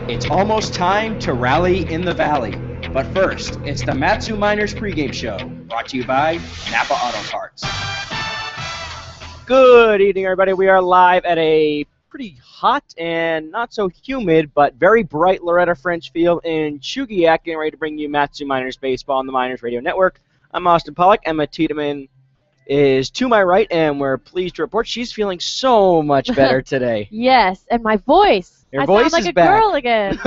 It's almost time to rally in the valley. But first, it's the Matsu Miners pregame show, brought to you by Napa Auto Parts. Good evening, everybody. We are live at a pretty hot and not so humid, but very bright Loretta French field in Chugiak, getting ready to bring you Matsu Miners baseball on the Miners Radio Network. I'm Austin Pollock. Emma Tiedemann is to my right, and we're pleased to report she's feeling so much better today. Yes, and my voice. Your voice sound is like a back. girl again.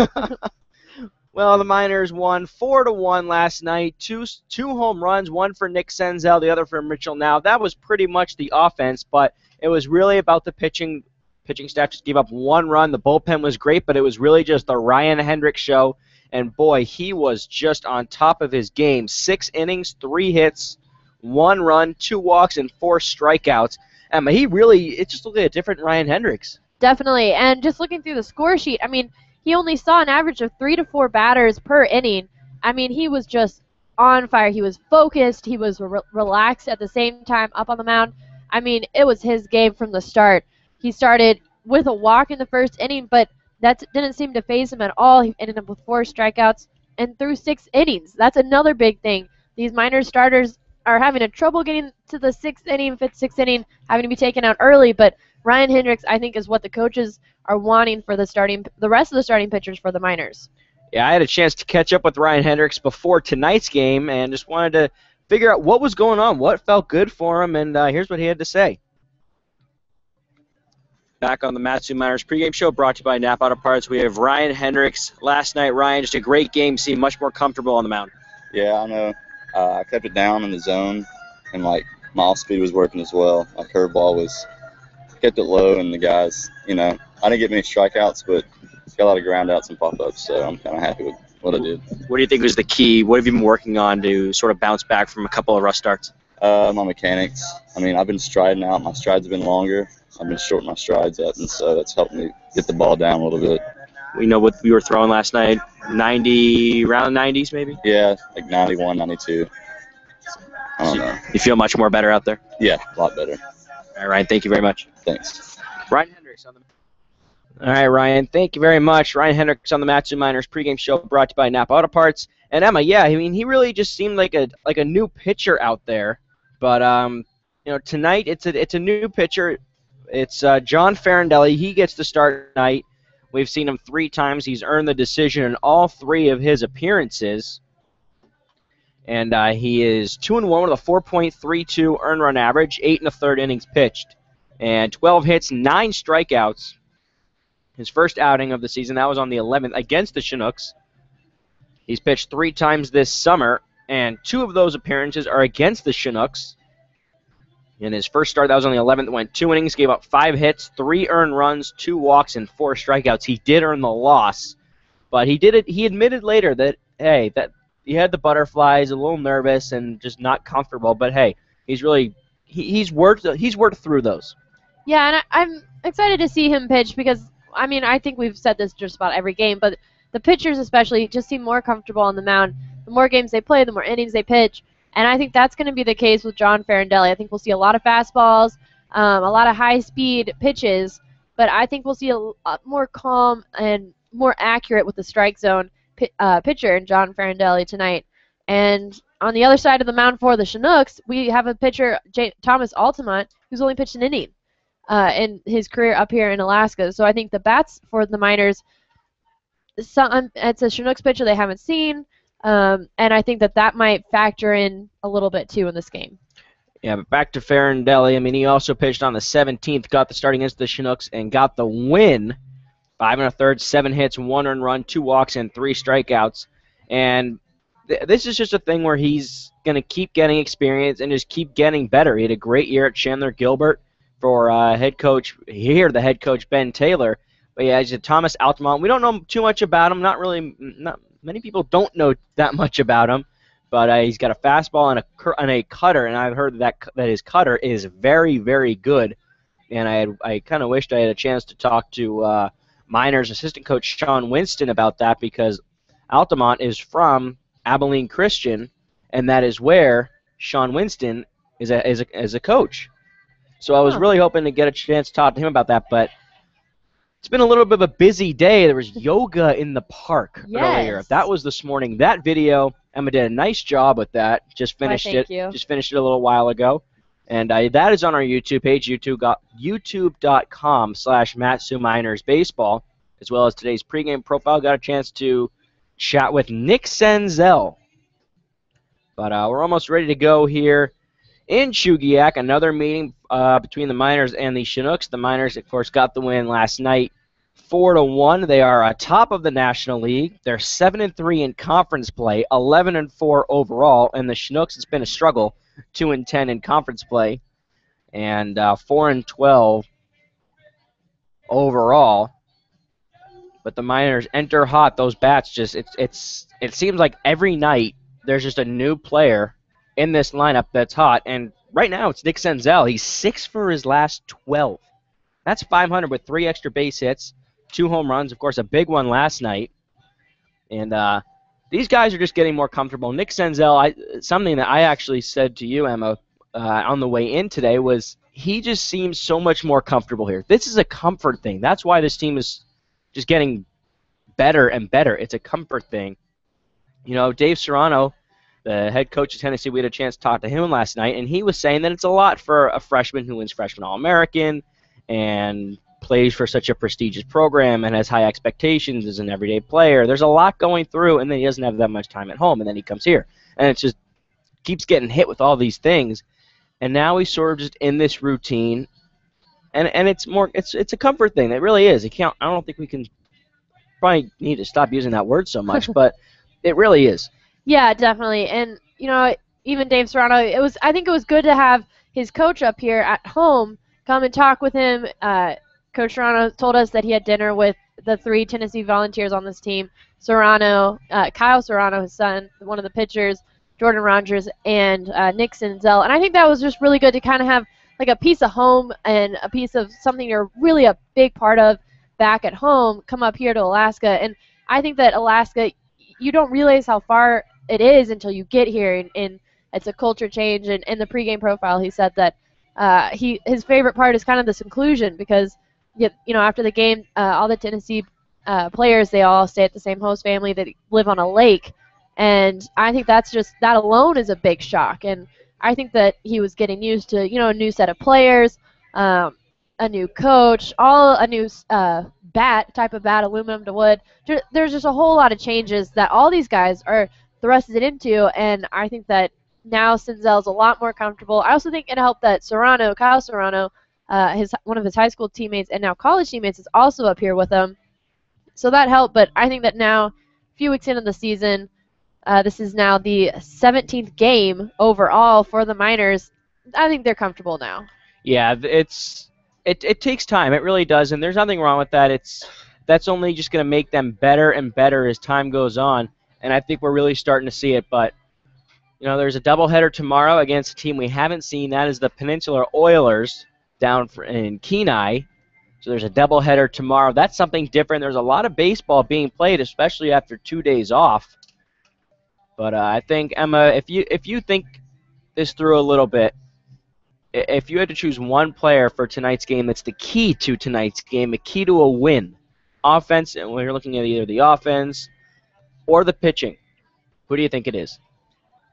Well, the Miners won 4-1 last night. Two home runs, one for Nick Senzel, the other for Mitchell Now. That was pretty much the offense, but it was really about the pitching. Pitching staff just gave up one run. The bullpen was great, but it was really just the Ryan Hendricks show. And boy, he was just on top of his game. 6 innings, 3 hits, 1 run, 2 walks, and 4 strikeouts. It just looked like a different Ryan Hendricks. Definitely, and just looking through the score sheet, he only saw an average of 3 to 4 batters per inning. He was just on fire. He was focused. He was relaxed at the same time up on the mound. It was his game from the start. He started with a walk in the first inning, but that didn't seem to faze him at all. He ended up with 4 strikeouts and threw 6 innings. That's another big thing. These Miners starters are having a trouble getting to the 6th inning, 5th, 6th inning, having to be taken out early, but Ryan Hendricks, I think, is what the coaches are wanting for the rest of the starting pitchers for the Miners. Yeah, I had a chance to catch up with Ryan Hendricks before tonight's game and just wanted to figure out what was going on, what felt good for him, and here's what he had to say. Back on the Matsu Miners pregame show, brought to you by Napa Auto Parts. We have Ryan Hendricks. Last night, Ryan, just a great game, seemed much more comfortable on the mound. Yeah, I know. I kept it down in the zone, and, my off-speed was working as well. My curveball kept it low, and the guys, I didn't get many strikeouts, but got a lot of groundouts and pop-ups, so I'm kind of happy with what I did. What do you think was the key? What have you been working on to sort of bounce back from a couple of rough starts? My mechanics. I've been striding out. My strides have been longer. I've been shortening my strides up, and so that's helped me get the ball down a little bit. We know what we were throwing last night, around 90s maybe? Yeah, 91, 92. I don't know. You feel much more better out there? Yeah, a lot better. All right, thank you very much. Thanks. Ryan Hendricks on the. All right, Ryan, thank you very much. Ryan Hendricks on the Matsu Miners pregame show, brought to you by Napa Auto Parts. And Emma, yeah, he really just seemed like a new pitcher out there. But tonight it's a new pitcher. It's John Farindelli. He gets the start tonight. We've seen him 3 times. He's earned the decision in all 3 of his appearances. And he is 2-1 with a 4.32 earned run average, 8 1/3 innings pitched, and 12 hits, 9 strikeouts. His first outing of the season, that was on the 11th against the Chinooks. He's pitched 3 times this summer, and 2 of those appearances are against the Chinooks. In his first start, that was on the 11th, went 2 innings, gave up 5 hits, 3 earned runs, 2 walks, and 4 strikeouts. He did earn the loss, but he admitted later that, hey, that he had the butterflies, a little nervous, and just not comfortable. But hey, he's worked through those. Yeah, and I'm excited to see him pitch because I think we've said this just about every game, but the pitchers especially just seem more comfortable on the mound. The more games they play, the more innings they pitch. And I think that's going to be the case with John Farindelli. I think we'll see a lot of fastballs, a lot of high-speed pitches, but I think we'll see a lot more calm and more accurate with the strike zone pitcher in John Farindelli tonight. And on the other side of the mound for the Chinooks, we have a pitcher, Thomas Altamont, who's only pitched an inning in his career up here in Alaska. So I think the bats for the Miners, it's a Chinooks pitcher they haven't seen. And I think that might factor in a little bit, too, in this game. Yeah, but back to Farindelli. He also pitched on the 17th, got the start against the Chinooks, and got the win. 5 1/3, 7 hits, 1 earned run, 2 walks, and 3 strikeouts. And this is just a thing where he's going to keep getting experience and just keep getting better. He had a great year at Chandler Gilbert for the head coach Ben Taylor. But yeah, he's a Thomas Altamont. We don't know too much about him. Not many people don't know that much about him. But he's got a fastball and a cutter, and I've heard that his cutter is very, very good. And I kind of wished I had a chance to talk to Miners assistant coach Sean Winston about that, because Altamont is from Abilene Christian, and that is where Sean Winston is a coach. So I was really hoping to get a chance to talk to him about that, but it's been a little bit of a busy day. There was yoga in the park earlier. That was this morning. That video, Emma did a nice job with that. Just finished it. Just finished it a little while ago. And that is on our YouTube page, youtube.com/MatsuMinersBaseball, as well as today's pregame profile. Got a chance to chat with Nick Senzel. But we're almost ready to go here in Chugiak. Another meeting between the Miners and the Chinooks. The Miners, of course, got the win last night, 4-1. They are atop of the National League. They're 7-3 in conference play, 11-4 overall. And the Chinooks, it's been a struggle, 2-10 in conference play, and 4-12 overall. But the Miners enter hot. Those bats just it seems like every night there's just a new player in this lineup that's hot. And right now it's Nick Senzel. He's 6 for his last 12. That's 500 with 3 extra base hits, 2 home runs, of course, a big one last night. And these guys are just getting more comfortable. Nick Senzel, something that I actually said to you, Emma, on the way in today was he just seems so much more comfortable here. This is a comfort thing. That's why this team is just getting better and better. It's a comfort thing. You know, Dave Serrano, the head coach of Tennessee, we had a chance to talk to him last night, and he was saying that it's a lot for a freshman who wins Freshman All-American and plays for such a prestigious program and has high expectations as an everyday player. There's a lot going through, and then he doesn't have that much time at home, and then he comes here. And it just keeps getting hit with all these things. And now he's sort of just in this routine, and it's a comfort thing. It really is. I don't think we can probably need to stop using that word so much, but it really is. Yeah, definitely. And you know, even Dave Serrano, I think it was good to have his coach up here at home come and talk with him. Coach Serrano told us that he had dinner with the 3 Tennessee Volunteers on this team: Serrano, Kyle Serrano, his son, one of the pitchers, Jordan Rogers, and Nick Senzel. And I think that was just really good to kind of have like a piece of home and a piece of something you're really a big part of back at home come up here to Alaska. And I think that Alaska, you don't realize how far it is until you get here, and it's a culture change. And in the pregame profile, he said that his favorite part is kind of this inclusion, because you know, after the game, all the Tennessee players, they all stay at the same host family that live on a lake. And I think that alone is a big shock. And I think that he was getting used to, you know, a new set of players, a new coach, a new type of bat, aluminum to wood. There's just a whole lot of changes that all these guys are thrusted into, and I think that now Senzel's a lot more comfortable. I also think it helped that Kyle Serrano, one of his high school teammates and now college teammates, is also up here with him. So that helped, but I think that now, a few weeks into the season, this is now the 17th game overall for the Miners. I think they're comfortable now. Yeah, it takes time. It really does, and there's nothing wrong with that. That's only just going to make them better and better as time goes on, and I think we're really starting to see it. But you know, there's a doubleheader tomorrow against a team we haven't seen. That is the Peninsula Oilers down in Kenai. So there's a doubleheader tomorrow. That's something different. There's a lot of baseball being played, especially after 2 days off. But I think, Emma, if you think this through a little bit, if you had to choose one player for tonight's game that's the key to tonight's game, the key to a win, offense, and when you're looking at either the offense or the pitching, who do you think it is?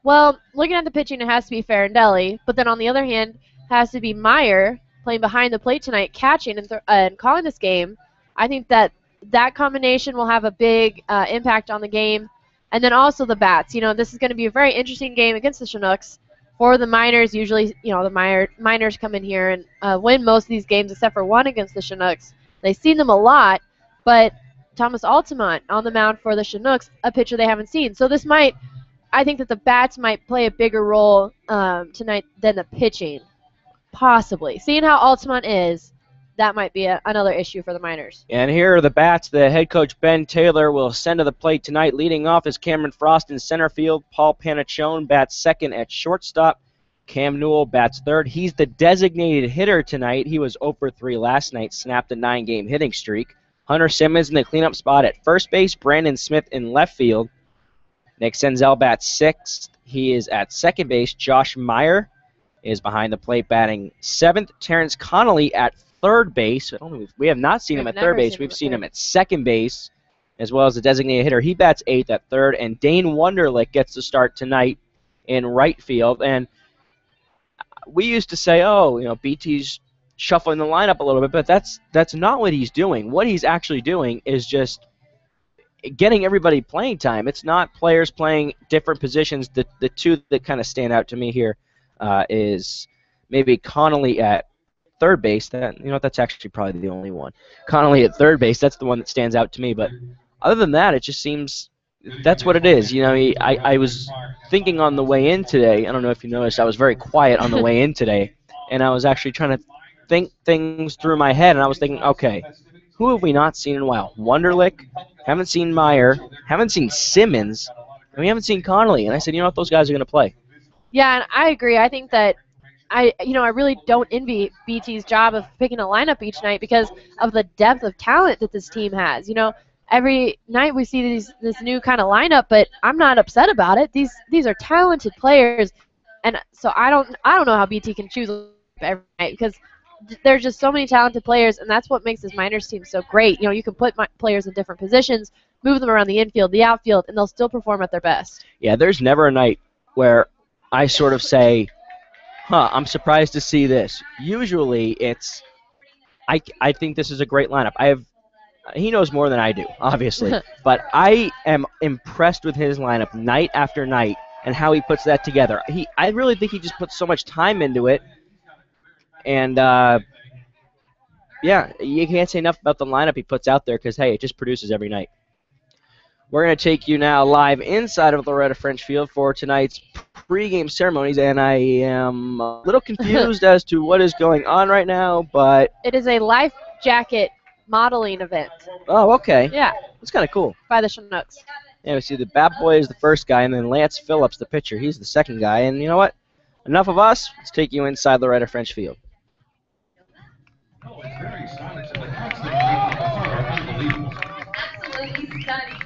Well, looking at the pitching, it has to be Farindelli. But then on the other hand, it has to be Meyer playing behind the plate tonight, catching and calling this game. I think that combination will have a big impact on the game. And then also the bats. You know, this is going to be a very interesting game against the Chinooks. For the Miners, usually, you know, the Miners come in here and win most of these games except for one against the Chinooks. They've seen them a lot, but Thomas Altamont on the mound for the Chinooks, a pitcher they haven't seen. So I think that the bats might play a bigger role tonight than the pitching, possibly. Seeing how Altamont is, that might be another issue for the Miners. And here are the bats. The head coach, Ben Taylor, will send to the plate tonight. Leading off is Cameron Frost in center field. Paul Panachone bats second at shortstop. Cam Newell bats third. He's the designated hitter tonight. He was 0 for 3 last night, snapped a 9-game hitting streak. Hunter Simmons in the cleanup spot at first base. Brandon Smith in left field. Nick Senzel bats sixth. He is at second base. Josh Meyer is behind the plate batting 7th. Terrence Connolly at third base. We have not seen him at third base. We've seen him at second base, as well as the designated hitter. He bats 8th at third, and Dane Wunderlich gets the start tonight in right field. And we used to say, oh, BT's shuffling the lineup a little bit, but that's not what he's doing. What he's actually doing is just getting everybody playing time. It's not players playing different positions. The two that kind of stand out to me here is maybe Connolly at third base. That's actually probably the only one. Connolly at third base, that's the one that stands out to me. But other than that, it just seems that's what it is. I was thinking on the way in today. I don't know if you noticed, I was very quiet on the way in today, and I was actually trying to think things through my head, and I was thinking, okay, who have we not seen in a while? Wunderlich, haven't seen Meyer, haven't seen Simmons, and we haven't seen Connolly. And I said, those guys are going to play. Yeah, and I agree. I think that I really don't envy BT's job of picking a lineup each night because of the depth of talent that this team has. Every night we see this new kind of lineup, but I'm not upset about it. These are talented players, and so I don't know how BT can choose every night because there's just so many talented players, and that's what makes this minors team so great. You can put players in different positions, move them around the infield, the outfield, and they'll still perform at their best. Yeah, there's never a night where I sort of say, I'm surprised to see this. Usually it's, I think this is a great lineup. He knows more than I do, obviously, but I am impressed with his lineup night after night and how he puts that together. I really think he just puts so much time into it. And, yeah, you can't say enough about the lineup he puts out there because, hey, it just produces every night. We're going to take you now live inside of Loretta French Field for tonight's pregame ceremonies, and I am a little confused as to what is going on right now, but... It is a life jacket modeling event. Oh, okay. Yeah. That's kind of cool. By the Chinooks. Yeah, we see the Bat Boy is the first guy, and then Lance Phillips, the pitcher, he's the second guy. And you know what? Enough of us. Let's take you inside Loretta French Field. Absolutely stunning.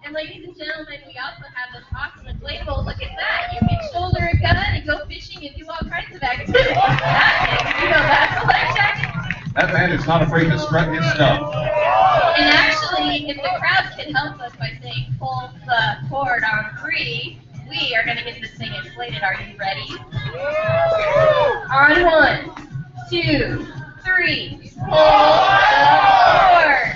And ladies and gentlemen, we also have this awesome inflatable. Look at that. You can shoulder a gun and go fishing and do all kinds of activities. That's a life jacket. That man is not afraid to strut his stuff. And actually, if the crowd can help us by saying pull the cord on 3, we are going to get this thing inflated. Are you ready? On 1, 2, 3. Pull the cord.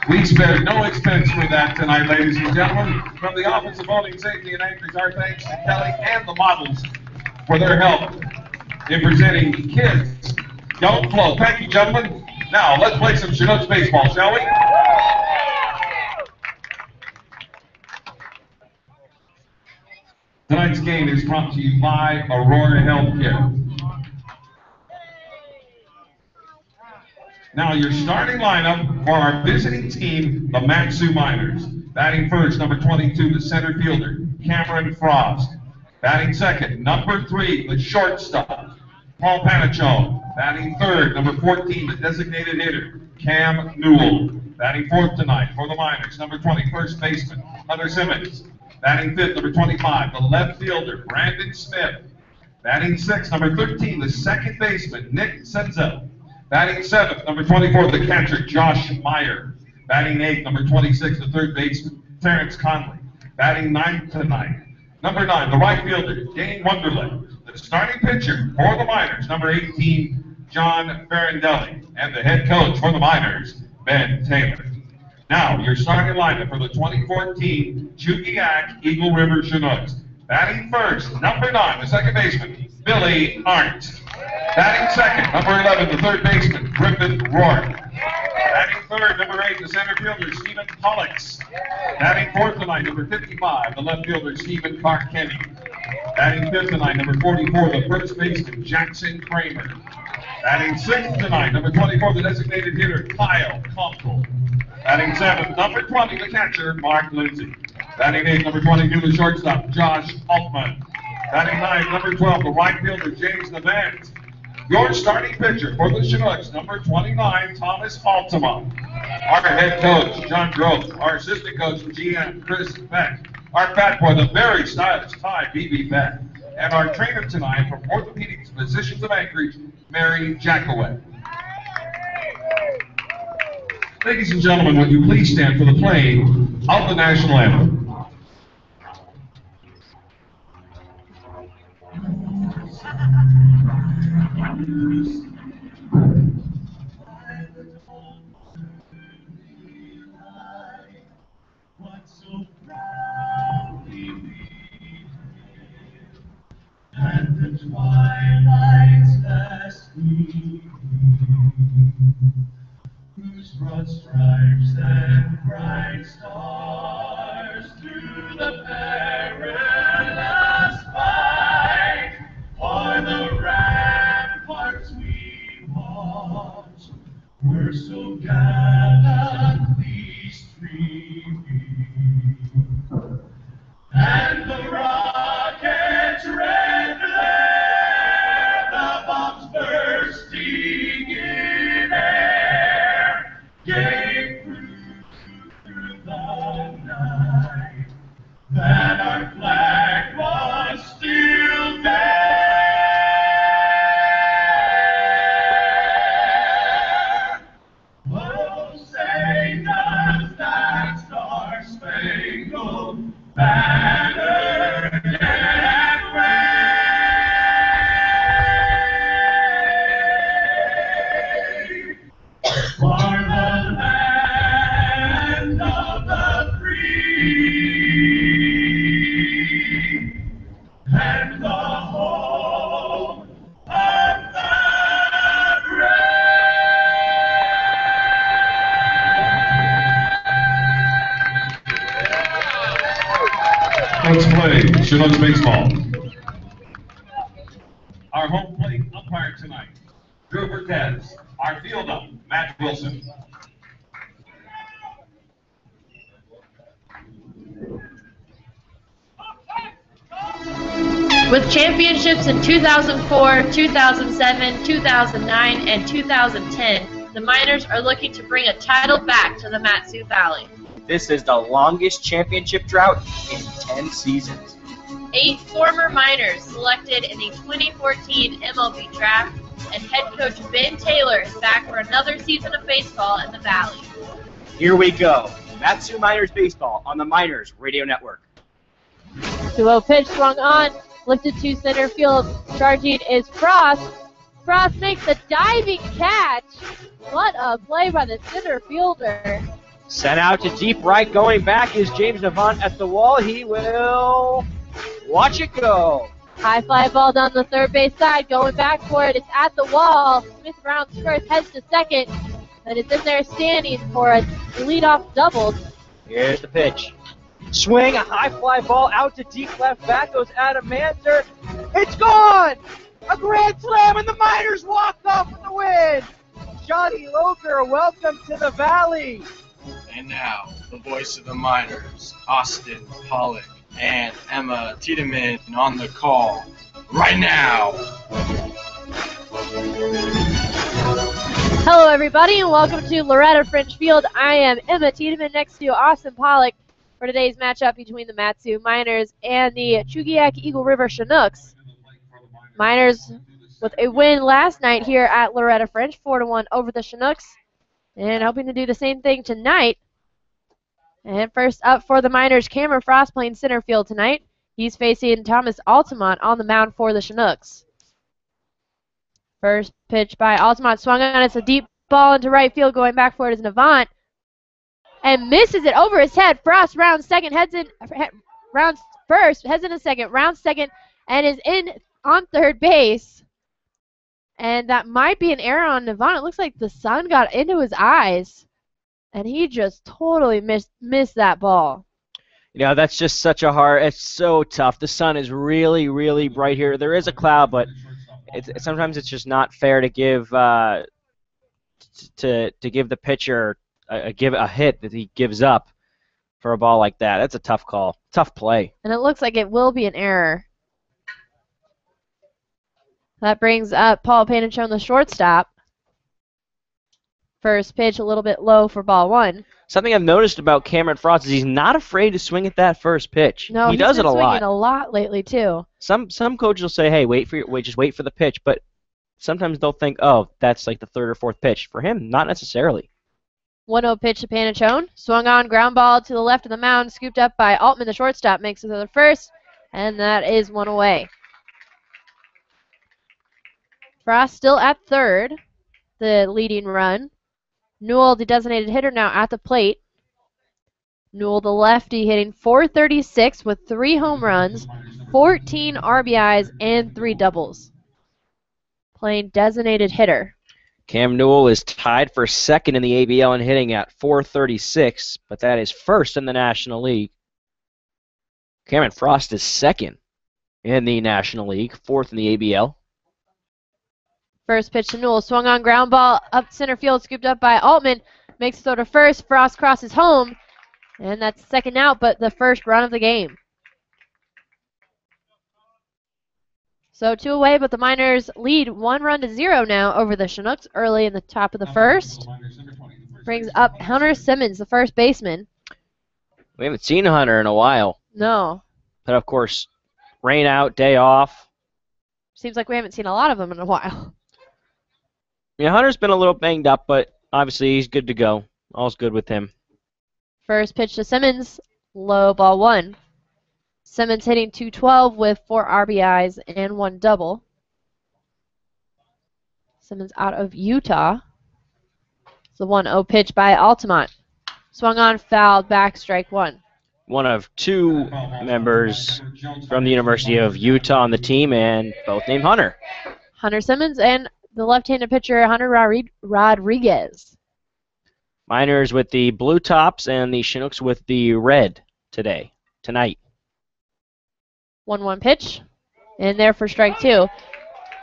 We spared no expense for that tonight, ladies and gentlemen. From the Office of Voting Safety and Anchorage, our thanks to Kelly and the models for their help in presenting Kids Don't Float. Thank you, gentlemen. Now, let's play some Chinooks baseball, shall we? Tonight's game is brought to you by Aurora Healthcare. Now, your starting lineup for our visiting team, the Matsu Miners. Batting first, number 22, the center fielder, Cameron Frost. Batting second, number 3, the shortstop, Paul Panachone. Batting third, number 14, the designated hitter, Cam Newell. Batting fourth tonight for the Miners, number 20, first baseman, Hunter Simmons. Batting fifth, number 25, the left fielder, Brandon Smith. Batting sixth, number 13, the second baseman, Nick Senzel. Batting seventh, number 24, the catcher, Josh Meyer. Batting eighth, number 26, the third baseman, Terrence Conley. Batting ninth tonight, number 9, the right fielder, Dane Wunderlich. The starting pitcher for the Miners, number 18, John Farindelli. And the head coach for the Miners, Ben Taylor. Now, your starting lineup for the 2014 Chugiak Eagle River Chinooks. Batting first, number 9, the second baseman, Billy Arndt. Batting second, number 11, the third baseman, Griffin Rourke. Batting third, number 8, the center fielder, Stephen Pollux. Batting fourth tonight, number 55, the left fielder, Stephen Clark-Kenny. Batting fifth tonight, number 44, the first baseman, Jackson Kramer. Batting sixth tonight, number 24, the designated hitter, Kyle Conkle. Batting seventh, number 20, the catcher, Mark Lindsay. Batting eighth, number 22, the shortstop, Josh Altman. Batting ninth, number 12, the right fielder, James Navant. Your starting pitcher for the Chinooks, number 29, Thomas Altima. Our head coach, John Gross. Our assistant coach, GM, Chris Beck. Our fat boy, the very stylish Ty BB Fat. And our trainer tonight from Orthopedic Physicians of Anchorage, Mary Jackaway. Ladies and gentlemen, would you please stand for the playing of the national anthem? And the twilight's last gleaming, whose broad stripes and bright stars through the perilous fight o'er the ramparts we watched were so gallantly streaming, and the rockets red glare, the bombs bursting in air, gave through the night that our flag was still there. Oh, say does that star-spangled banner yet wave for the land of the free and the home of the Let's play Chinooks baseball. Our home plate umpire tonight, Drew Cortez. Our field ump, Matt Wilson. With championships in 2004, 2007, 2009, and 2010, the Miners are looking to bring a title back to the Mat-Su Valley. This is the longest championship drought in 10 seasons. 8 former Miners selected in the 2014 MLB draft, and head coach Ben Taylor is back for another season of baseball in the Valley. Here we go. Mat-Su Miners baseball on the Miners Radio Network. 2-0 pitch swung on, lifted to center field. Charging is Frost. Frost makes a diving catch. What a play by the center fielder. Sent out to deep right. Going back is James Navant at the wall. He will watch it go. High fly ball down the third base side. Going back for it. It's at the wall. Smith rounds first, heads to second. And it's in there standing for a leadoff double. Here's the pitch. Swing, a high fly ball out to deep left. Back goes Adam Manser. It's gone! A grand slam, and the Miners walk off with the win! Johnny Loker, welcome to the Valley! And now, the voice of the Miners, Austin Pollock and Emma Tiedemann on the call right now. Hello, everybody, and welcome to Loretta French Field. I am Emma Tiedemann next to Austin Pollock for today's matchup between the Mat-Su Miners and the Chugiak Eagle River Chinooks. Miners with a win last night here at Loretta French, 4-1 over the Chinooks, and hoping to do the same thing tonight. And first up for the Miners, Cameron Frost playing center field tonight. He's facing Thomas Altamont on the mound for the Chinooks. First pitch by Altamont swung on. It's a deep ball into right field. Going back for it is Navant. And misses it over his head. Frost rounds second, rounds first, heads into second, rounds second, and is in on third base. And that might be an error on Navant. It looks like the sun got into his eyes, and he just totally missed that ball. You know, that's just such a hard, it's so tough. The sun is really, really bright here. There is a cloud, but sometimes it's just not fair to give to give the pitcher a hit that he gives up for a ball like that. That's a tough call, tough play. And it looks like it will be an error. That brings up Paul Panachone, the shortstop. First pitch a little bit low for ball one. Something I've noticed about Cameron Frost is he's not afraid to swing at that first pitch. No, he does been it a swinging lot. a lot lately too. Some coaches will say, "Hey, just wait for the pitch," but sometimes they'll think, "Oh, that's like the third or fourth pitch." For him, not necessarily. 1-0 pitch to Panachone. Swung on, ground ball to the left of the mound, scooped up by Altman, the shortstop, makes it to the first, and that is one away. Frost still at third, the leading run. Newell, the designated hitter, now at the plate. Newell, the lefty, hitting .436 with 3 home runs, 14 RBIs, and 3 doubles. Playing designated hitter. Cam Newell is tied for second in the ABL in hitting at .436, but that is first in the National League. Cameron Frost is second in the National League, fourth in the ABL. First pitch to Newell, swung on, ground ball up center field, scooped up by Altman, makes the throw to first. Frost crosses home, and that's second out, but the first run of the game. So 2 away, but the Miners lead 1-0 now over the Chinooks early in the top of the first. Brings up Hunter Simmons, the first baseman. We haven't seen Hunter in a while, No, but of course, rain out, day off. seems like we haven't seen a lot of them in a while. Yeah, Hunter's been a little banged up, but obviously he's good to go. All's good with him. First pitch to Simmons, low ball 1. Simmons hitting .212 with 4 RBIs and 1 double. Simmons out of Utah. It's the 1-0 pitch by Altamont. Swung on, fouled, back, strike 1. One of 2 members from the University of Utah on the team, and both named Hunter. Hunter Simmons and the left-handed pitcher, Hunter Rodriguez. Miners with the blue tops and the Chinooks with the red tonight. 1-1 pitch. And there for strike 2.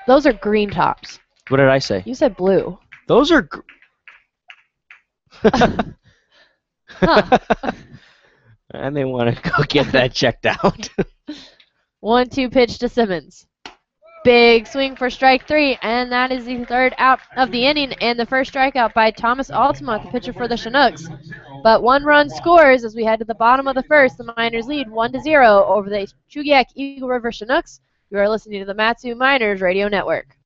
Those are green tops. What did I say? You said blue. Those are... Huh. And they want to go get that checked out. 1-2 pitch to Simmons. Big swing for strike 3, and that is the third out of the inning and the first strikeout by Thomas Altamont, the pitcher for the Chinooks. But 1 run scores as we head to the bottom of the first. The Miners lead 1-0 over the Chugiak Eagle River Chinooks. You are listening to the Matsu Miners Radio Network.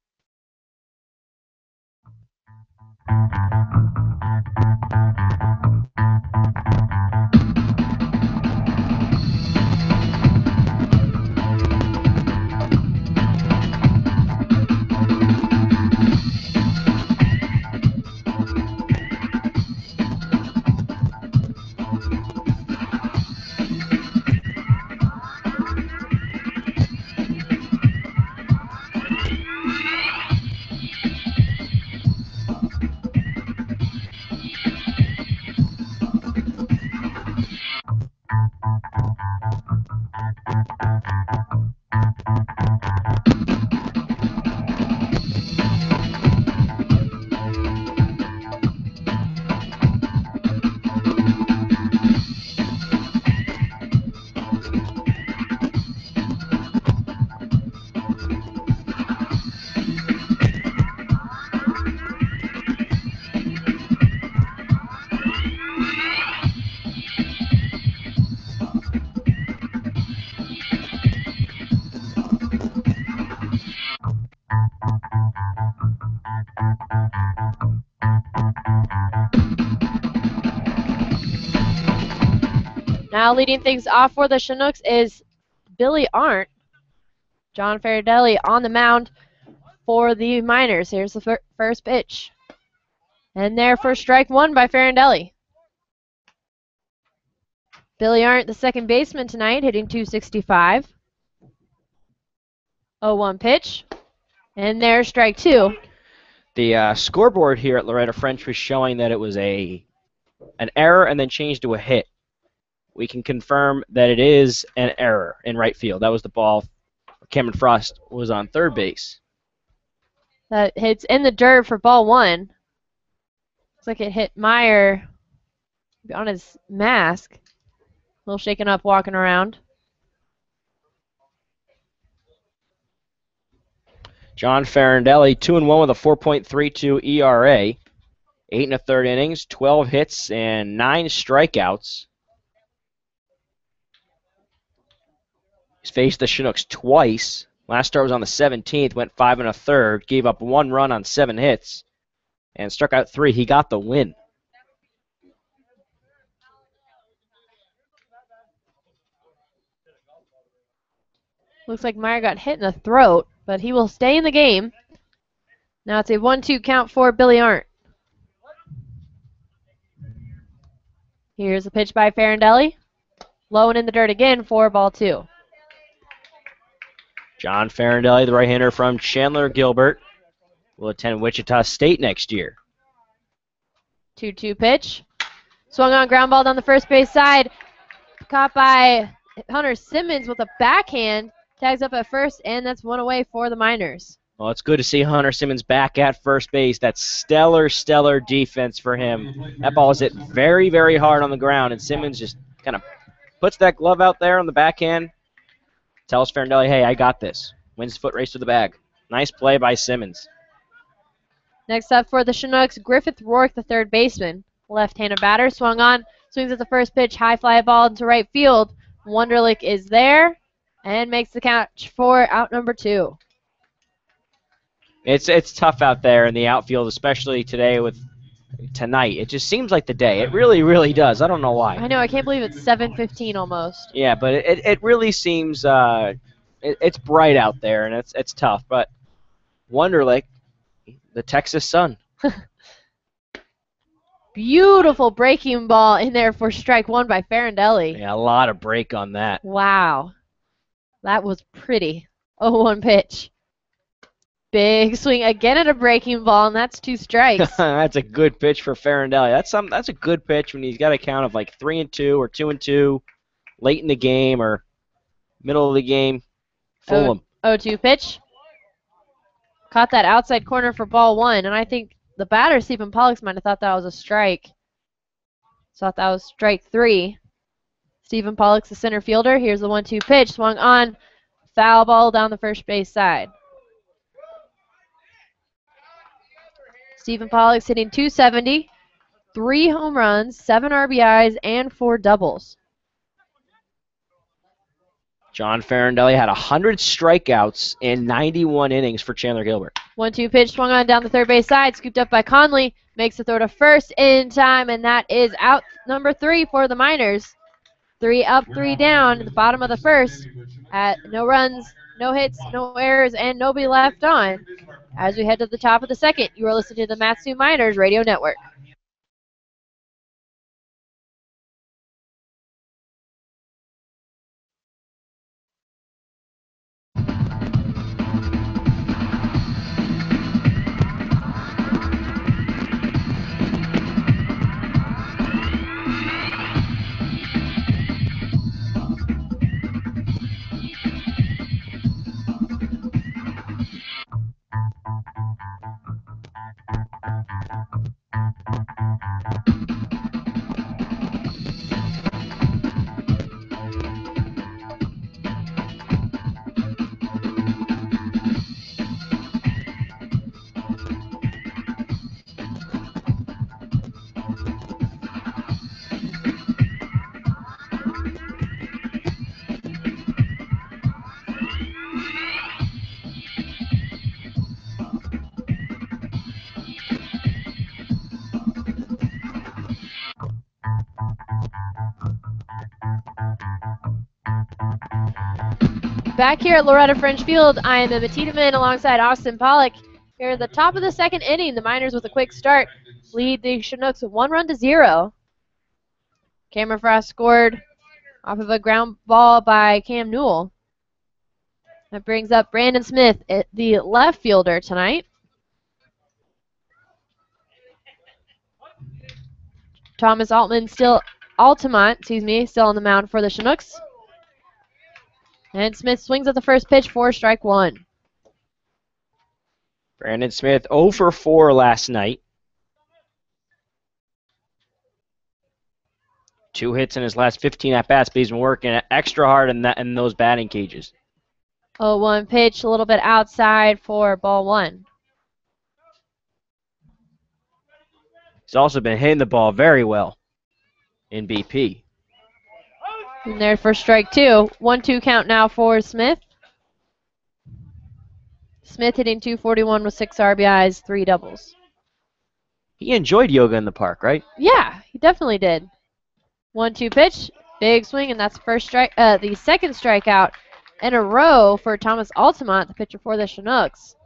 Now leading things off for the Chinooks is Billy Arndt. John Faradelli on the mound for the Miners. Here's the first pitch. And there for strike 1 by Faradelli. Billy Arndt, the second baseman tonight, hitting .265. 0-1 pitch. And there's strike 2. The scoreboard here at Loretta French was showing that it was an error and then changed to a hit. We can confirm that it is an error in right field. That was the ball. Cameron Frost was on third base. That hits in the dirt for ball 1. Looks like it hit Meyer on his mask. A little shaken up walking around. John Faradelli, 2-1 with a 4.32 ERA. 8 1/3 innings, 12 hits, and 9 strikeouts. He's faced the Chinooks twice. Last start was on the 17th, went 5 1/3, gave up 1 run on 7 hits, and struck out 3. He got the win. Looks like Meyer got hit in the throat, but he will stay in the game. Now it's a 1-2 count for Billy Arndt. Here's a pitch by Farindelli. Low and in the dirt again for ball 2. John Farindelli, the right-hander from Chandler Gilbert, will attend Wichita State next year. 2-2 pitch. Swung on, ground ball down the first base side. Caught by Hunter Simmons with a backhand. Tags up at first, and that's 1 away for the Miners. Well, it's good to see Hunter Simmons back at first base. That's stellar defense for him. That ball is hit very, very hard on the ground, and Simmons just kind of puts that glove out there on the backhand. Tells Farindelli, hey, I got this. Wins foot race to the bag. Nice play by Simmons. Next up for the Chinooks, Griffith Rourke, the third baseman. Left-handed batter, swung on, swings at the first pitch, high fly ball into right field. Wunderlich is there and makes the catch for out number 2. It's tough out there in the outfield, especially tonight. It just seems like the day. It really, really does. I don't know why. I know, I can't believe it's 7:15 almost. Yeah, but it really seems it's bright out there, and it's tough. But Wunderlich, the Texas sun. Beautiful breaking ball in there for strike 1 by Farindelli. Yeah, a lot of break on that. Wow. That was pretty. 0-1 pitch. Big swing again at a breaking ball, and that's 2 strikes. That's a good pitch for Farindelli. That's a good pitch when he's got a count of like 3-2 or 2-2 late in the game or middle of the game. Fool him. 0-2 pitch. Caught that outside corner for ball 1, and I think the batter, Stephen Pollux, might have thought that was a strike. Thought that was strike 3. Stephen Pollux, the center fielder. Here's the 1-2 pitch. Swung on. Foul ball down the first base side. Stephen Pollux hitting .270, 3 home runs, 7 RBIs, and 4 doubles. John Farindelli had 100 strikeouts in 91 innings for Chandler Gilbert. 1-2 pitch swung on down the third base side, scooped up by Conley, makes the throw to first in time, and that is out number 3 for the Miners. 3 up, 3 down at the bottom of the first. At no runs, no hits, no errors, and nobody left on. As we head to the top of the second, you are listening to the Matsu Miners Radio Network. Back here at Loretta French Field, I am Emma Tiedemann alongside Austin Pollock. Here at the top of the second inning, the Miners with a quick start lead the Chinooks 1-0. Cameron Frost scored off of a ground ball by Cam Newell. That brings up Brandon Smith, the left fielder tonight. Thomas Altamont still on the mound for the Chinooks. And Smith swings at the first pitch for strike 1. Brandon Smith 0 for 4 last night. 2 hits in his last 15 at-bats, but he's been working extra hard in those batting cages. 0-1 pitch, a little bit outside for ball 1. He's also been hitting the ball very well in BP. And there for strike two. 1-2 count now for Smith. Smith hitting .241 with 6 RBIs, 3 doubles. He enjoyed yoga in the park, right? Yeah, he definitely did. 1-2 pitch, big swing, and that's the second strikeout in a row for Thomas Altamont, the pitcher for the Chinooks.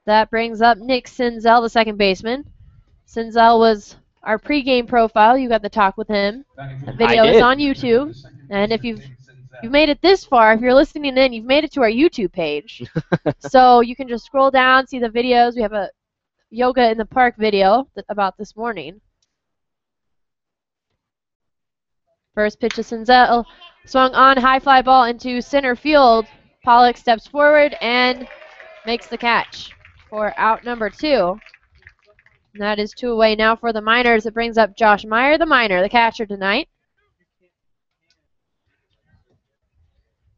That brings up Nick Senzel, the second baseman. Senzel was our pregame profile. You got to talk with him. The video is on YouTube. And if you've made it this far, if you're listening in, you've made it to our YouTube page. So you can just scroll down, see the videos. We have a yoga in the park video about this morning. First pitch to Senzel, swung on, high fly ball into center field. Pollock steps forward and makes the catch for out number 2. And that is 2 away now for the Miners. It brings up Josh Meyer, the Miner, the catcher tonight.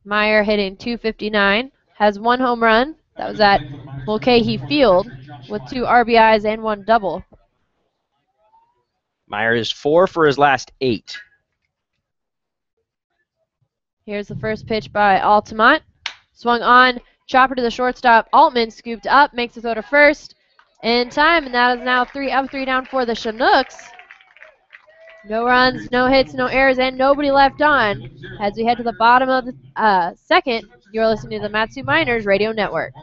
Meyer hitting .259, has 1 home run. That was at Mulcahy Field with 2 RBIs and 1 double. Meyer is 4 for his last 8. Here's the first pitch by Altamont. Swung on, chopper to the shortstop. Altman scooped up, makes the throw to first in time, and that is now 3 up, 3 down for the Chinooks. No runs, no hits, no errors, and nobody left on. As we head to the bottom of the second, you're listening to the Matsu Miners Radio Network.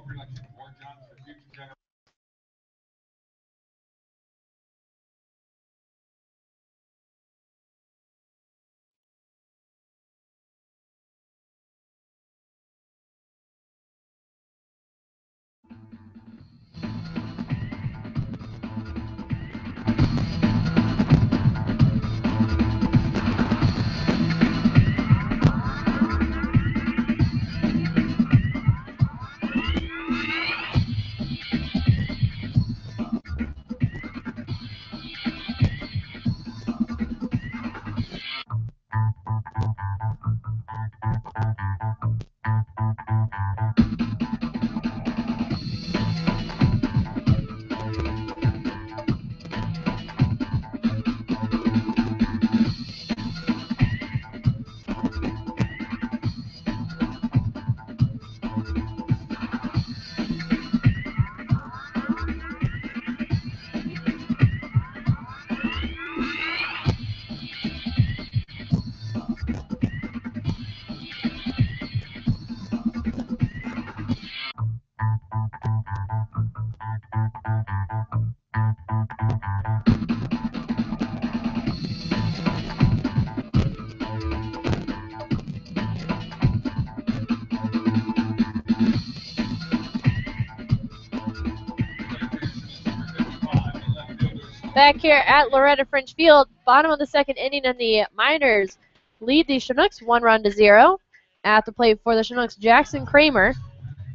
Back here at Loretta French Field, bottom of the second inning, and the Miners lead the Chinooks 1-0. At the plate for the Chinooks, Jackson Kramer,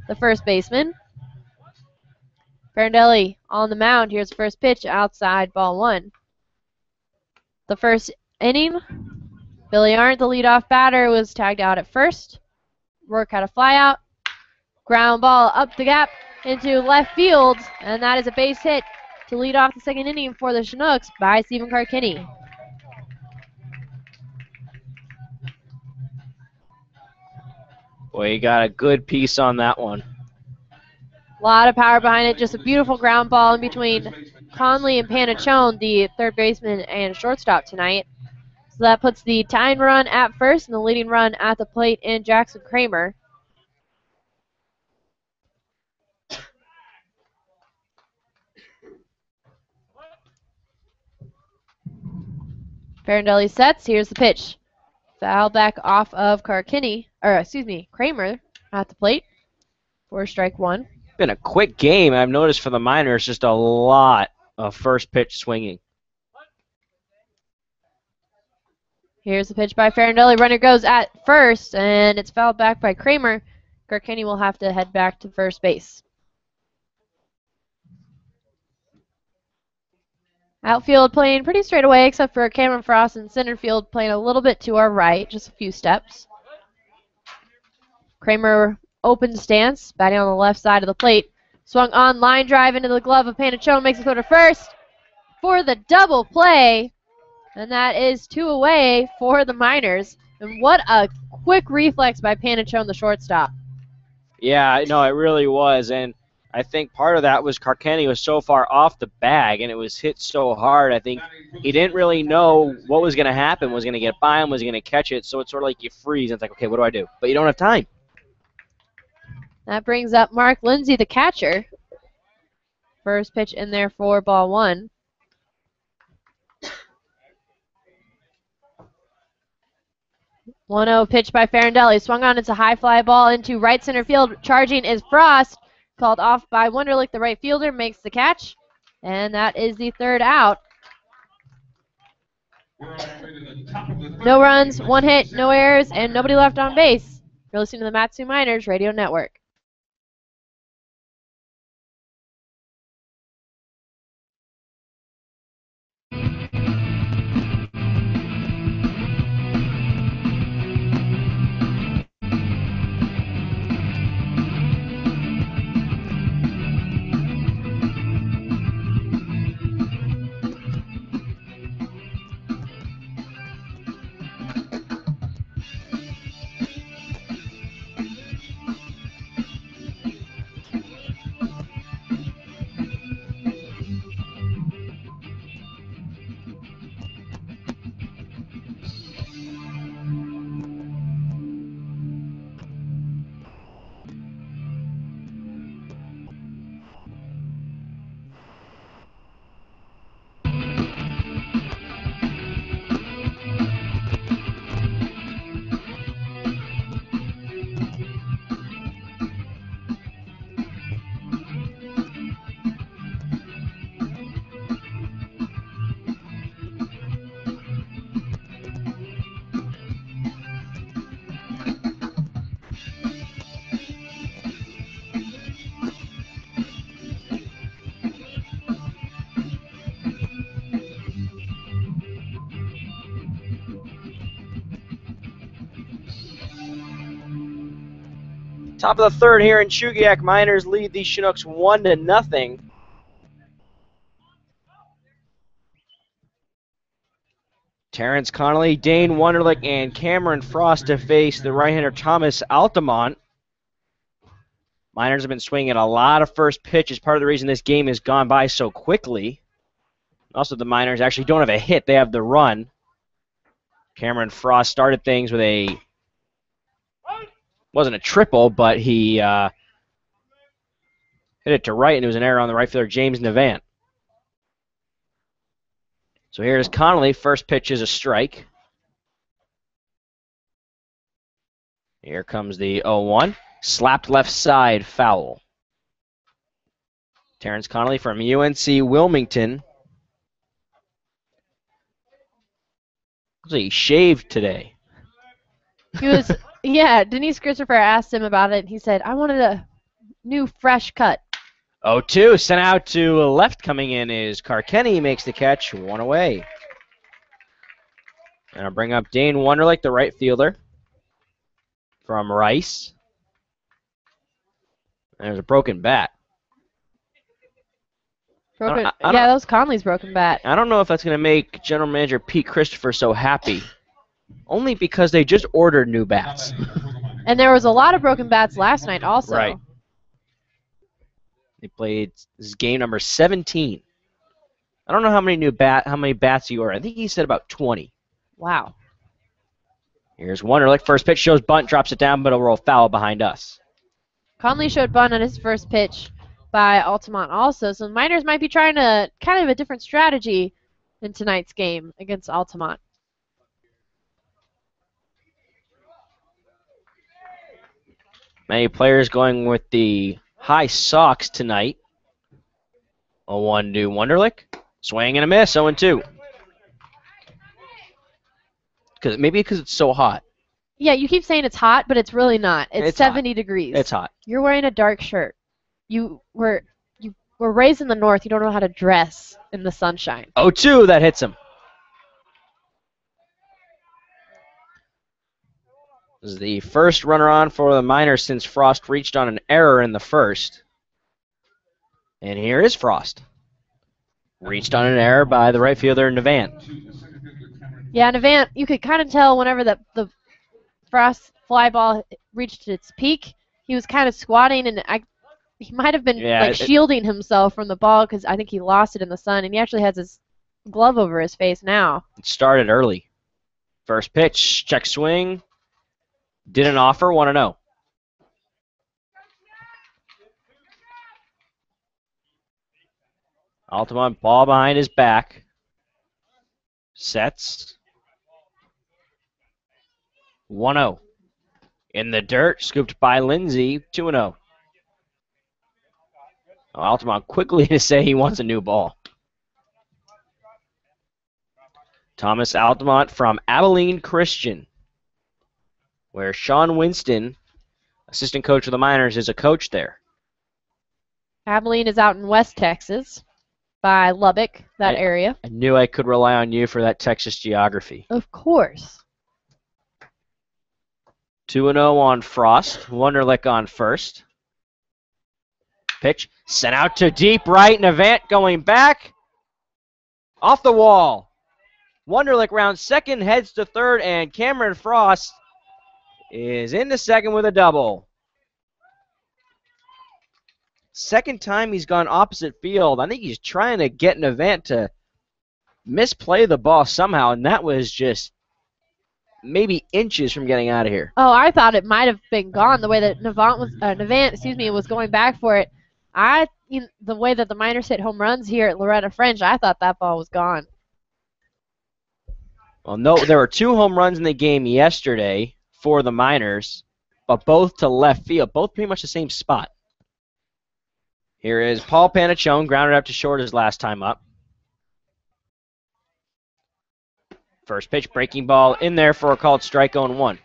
the first baseman. Farindelli on the mound. Here's the first pitch, outside, ball 1. The first inning, Billy Arndt, the leadoff batter, was tagged out at first. Rourke had a flyout. Ground ball up the gap into left field, and that is a base hit to lead off the second inning for the Chinooks by Stephen Carkinney. Boy, you got a good piece on that one. A lot of power behind it. Just a beautiful ground ball in between Conley and Panachone, the third baseman and shortstop tonight. So that puts the tying run at first and the leading run at the plate in Jackson Kramer. Farindelli sets. Here's the pitch. Foul back off of Kramer at the plate for strike 1. Been a quick game. I've noticed for the Miners just a lot of first pitch swinging. Here's the pitch by Farindelli. Runner goes at first, and it's fouled back by Kramer. Carkinney will have to head back to first base. Outfield playing pretty straight away, except for Cameron Frost, and center field playing a little bit to our right, just a few steps. Kramer open stance, batting on the left side of the plate. Swung on, line drive into the glove of Panachone, makes a throw to first. for the double play. And that is 2 away for the Miners. And what a quick reflex by Panichone, the shortstop. Yeah, no, it really was. And I think part of that was Carkenny was so far off the bag, and it was hit so hard. I think he didn't really know what was going to happen. Was going to get by him? Was he going to catch it? So it's sort of like you freeze. And it's like, okay, what do I do? But you don't have time. That brings up Mark Lindsay, the catcher. First pitch in there for ball 1. One-0 pitch by Farindelli. Swung on. It's a high fly ball into right center field. Charging is Frost. Called off by Wunderlich, the right fielder. Makes the catch. And that is the 3rd out. No runs, 1 hit, no errors, and nobody left on base. You're listening to the Matsu Miners Radio Network. Top of the 3rd here in Chugiak. Miners lead the Chinooks 1-0. Terrence Connolly, Dane Wunderlich, and Cameron Frost to face the right-hander Thomas Altamont. Miners have been swinging a lot of first pitches. Part of the reason this game has gone by so quickly. Also, the Miners actually don't have a hit. They have the run. Cameron Frost started things with a... wasn't a triple, but he hit it to right, and it was an error on the right fielder, James Navant. So here's Connolly. First pitch is a strike. Here comes the 0-1. Slapped left side, foul. Terrence Connolly from UNC Wilmington. He shaved today. He was, yeah, Denise Christopher asked him about it, and he said, I wanted a new, fresh cut. 0-2, sent out to left. Coming in is Carkenny, makes the catch, 1 away. And I'll bring up Dane Wunderlich, the right fielder, from Rice. There's a broken bat. Yeah, that was Conley's broken bat. I don't know if that's going to make General Manager Pete Christopher so happy. Only because they just ordered new bats. And there was a lot of broken bats last night also. Right. They played, this is game number 17. I don't know how many bats he ordered. I think he said about 20. Wow. Here's Wunderlich. First pitch shows bunt, drops it down, but it'll roll foul behind us. Conley showed bunt on his first pitch by Altamont also, so the Miners might be trying to kind of a different strategy in tonight's game against Altamont. Many players going with the high socks tonight. 0-1 to Wunderlich. Swing and a miss, 0-2. Maybe because it's so hot. Yeah, you keep saying it's hot, but it's really not. It's 70 hot. degrees. It's hot. You're wearing a dark shirt. You were raised in the north. You don't know how to dress in the sunshine. 0-2, that hits him. This is the first runner on for the Miners since Frost reached on an error in the first. And here is Frost. Reached on an error by the right fielder, Navant. Yeah, Navant, you could kind of tell whenever the Frost fly ball reached its peak, he was kind of squatting, and he might have been Yeah, shielding himself from the ball because I think he lost it in the sun, and he actually has his glove over his face now. It started early. First pitch, check swing. Didn't offer, 1-0. Altamont, ball behind his back. Sets. 1-0. In the dirt, scooped by Lindsay, 2-0. Altamont quickly to say he wants a new ball. Thomas Altamont from Abilene Christian, where Sean Winston, assistant coach of the Miners, is a coach there. Abilene is out in West Texas by Lubbock, that area. I knew I could rely on you for that Texas geography. Of course. 2-0 on Frost. Wunderlich on first. Pitch sent out to deep right. Navant going back. Off the wall. Wunderlich rounds second, heads to third, and Cameron Frost is into second with a double. Second time he's gone opposite field. I think he's trying to get Navant to misplay the ball somehow, and that was just maybe inches from getting out of here. Oh, I thought it might have been gone the way that Navant was going back for it. The way that the Miners hit home runs here at Loretta French, I thought that ball was gone. Well, no, there were 2 home runs in the game yesterday for the Miners, but both to left field, both pretty much the same spot. Here is Paul Panachone, grounded up to short his last time up. First pitch, breaking ball in there for a called strike, 0-1.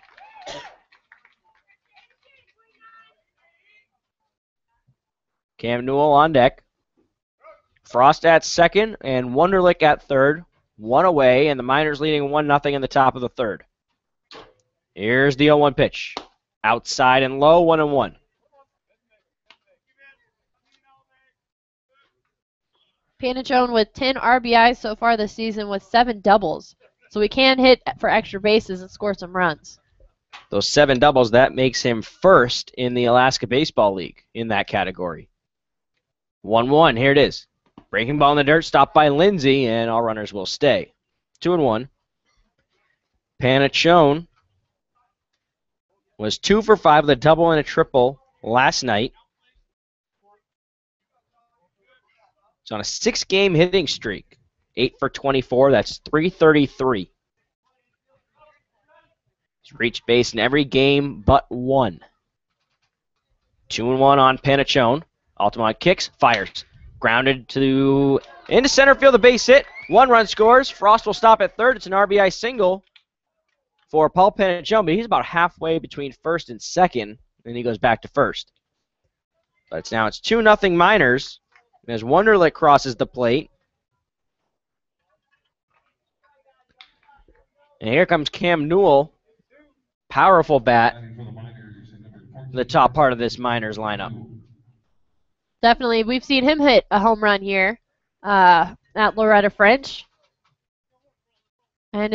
Cam Newell on deck. Frost at second and Wunderlich at third. 1 away, and the Miners leading 1-0 in the top of the third. Here's the 0-1 pitch. Outside and low, 1-1. Panachone with 10 RBIs so far this season with 7 doubles. So we can hit for extra bases and score some runs. Those 7 doubles, that makes him first in the Alaska Baseball League in that category. 1-1, here it is. Breaking ball in the dirt, stopped by Lindsay, and all runners will stay. 2-1. Panachone was 2 for 5 with a double and a triple last night. He's on a 6-game hitting streak. 8 for 24, that's 333. He's reached base in every game but 1. 2-1 on Panachone. Altamont kicks, fires. Grounded into center field, the base hit. 1 run scores. Frost will stop at third. It's an RBI single for Paul Panachone, but he's about halfway between first and second, and he goes back to first. But it's 2-0 Miners, as Wunderlich crosses the plate. And here comes Cam Newell. Powerful bat. The top part of this Miners lineup. Definitely. We've seen him hit a home run here at Loretta French. And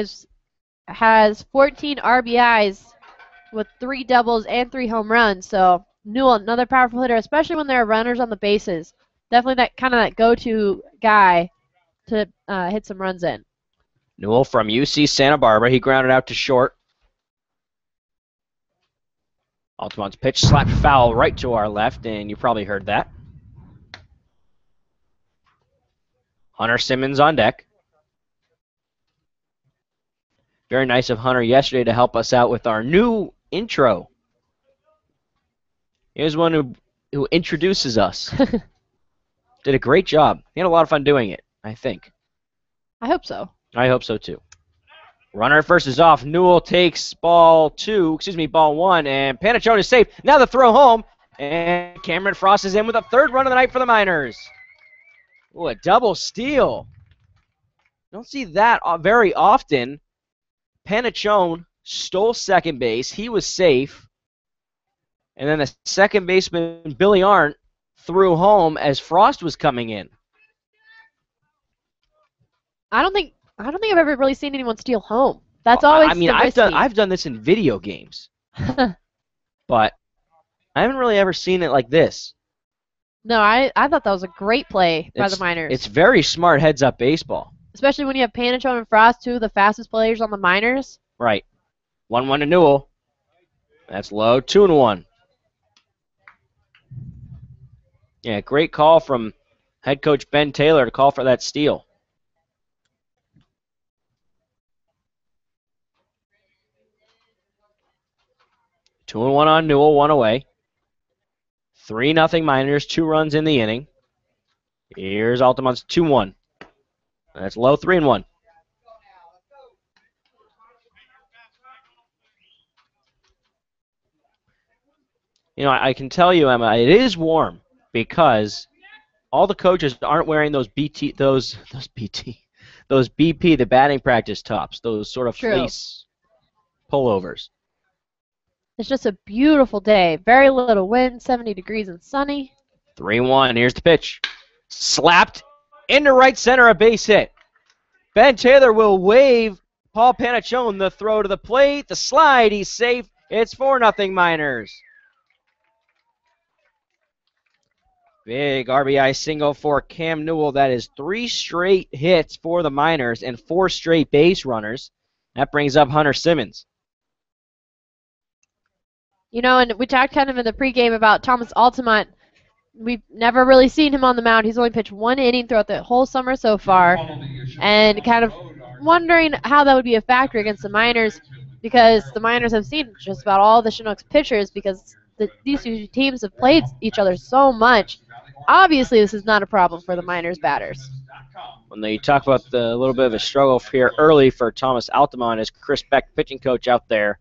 has 14 RBIs with 3 doubles and 3 home runs. So Newell, another powerful hitter, especially when there are runners on the bases. Definitely that go-to guy to hit some runs in. Newell from UC Santa Barbara. He grounded out to short. Altamont's pitch slapped foul right to our left, and you probably heard that. Hunter Simmons on deck. Very nice of Hunter yesterday to help us out with our new intro. He was one who introduces us. Did a great job. He had a lot of fun doing it, I think. I hope so. I hope so, too. Runner at first is off. Newell takes ball 1, and Panachone is safe. Now the throw home, and Cameron Frost is in with a 3rd run of the night for the Miners. Ooh, a double steal. Don't see that very often. Panachone stole second base. He was safe. And then the second baseman, Billy Arndt, threw home as Frost was coming in. I don't think I've ever really seen anyone steal home. That's Well, always I mean, the risky. I've done this in video games, but I haven't really ever seen it like this. No, I thought that was a great play by the Miners. It's very smart heads-up baseball. Especially when you have Panachone and Frost, two of the fastest players on the Miners. Right. 1-1 to Newell. That's low. 2-1. Yeah, great call from head coach Ben Taylor to call for that steal. Two and one on Newell, one away. 3-0 Miners, 2 runs in the inning. Here's Altamont's 2-1. That's low, 3-1. You know, I can tell you, Emma, it is warm because all the coaches aren't wearing those BP, the batting practice tops, those sort of True. fleece pullovers. It's just a beautiful day. Very little wind, 70 degrees and sunny. 3-1. Here's the pitch. Slapped into right center, a base hit. Ben Taylor will wave Paul Panachone the throw to the plate. The slide, he's safe. It's 4-0 Miners. Big RBI single for Cam Newell. That is 3 straight hits for the Miners and 4 straight base runners. That brings up Hunter Simmons. You know, and we talked kind of in the pregame about Thomas Altamont. We've never really seen him on the mound. He's only pitched 1 inning throughout the whole summer so far. And kind of wondering how that would be a factor against the Miners, because the Miners have seen just about all the Chinooks pitchers because these two teams have played each other so much. Obviously, this is not a problem for the Miners batters. When they talk about the little bit of a struggle here early for Thomas Altamont, is Chris Beck, pitching coach, out there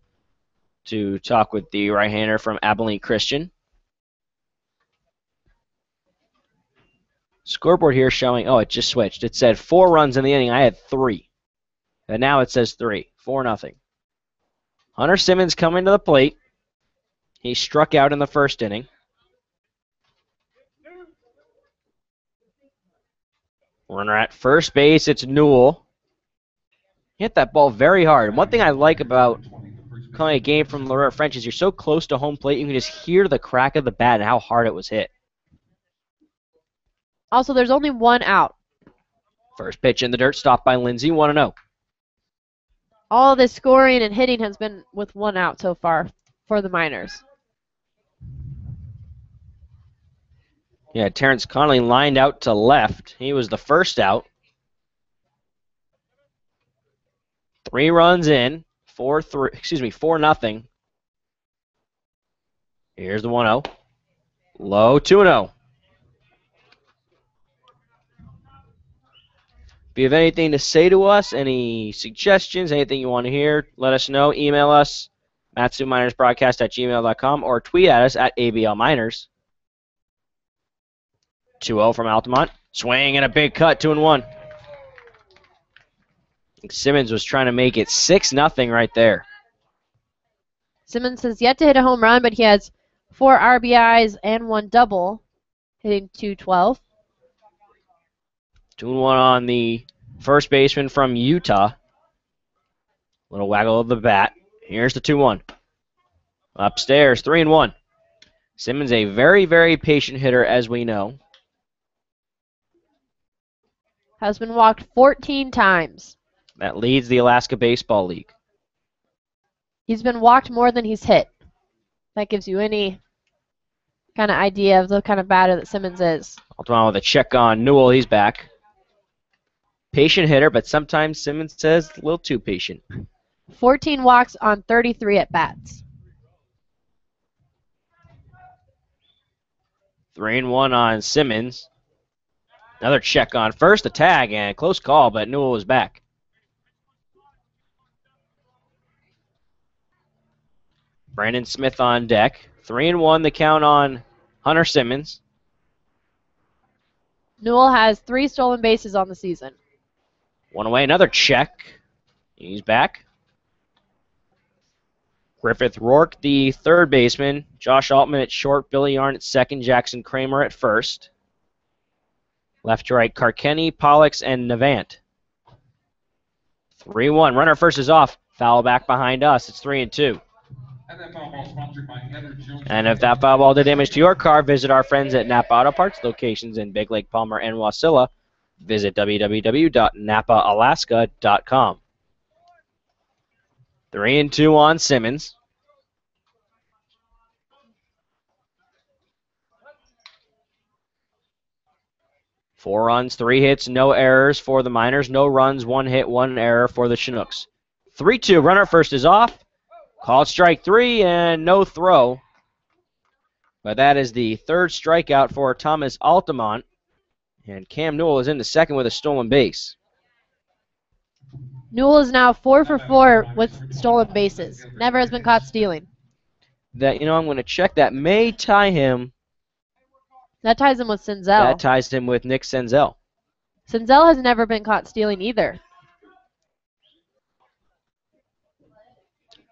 to talk with the right-hander from Abilene Christian. Scoreboard here showing, oh, it just switched. It said 4 runs in the inning. I had 3. And now it says 3. 4-0. Hunter Simmons coming to the plate. He struck out in the first inning. Runner at first base, it's Newell. He hit that ball very hard. One thing I like about calling a game from Loretta French is you're so close to home plate, you can just hear the crack of the bat and how hard it was hit. Also, there's only 1 out. First pitch in the dirt, stopped by Lindsay, 1-0. All this scoring and hitting has been with 1 out so far for the Miners. Yeah, Terrence Connolly lined out to left. He was the first out. 3 runs in, 4-0. Here's the 1-0. Low, 2-0. If you have anything to say to us, any suggestions, anything you want to hear, let us know. Email us, matsuminersbroadcast@gmail.com, or tweet at us at ABLMiners. 2-0 from Altamont. Swing and a big cut, 2-1. Simmons was trying to make it 6-0 right there. Simmons has yet to hit a home run, but he has 4 RBIs and 1 double, hitting .212. 2-1 on the first baseman from Utah. Little waggle of the bat. Here's the 2-1. Upstairs, 3-1. Simmons, a very, very patient hitter, as we know. Has been walked 14 times. That leads the Alaska Baseball League. He's been walked more than he's hit. That gives you any kind of idea of the kind of batter that Simmons is. Altamont with a check on Newell. He's back. Patient hitter, but sometimes Simmons says a little too patient. 14 walks on 33 at-bats. 3-1 on Simmons. Another check on first, a tag, and a close call, but Newell was back. Brandon Smith on deck. 3-1 the count on Hunter Simmons. Newell has 3 stolen bases on the season. 1 away, another check. He's back. Griffith Rourke, the third baseman. Josh Altman at short. Billy Yarn at second. Jackson Kramer at first. Left to right, Carkenny, Pollux, and Navant. 3-1. Runner first is off. Foul back behind us. It's 3-2. And that foul ball sponsored by Heather Jones. And if that foul ball did damage to your car, visit our friends at Napa Auto Parts, locations in Big Lake, Palmer, and Wasilla. Visit www.napaalaska.com. 3-2 on Simmons. Four runs, 3 hits, no errors for the Miners. No runs, 1 hit, 1 error for the Chinooks. 3-2. Runner first is off. Called strike 3 and no throw. But that is the third strikeout for Thomas Altamont. And Cam Newell is into second with a stolen base. Newell is now 4 for 4 with stolen bases. Never has been caught stealing. I'm going to check. That may tie him. That ties him with Senzel. That ties him with Nick Senzel. Senzel has never been caught stealing either.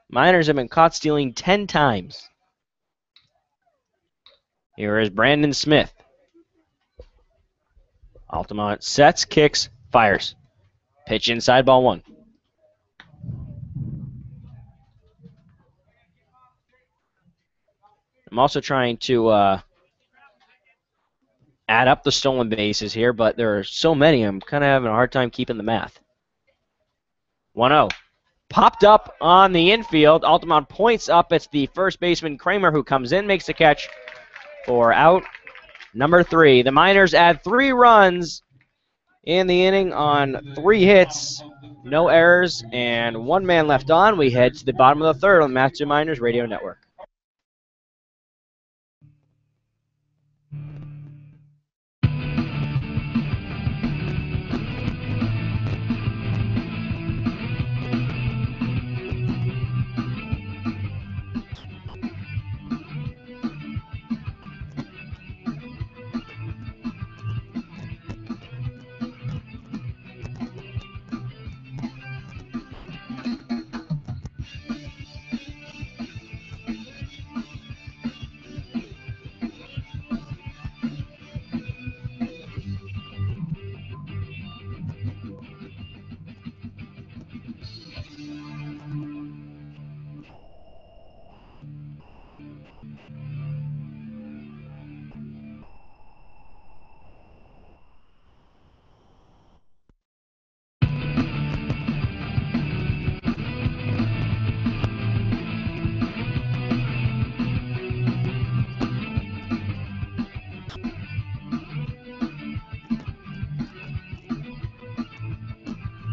Miners have been caught stealing 10 times. Here is Brandon Smith. Altamont sets, kicks, fires. Pitch inside, ball 1. I'm also trying to add up the stolen bases here, but there are so many, I'm kind of having a hard time keeping the math. 1-0. Popped up on the infield. Altamont points up. It's the first baseman, Kramer, who comes in, makes the catch for out number 3. The Miners add 3 runs in the inning on 3 hits, no errors, and 1 man left on. We head to the bottom of the 3rd on the Matsu Miners Radio Network.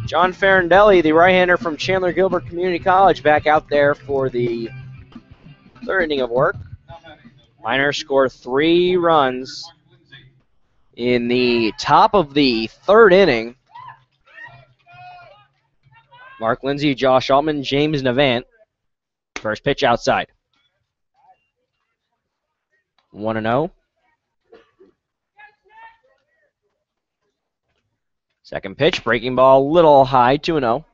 John Farindelli, the right-hander from Chandler Gilbert Community College, back out there for the 3rd inning of work. Miners score 3 runs in the top of the 3rd inning. Mark Lindsay, Josh Altman, James Navant. First pitch outside. 1-0. Second pitch, breaking ball, little high, 2-0.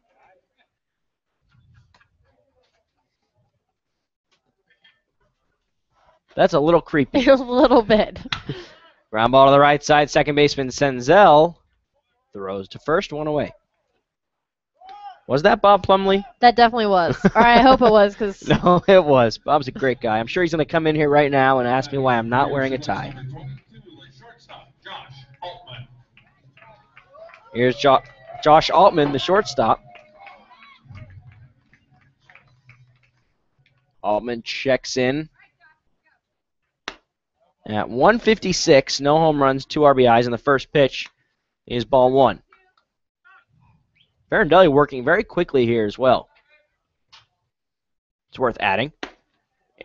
That's a little creepy. A little bit. Ground ball to the right side, second baseman Senzel throws to first, 1 away. Was that Bob Plumley? That definitely was. Or I hope it was, because No, it was. Bob's a great guy. I'm sure he's going to come in here right now and ask me why I'm not wearing a tie. Here's Josh Altman, the shortstop. Altman checks in at 156. No home runs, 2 RBIs, and the first pitch is ball 1. Farindelli working very quickly here as well. It's worth adding.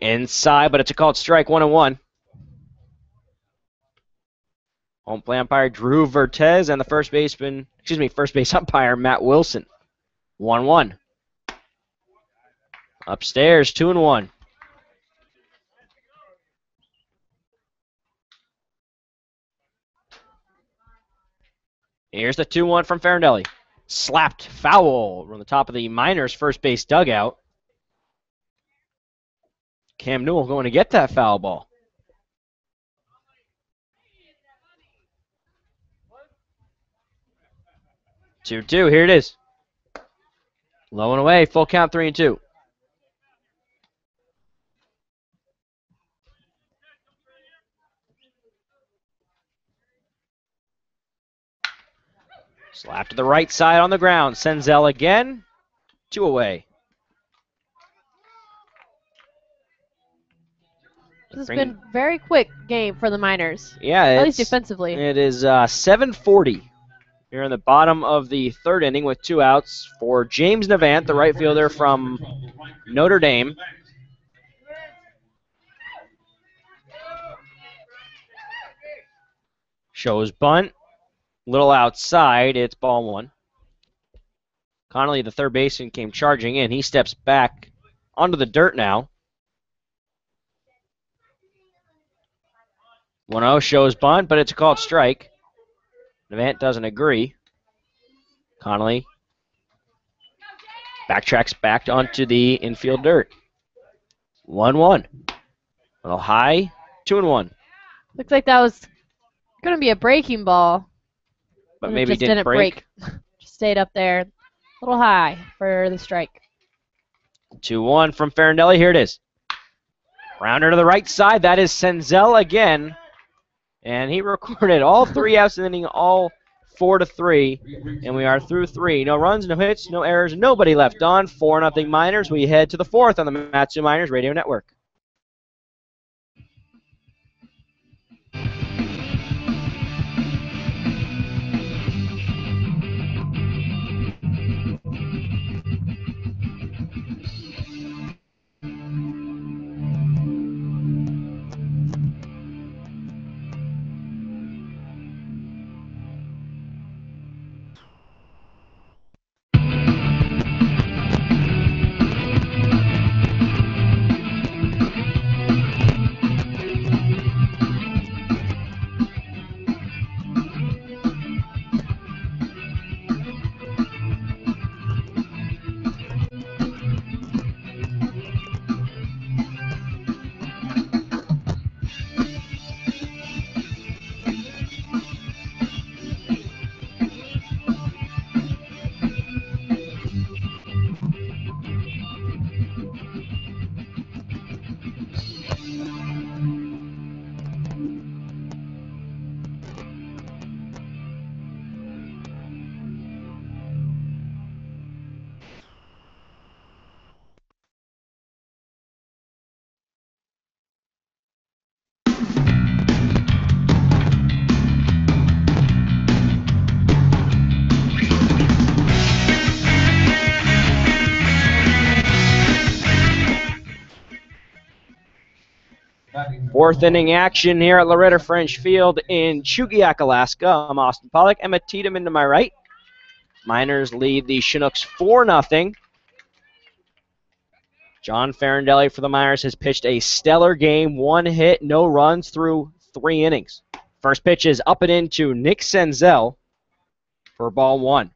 Inside, but it's a called strike, 1-1. Home plate umpire Drew Vertez and the first base umpire Matt Wilson. 1-1. Upstairs, 2-1. Here's the 2-1 from Farindelli. Slapped foul on the top of the Miners' first base dugout. Cam Newell going to get that foul ball. 2-2, here it is. Low and away, full count, 3-2. Slap to the right side on the ground. Senzel again. 2 away. This has been a very quick game for the Miners. Yeah, at least defensively. It is 7:40 here in the bottom of the third inning with 2 outs for James Navant, the right fielder from Notre Dame. Shows bunt. Little outside. It's ball 1. Connolly, the third baseman, came charging in. He steps back onto the dirt now. 1-0 shows bunt, but it's a called strike. Navant doesn't agree. Connolly backtracks back onto the infield dirt. 1-1. A little high, 2-1. Looks like that was going to be a breaking ball. But and maybe it just didn't break. Just stayed up there. A little high for the strike. 2-1 from Farindelli. Here it is. Rounder to the right side. That is Senzel again. And he recorded all 3 outs in the inning, all 4-3. And we are through 3. No runs, no hits, no errors, nobody left on. 4-0 Miners. We head to the 4th on the Matsu Miners Radio Network. Fourth inning action here at Loretta French Field in Chugiak, Alaska. I'm Austin Pollock. Emma Tiedemann to my right. Miners lead the Chinooks 4-0. John Farindelli for the Miners has pitched a stellar game. 1 hit, no runs through 3 innings. First pitch is up and in to Nick Senzel for ball 1.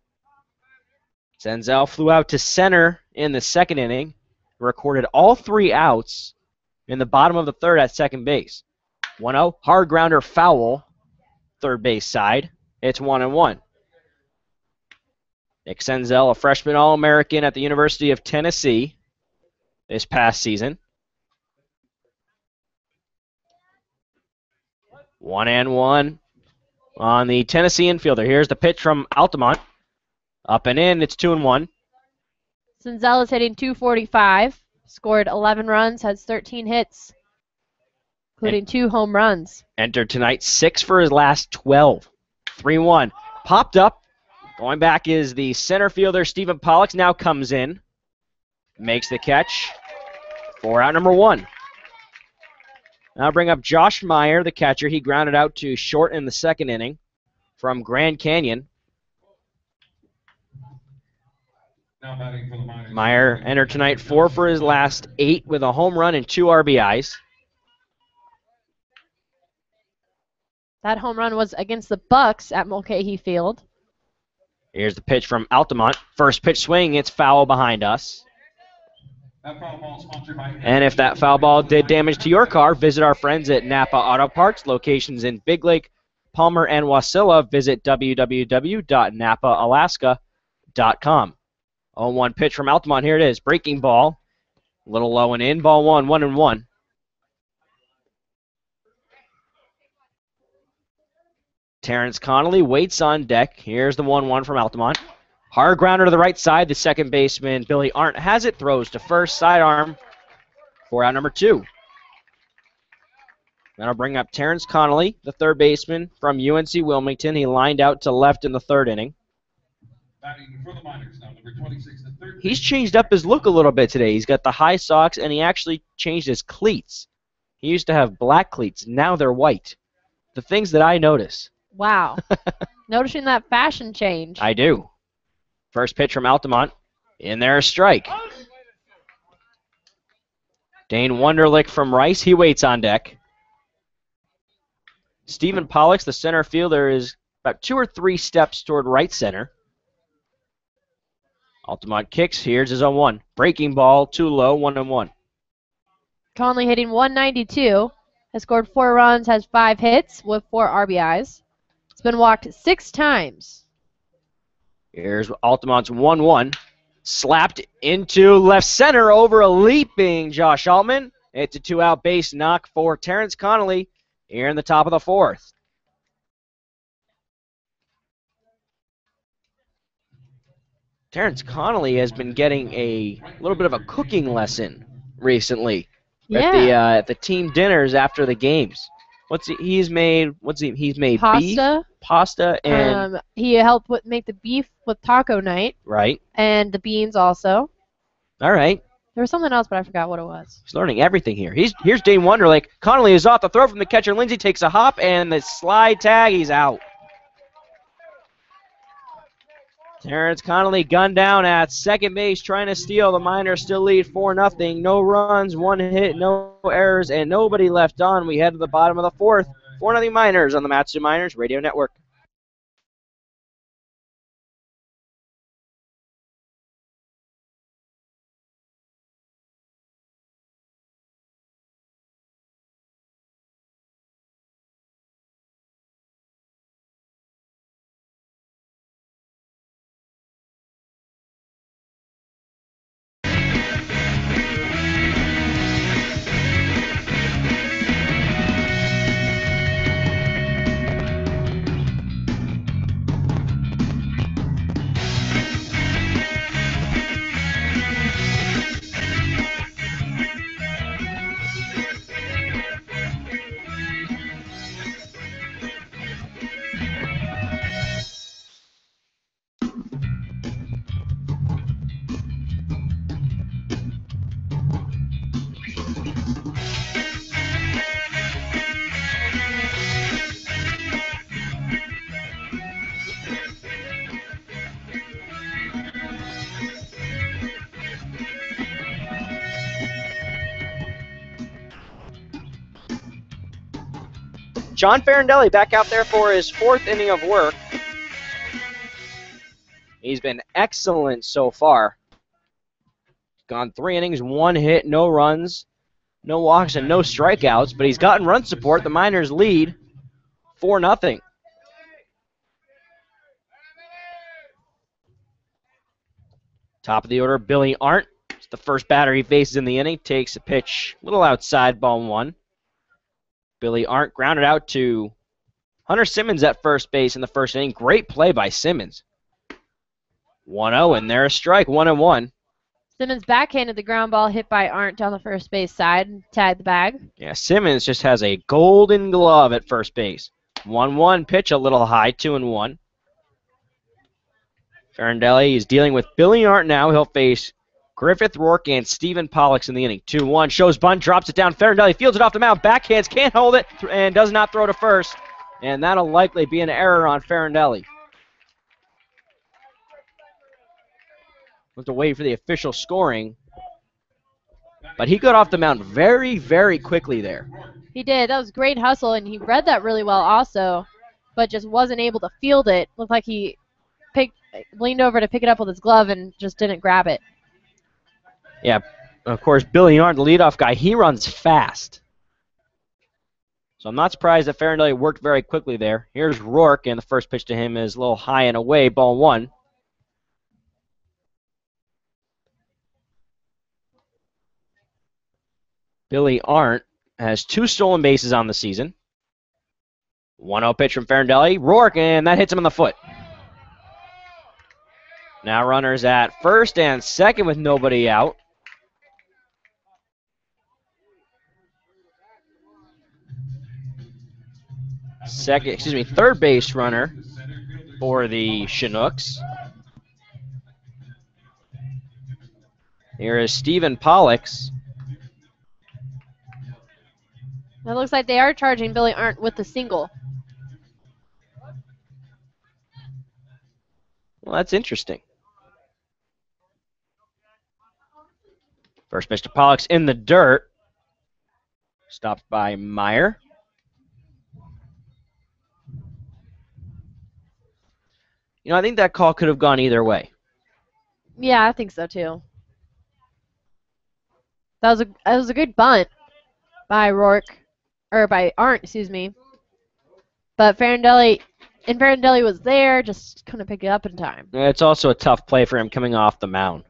Senzel flew out to center in the second inning, recorded all 3 outs in the bottom of the third at second base. 1-0, hard grounder foul, third base side. It's 1-1. Nick Senzel, a freshman All-American at the University of Tennessee this past season. 1-1 on the Tennessee infielder. Here's the pitch from Altamont. Up and in, it's 2-1. Senzel is hitting .245. Scored 11 runs, has 13 hits, including 2 home runs. Entered tonight 6 for his last 12. 3-1. Popped up. Going back is the center fielder, Stephen Pollux, now comes in. Makes the catch for out number 1. Now bring up Josh Meyer, the catcher. He grounded out to short in the second inning from Grand Canyon. Now batting for the Miners. Meyer entered tonight 4 for his last 8 with a home run and 2 RBIs. That home run was against the Bucks at Mulcahy Field. Here's the pitch from Altamont. First pitch swing, it's foul behind us. That foul ball sponsored by And if that foul ball did damage to your car, visit our friends at Napa Auto Parts, locations in Big Lake, Palmer, and Wasilla. Visit www.napaalaska.com. 0-1 pitch from Altamont. Here it is. Breaking ball. A little low and in. Ball 1, 1-1. Terrence Connolly waits on deck. Here's the 1-1 from Altamont. Hard grounder to the right side. The second baseman, Billy Arndt, has it. Throws to first. Sidearm for out number 2. That'll bring up Terrence Connolly, the third baseman from UNC Wilmington. He lined out to left in the third inning. Batting for the Miners now, number 26, the third. He's changed up his look a little bit today. He's got the high socks, and he actually changed his cleats. He used to have black cleats. Now they're white. The things that I notice. Wow. Noticing that fashion change. I do. First pitch from Altamont. In there, a strike. Dane Wunderlich from Rice. He waits on deck. Stephen Pollux, the center fielder, is about 2 or 3 steps toward right center. Altamont kicks. Here's his 0-1. Breaking ball, too low, 1-1. Conley hitting 192. Has scored 4 runs, has 5 hits with 4 RBIs. It's been walked 6 times. Here's Altamont's 1-1. Slapped into left center over a leaping Josh Altman. It's a 2-out base knock for Terrence Connolly here in the top of the 4th. Terrence Connolly has been getting a little bit of a cooking lesson recently at the team dinners after the games. He's made Pasta. beef, pasta, and he helped make the beef with taco night. Right. And the beans also. All right. There was something else, but I forgot what it was. He's learning everything here. Here's Dane Wunderlich. Connolly is off the throw from the catcher. Lindsay takes a hop, and the slide tag, he's out. Terrence Connolly gunned down at second base, trying to steal. The Miners still lead 4-0. No runs, 1 hit, no errors, and nobody left on. We head to the bottom of the 4th. 4-0 Miners on the Matsu Miners Radio Network. John Farindelli back out there for his 4th inning of work. He's been excellent so far. Gone 3 innings, 1 hit, no runs, no walks, and no strikeouts, but he's gotten run support. The Miners lead 4-0. Top of the order, Billy Arndt. It's the first batter he faces in the inning. Takes a pitch a little outside, ball 1. Billy Arndt grounded out to Hunter Simmons at first base in the first inning. Great play by Simmons. 1-0, and there's a strike, 1-1. Simmons backhanded the ground ball hit by Arndt down the first base side and tagged the bag. Yeah, Simmons just has a golden glove at first base. 1-1 pitch, a little high, 2-1. Farindelli is dealing with Billy Arndt now. He'll face Griffith Rourke and Stephen Pollux in the inning. 2-1, shows bunt, drops it down. Farindelli fields it off the mound, backhands, can't hold it, and does not throw to first. And that'll likely be an error on Farindelli. We'll have to wait for the official scoring. But he got off the mound very, very quickly there. He did. That was great hustle, and he read that really well also, but just wasn't able to field it. Looked like he leaned over to pick it up with his glove and just didn't grab it. Yeah, of course, Billy Arndt, the leadoff guy, he runs fast. So I'm not surprised that Farindelli worked very quickly there. Here's Rourke, and the first pitch to him is a little high and away, ball 1. Billy Arndt has 2 stolen bases on the season. 1-0 pitch from Farindelli. Rourke, and that hits him on the foot. Now runners at first and second with nobody out. Third base runner for the Chinooks. Here is Stephen Pollux. It looks like they are charging Billy Arndt with the single. Well, that's interesting. First pitch to Pollux in the dirt. Stopped by Meyer. I think that call could have gone either way. Yeah, I think so too. That was a good bunt by Arndt, excuse me. But Farindelli was there, just couldn't pick it up in time. It's also a tough play for him coming off the mound.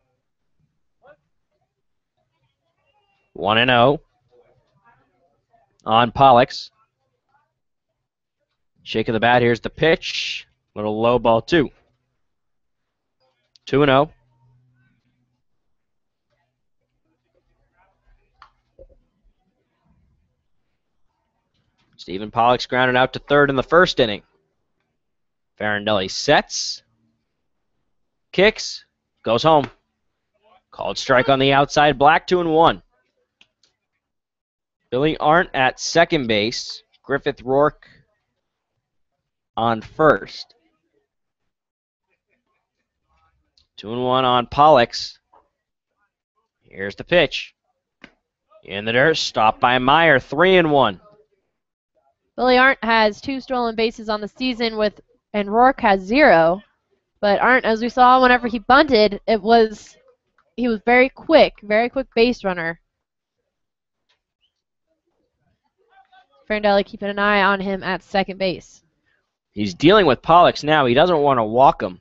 1-0 on Pollux. Shake of the bat. Here's the pitch. Little low ball, 2. 2-0. Stephen Pollux grounded out to third in the first inning. Farindelli sets, kicks, goes home. Called strike on the outside, Black, 2-1. Billy Arndt at second base. Griffith Rourke on first. 2-1 on Pollux. Here's the pitch. In the dirt, stopped by Meyer, 3-1. Billy Arndt has 2 stolen bases on the season and Rourke has 0. But Arndt, as we saw whenever he bunted, he was very quick base runner. Farindelli keeping an eye on him at second base. He's dealing with Pollux now. He doesn't want to walk him.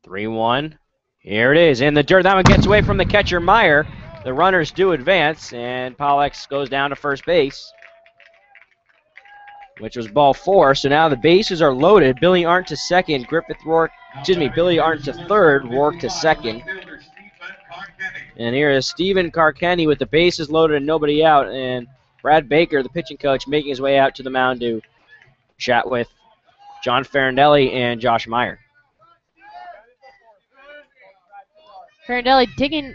3-1. Here it is in the dirt. That one gets away from the catcher, Meyer. The runners do advance, and Pollux goes down to first base, which was ball 4. So now the bases are loaded. Billy Arndt to second, Billy Arndt to third, Rourke to second. And here is Stephen Carkenny with the bases loaded and nobody out, and Brad Baker, the pitching coach, making his way out to the mound to chat with John Farindelli and Josh Meyer. Farindelli digging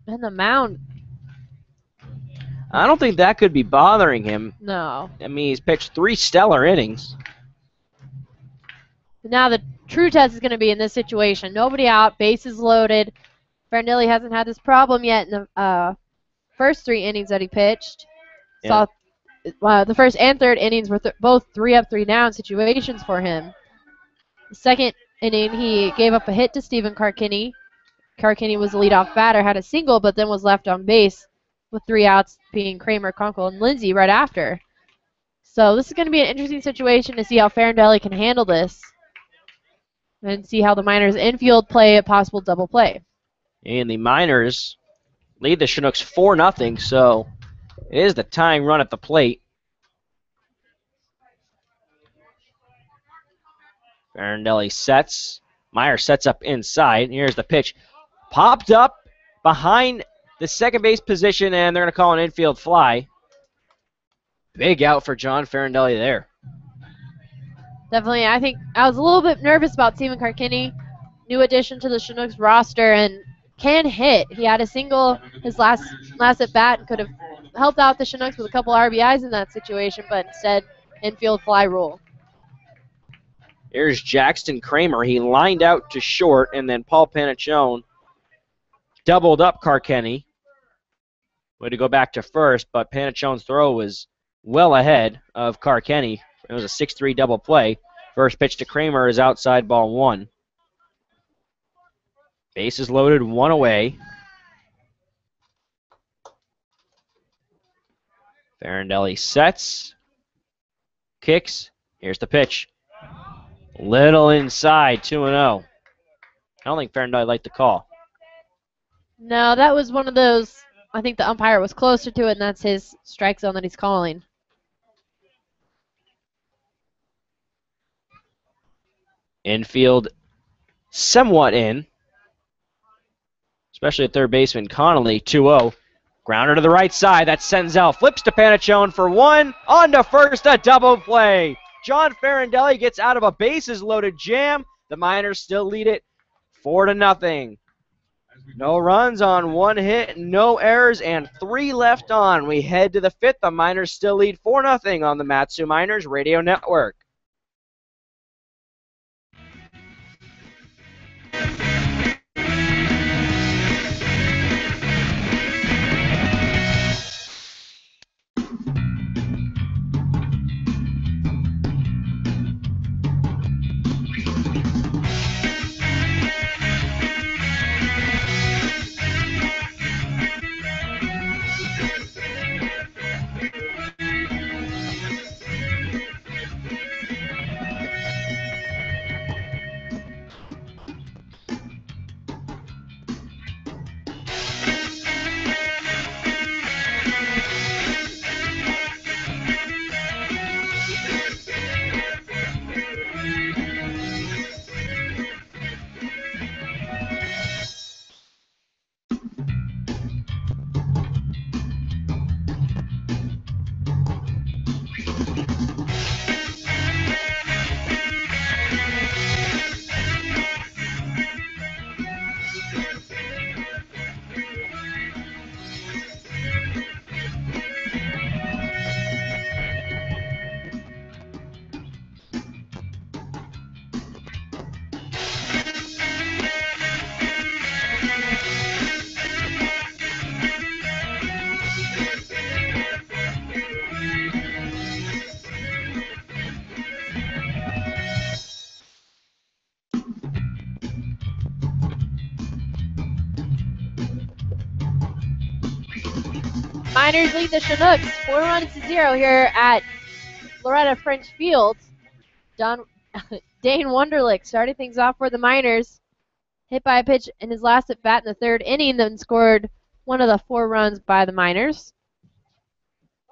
in the mound. I don't think that could be bothering him. No. I mean, he's pitched 3 stellar innings. Now the true test is going to be in this situation. Nobody out, bases loaded. Farindelli hasn't had this problem yet in the first 3 innings that he pitched. Yeah. Saw the first and third innings were both 3-up, 3-down situations for him. The second inning, he gave up a hit to Stephen Carkenny. Carkenny was the leadoff batter, had a single, but then was left on base with 3 outs, being Kramer, Kunkel, and Lindsay right after. So this is going to be an interesting situation to see how Farindelli can handle this and see how the Miners infield play a possible double play. And the Miners lead the Chinooks 4-0, so it is the tying run at the plate. Farindelli sets. Meyer sets up inside. Here's the pitch. Popped up behind the second base position, and they're going to call an infield fly. Big out for John Farindelli there. Definitely, I think I was a little bit nervous about Stephen Carkenny, new addition to the Chinooks roster, and can hit. He had a single his last at bat and could have helped out the Chinooks with a couple RBIs in that situation, but instead, infield fly rule. Here's Jackson Kramer. He lined out to short, and then Paul Panaccione doubled up Carkenny. Way to go back to first, but Panaccione's throw was well ahead of Carkenny. It was a 6-3 double play. First pitch to Kramer is outside, ball 1. Bases loaded, 1 away. Farindelli sets, kicks. Here's the pitch. Little inside, 2-0. I don't think Farindelli liked the call. No, that was one of those I think the umpire was closer to it, and that's his strike zone that he's calling. Infield somewhat in, especially at third baseman Connolly, 2-0. Grounder to the right side, that's Senzel. Flips to Panachone for one, on to first, a double play. John Farindelli gets out of a bases-loaded jam. The Miners still lead it 4-0. No runs on one hit, no errors, and 3 left on. We head to the 5th. The Miners still lead 4-0 on the Matsu Miners Radio Network. Miners lead the Chinooks 4-0 here at Loretta French Field. Dane Wunderlich starting things off for the Miners. Hit by a pitch in his last at bat in the 3rd inning, then scored one of the 4 runs by the Miners.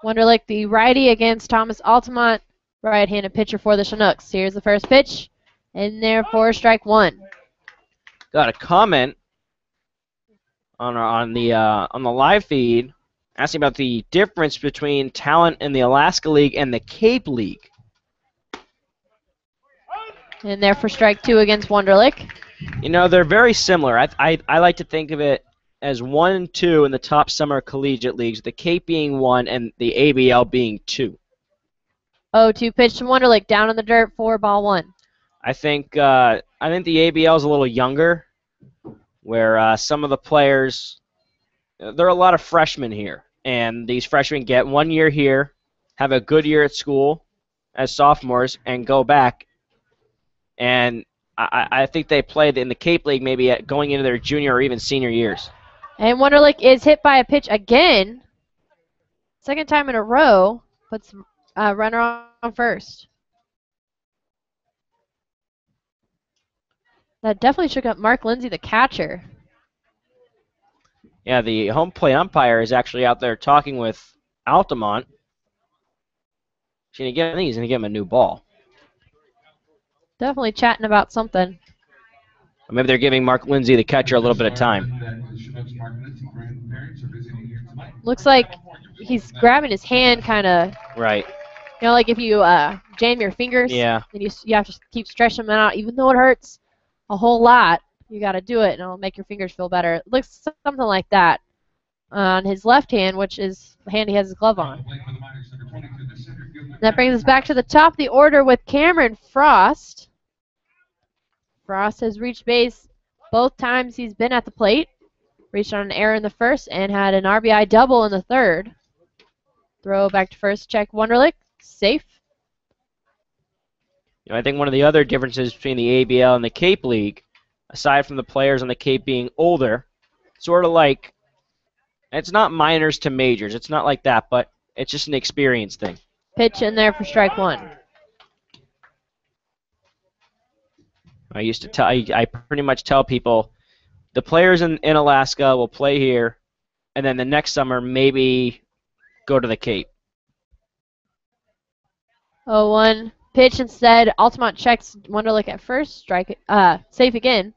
Wunderlich, the righty against Thomas Altamont, right-handed pitcher for the Chinooks. Here's the first pitch, and there for strike 1. Got a comment on the live feed asking about the difference between talent in the Alaska League and the Cape League. And there for strike 2 against Wunderlich. You know, they're very similar. I like to think of it as 1 and 2 in the top summer collegiate leagues, the Cape being 1 and the ABL being 2. 0-2 pitch to Wunderlich, down in the dirt for ball 1. I think the ABL is a little younger, where some of the players, there are a lot of freshmen here, and these freshmen get 1 year here, have a good year at school as sophomores, and go back. And I think they played in the Cape League maybe going into their junior or even senior years. And Wunderlich is hit by a pitch again. 2nd time in a row, puts a runner on first. That definitely shook up Mark Lindsay, the catcher. Yeah, the home plate umpire is actually out there talking with Altamont. I think he's going to give him a new ball. Definitely chatting about something. Or maybe they're giving Mark Lindsay, the catcher, a little bit of time. Looks like he's grabbing his hand kind of. Right. You know, like if you jam your fingers. Yeah. And you have to keep stretching them out. Even though it hurts a whole lot, you got to do it, and it'll make your fingers feel better. It looks something like that on his left hand, which is the hand he has his glove on. That brings us back to the top of the order with Cameron Frost. Frost has reached base both times he's been at the plate. Reached on an error in the 1st and had an RBI double in the 3rd. Throw back to first, check Wunderlich. Safe. You know, I think one of the other differences between the ABL and the Cape League, aside from the players on the Cape being older, sort of like, it's not minors to majors. It's not like that, but it's just an experience thing. Pitch in there for strike 1. I pretty much tell people the players in Alaska will play here and then the next summer maybe go to the Cape. 0-1 pitch instead. Altamont checks Wonderlick at first. Strike. Safe again.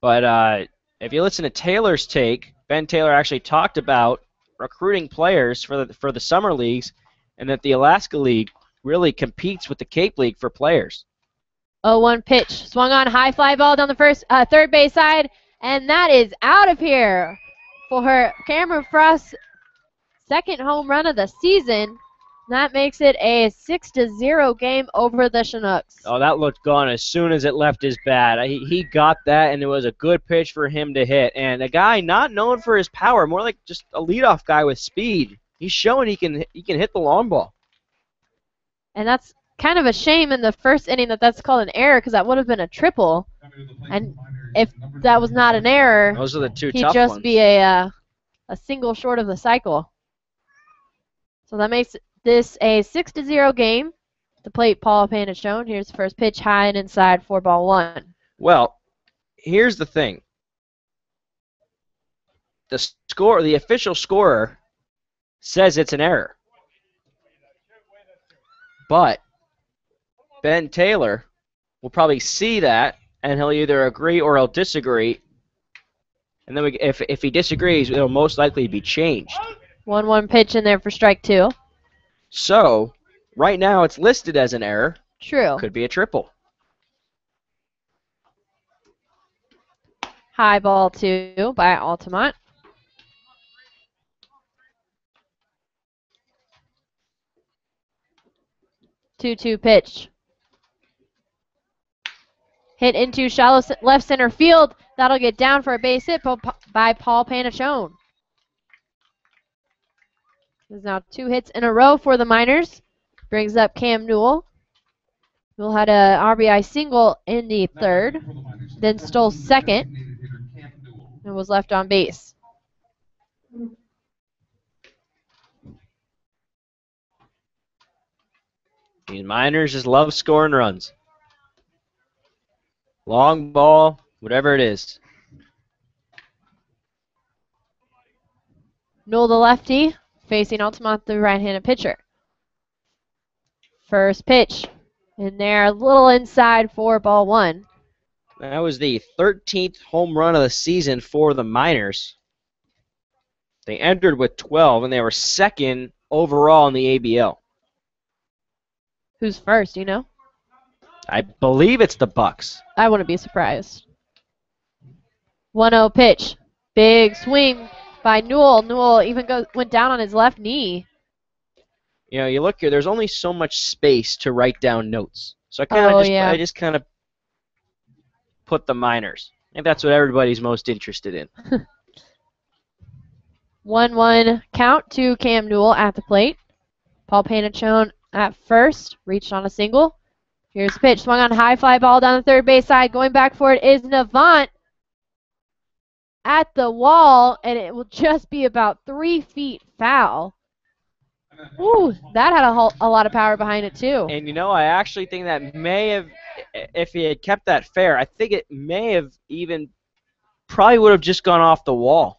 But if you listen to Taylor's take, Ben Taylor actually talked about recruiting players for the summer leagues, and that the Alaska League really competes with the Cape League for players. 0-1 pitch. Swung on, high fly ball down the third base side, and that is out of here for Cameron Frost's second home run of the season. That makes it a 6-0 game over the Chinooks. Oh, that looked gone as soon as it left his bat. He got that, and it was a good pitch for him to hit. And a guy not known for his power, more like just a leadoff guy with speed. He's showing he can hit the long ball. And that's kind of a shame in the first inning that's called an error, because that would have been a triple. And if that was not an error, Those are the two he'd tough just ones. be a single short of the cycle. So that makes this a 6-0 game. The plate, Paul Panachone. Here's the first pitch, high and inside, 4-1. Well, here's the thing. The official scorer says it's an error. But Ben Taylor will probably see that, and he'll either agree or he'll disagree. And then if he disagrees, it'll most likely be changed. 1-1 pitch in there for strike two. So, right now it's listed as an error. True. Could be a triple. High ball two by Altamont. Two-two pitch. Hit into shallow left center field. That'll get down for a base hit by Paul Panachone. There's now 2 hits in a row for the Miners. Brings up Cam Newell. Newell had a RBI single in the third, then stole second, and was left on base. These Miners just love scoring runs. Long ball, whatever it is. Newell, the lefty, facing Altamont, the right-handed pitcher. First pitch in there, a little inside for ball one. That was the 13th home run of the season for the Miners. They entered with 12, and they were second overall in the ABL. Who's first, you know? I believe it's the Bucks. I wouldn't be surprised. 1-0 pitch. Big swing by Newell. Newell even went down on his left knee. You know, you look here, there's only so much space to write down notes. So I just kind of put the Miners. I think that's what everybody's most interested in. 1-1 count to Cam Newell at the plate. Paul Panachone at first, reached on a single. Here's the pitch, swung on high fly ball down the third base side. Going back for it is Navant at the wall, and it will just be about 3 feet foul. Ooh, that had a lot of power behind it too. And you know, I actually think that may have, if he had kept that fair, I think it may have even probably would have just gone off the wall.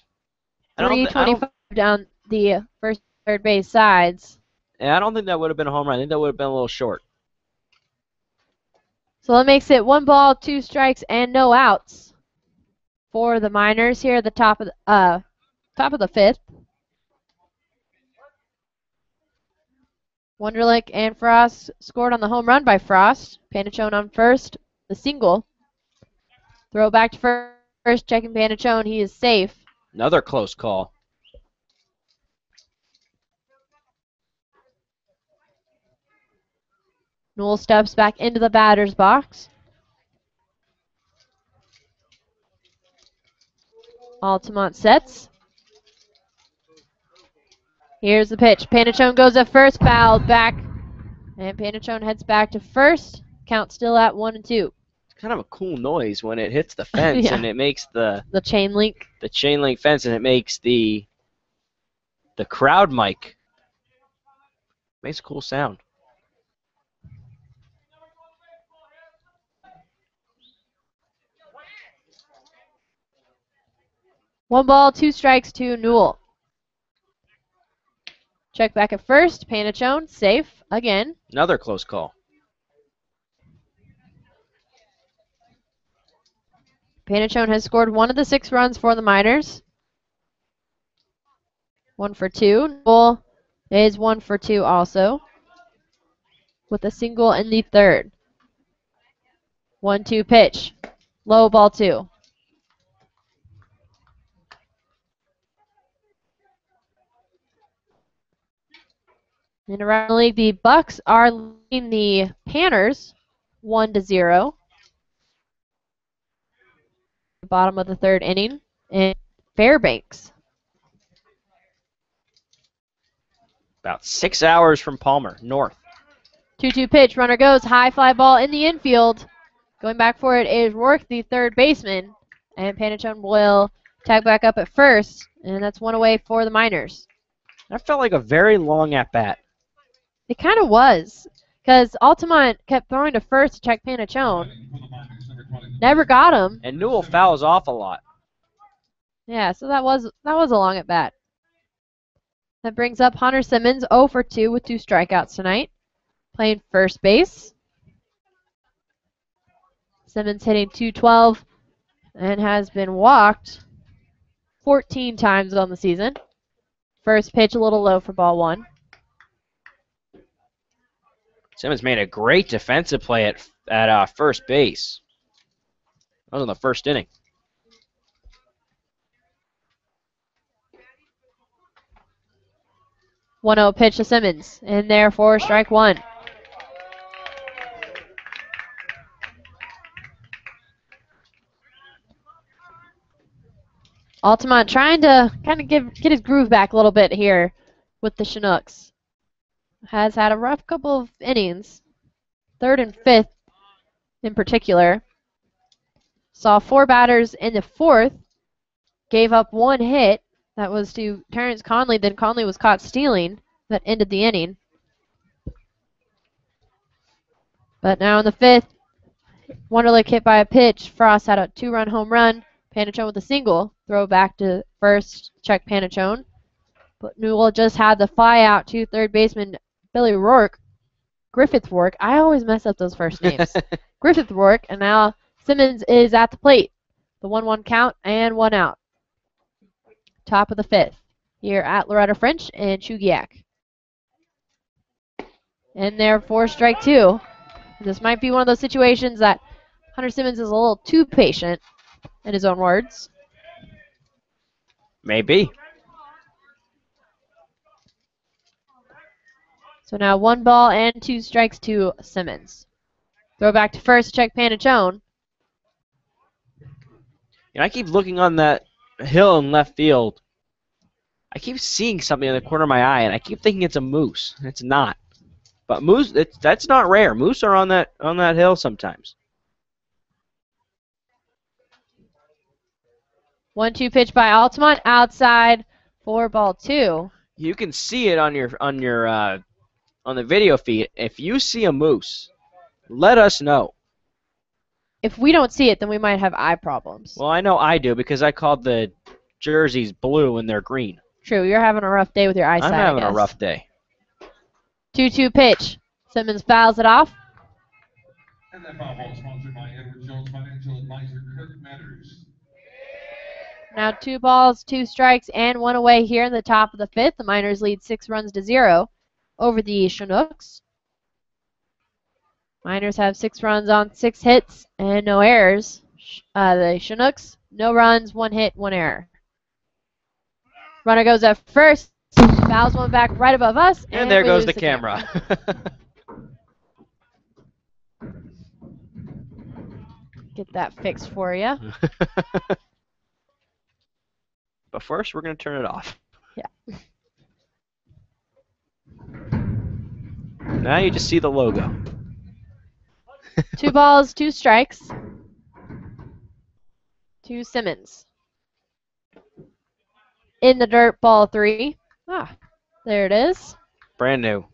325 down the first third base sides. And I don't think that would have been a home run. I think that would have been a little short. So that makes it 1 ball, 2 strikes, and no outs for the Miners here at the top of the fifth. Wonderlick and Frost scored on the home run by Frost. Panachone on first, the single. Throw back to first, checking Panachone. He is safe. Another close call. Newell steps back into the batter's box. Altamont sets. Here's the pitch. Panachone goes at first, fouled back. And Panachone heads back to first. Count still at 1-2. It's kind of a cool noise when it hits the fence Yeah. and it makes the chain link. The chain link fence, and it makes the crowd mic. Makes a cool sound. 1 ball, 2 strikes to Newell. Check back at first. Panachone, safe again. Another close call. Panachone has scored 1 of the 6 runs for the Miners. 1 for 2. Newell is 1 for 2 also, with a single in the third. 1-2 pitch. Low, ball 2. And around the league, the Bucks are leading the Panners 1-0. The bottom of the third inning in Fairbanks. About 6 hours from Palmer, north. 2-2 pitch. Runner goes. High fly ball in the infield. Going back for it is Rourke, the third baseman. And Panachone will tag back up at first. And that's 1 away for the Miners. That felt like a very long at-bat. It kind of was, because Altamont kept throwing to first to check Panachone. Never got him. And Newell fouls off a lot. Yeah, so that was a long at bat. That brings up Hunter Simmons 0 for 2 with 2 strikeouts tonight. Playing first base. Simmons hitting .212 and has been walked 14 times on the season. First pitch a little low for ball 1. Simmons made a great defensive play at first base. That was in the first inning. 1-0 pitch to Simmons, and therefore strike 1. Altamont trying to kind of get his groove back a little bit here with the Chinooks. Has had a rough couple of innings, 3rd and 5th in particular. Saw 4 batters in the 4th, gave up 1 hit. That was to Terrence Conley. Then Conley was caught stealing. That ended the inning. But now in the 5th, Wonderlick hit by a pitch. Frost had a 2-run home run. Panachone with a single. Throw back to first. Check Panachone. But Newell just had the fly out to third baseman Billy Rourke. Griffith Rourke. I always mess up those first names. Griffith Rourke. And now Simmons is at the plate. The 1-1 count and 1 out. Top of the 5th here at Loretta French and Chugiak. And therefore strike 2. This might be one of those situations that Hunter Simmons is a little too patient, in his own words. Maybe. So now 1 ball and 2 strikes to Simmons. Throw back to first, check Panachone. And I keep looking on that hill in left field. I keep seeing something in the corner of my eye, and I keep thinking it's a moose. It's not. But moose, that's not rare. Moose are on that hill sometimes. 1-2 pitch by Altamont outside for ball 2. You can see it on the video feed. If you see a moose, let us know. If we don't see it, then we might have eye problems. Well, I know I do because I called the jerseys blue and they're green. True, you're having a rough day with your eyesight. I'm having I a guess. rough day. 2-2 pitch. Simmons fouls it off. And that foul ball is sponsored by Edward Jones Financial Advisor Kirk Matters. Now 2 balls, 2 strikes, and 1 away here in the top of the 5th. The Miners lead 6-0 over the Chinooks. Miners have 6 runs on 6 hits and no errors. The Chinooks, no runs, 1 hit, 1 error. Runner goes at first, fouls one back right above us, And there we goes lose the camera. Get that fixed for you. But first, we're going to turn it off. Yeah. Now you just see the logo. 2 balls, 2 strikes to Simmons. In the dirt, ball 3. There it is. Brand new.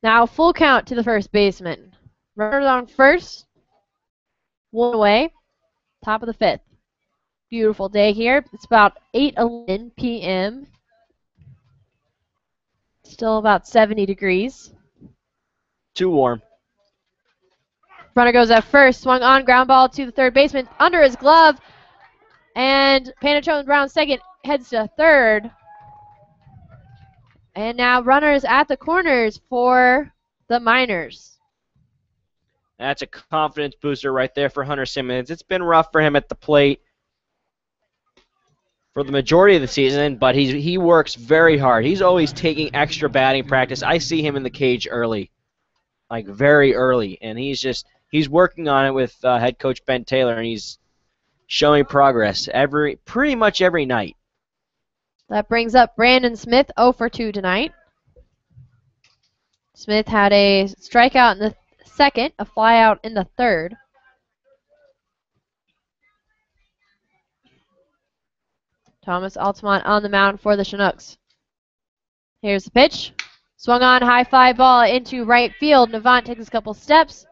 Now full count to the first baseman. Runners on first. 1 away. Top of the 5th. Beautiful day here. It's about 8:11 p.m. Still about 70 degrees. Too warm. Runner goes at first, swung on, ground ball to the third baseman, under his glove, and Panachone Brown second, heads to third. And now runners at the corners for the Miners. That's a confidence booster right there for Hunter Simmons. It's been rough for him at the plate for the majority of the season, but he works very hard. He's always taking extra batting practice. I see him in the cage early, like very early, and he's working on it with head coach Ben Taylor, and he's showing progress pretty much every night. That brings up Brandon Smith, 0 for 2 tonight. Smith had a strikeout in the second, a flyout in the third. Thomas Altamont on the mound for the Chinooks. Here's the pitch. Swung on, high fly ball into right field. Navant takes a couple steps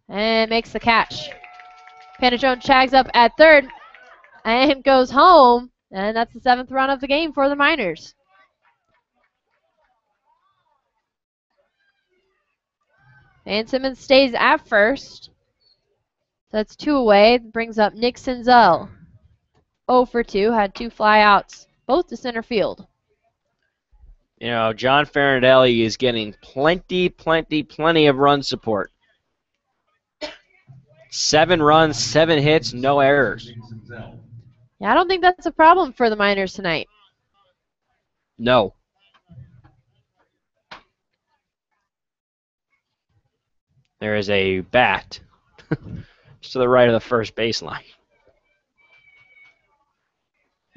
and makes the catch. Panachone chags up at third and goes home. And that's the 7th run of the game for the Miners. And Simmons stays at first. That's 2 away. Brings up Nick Senzel. 0 for 2. Had 2 flyouts, both to center field. You know, John Farindelli is getting plenty of run support. 7 runs, 7 hits, no errors. Yeah, I don't think that's a problem for the Miners tonight. No. There is a bat just to the right of the first baseline.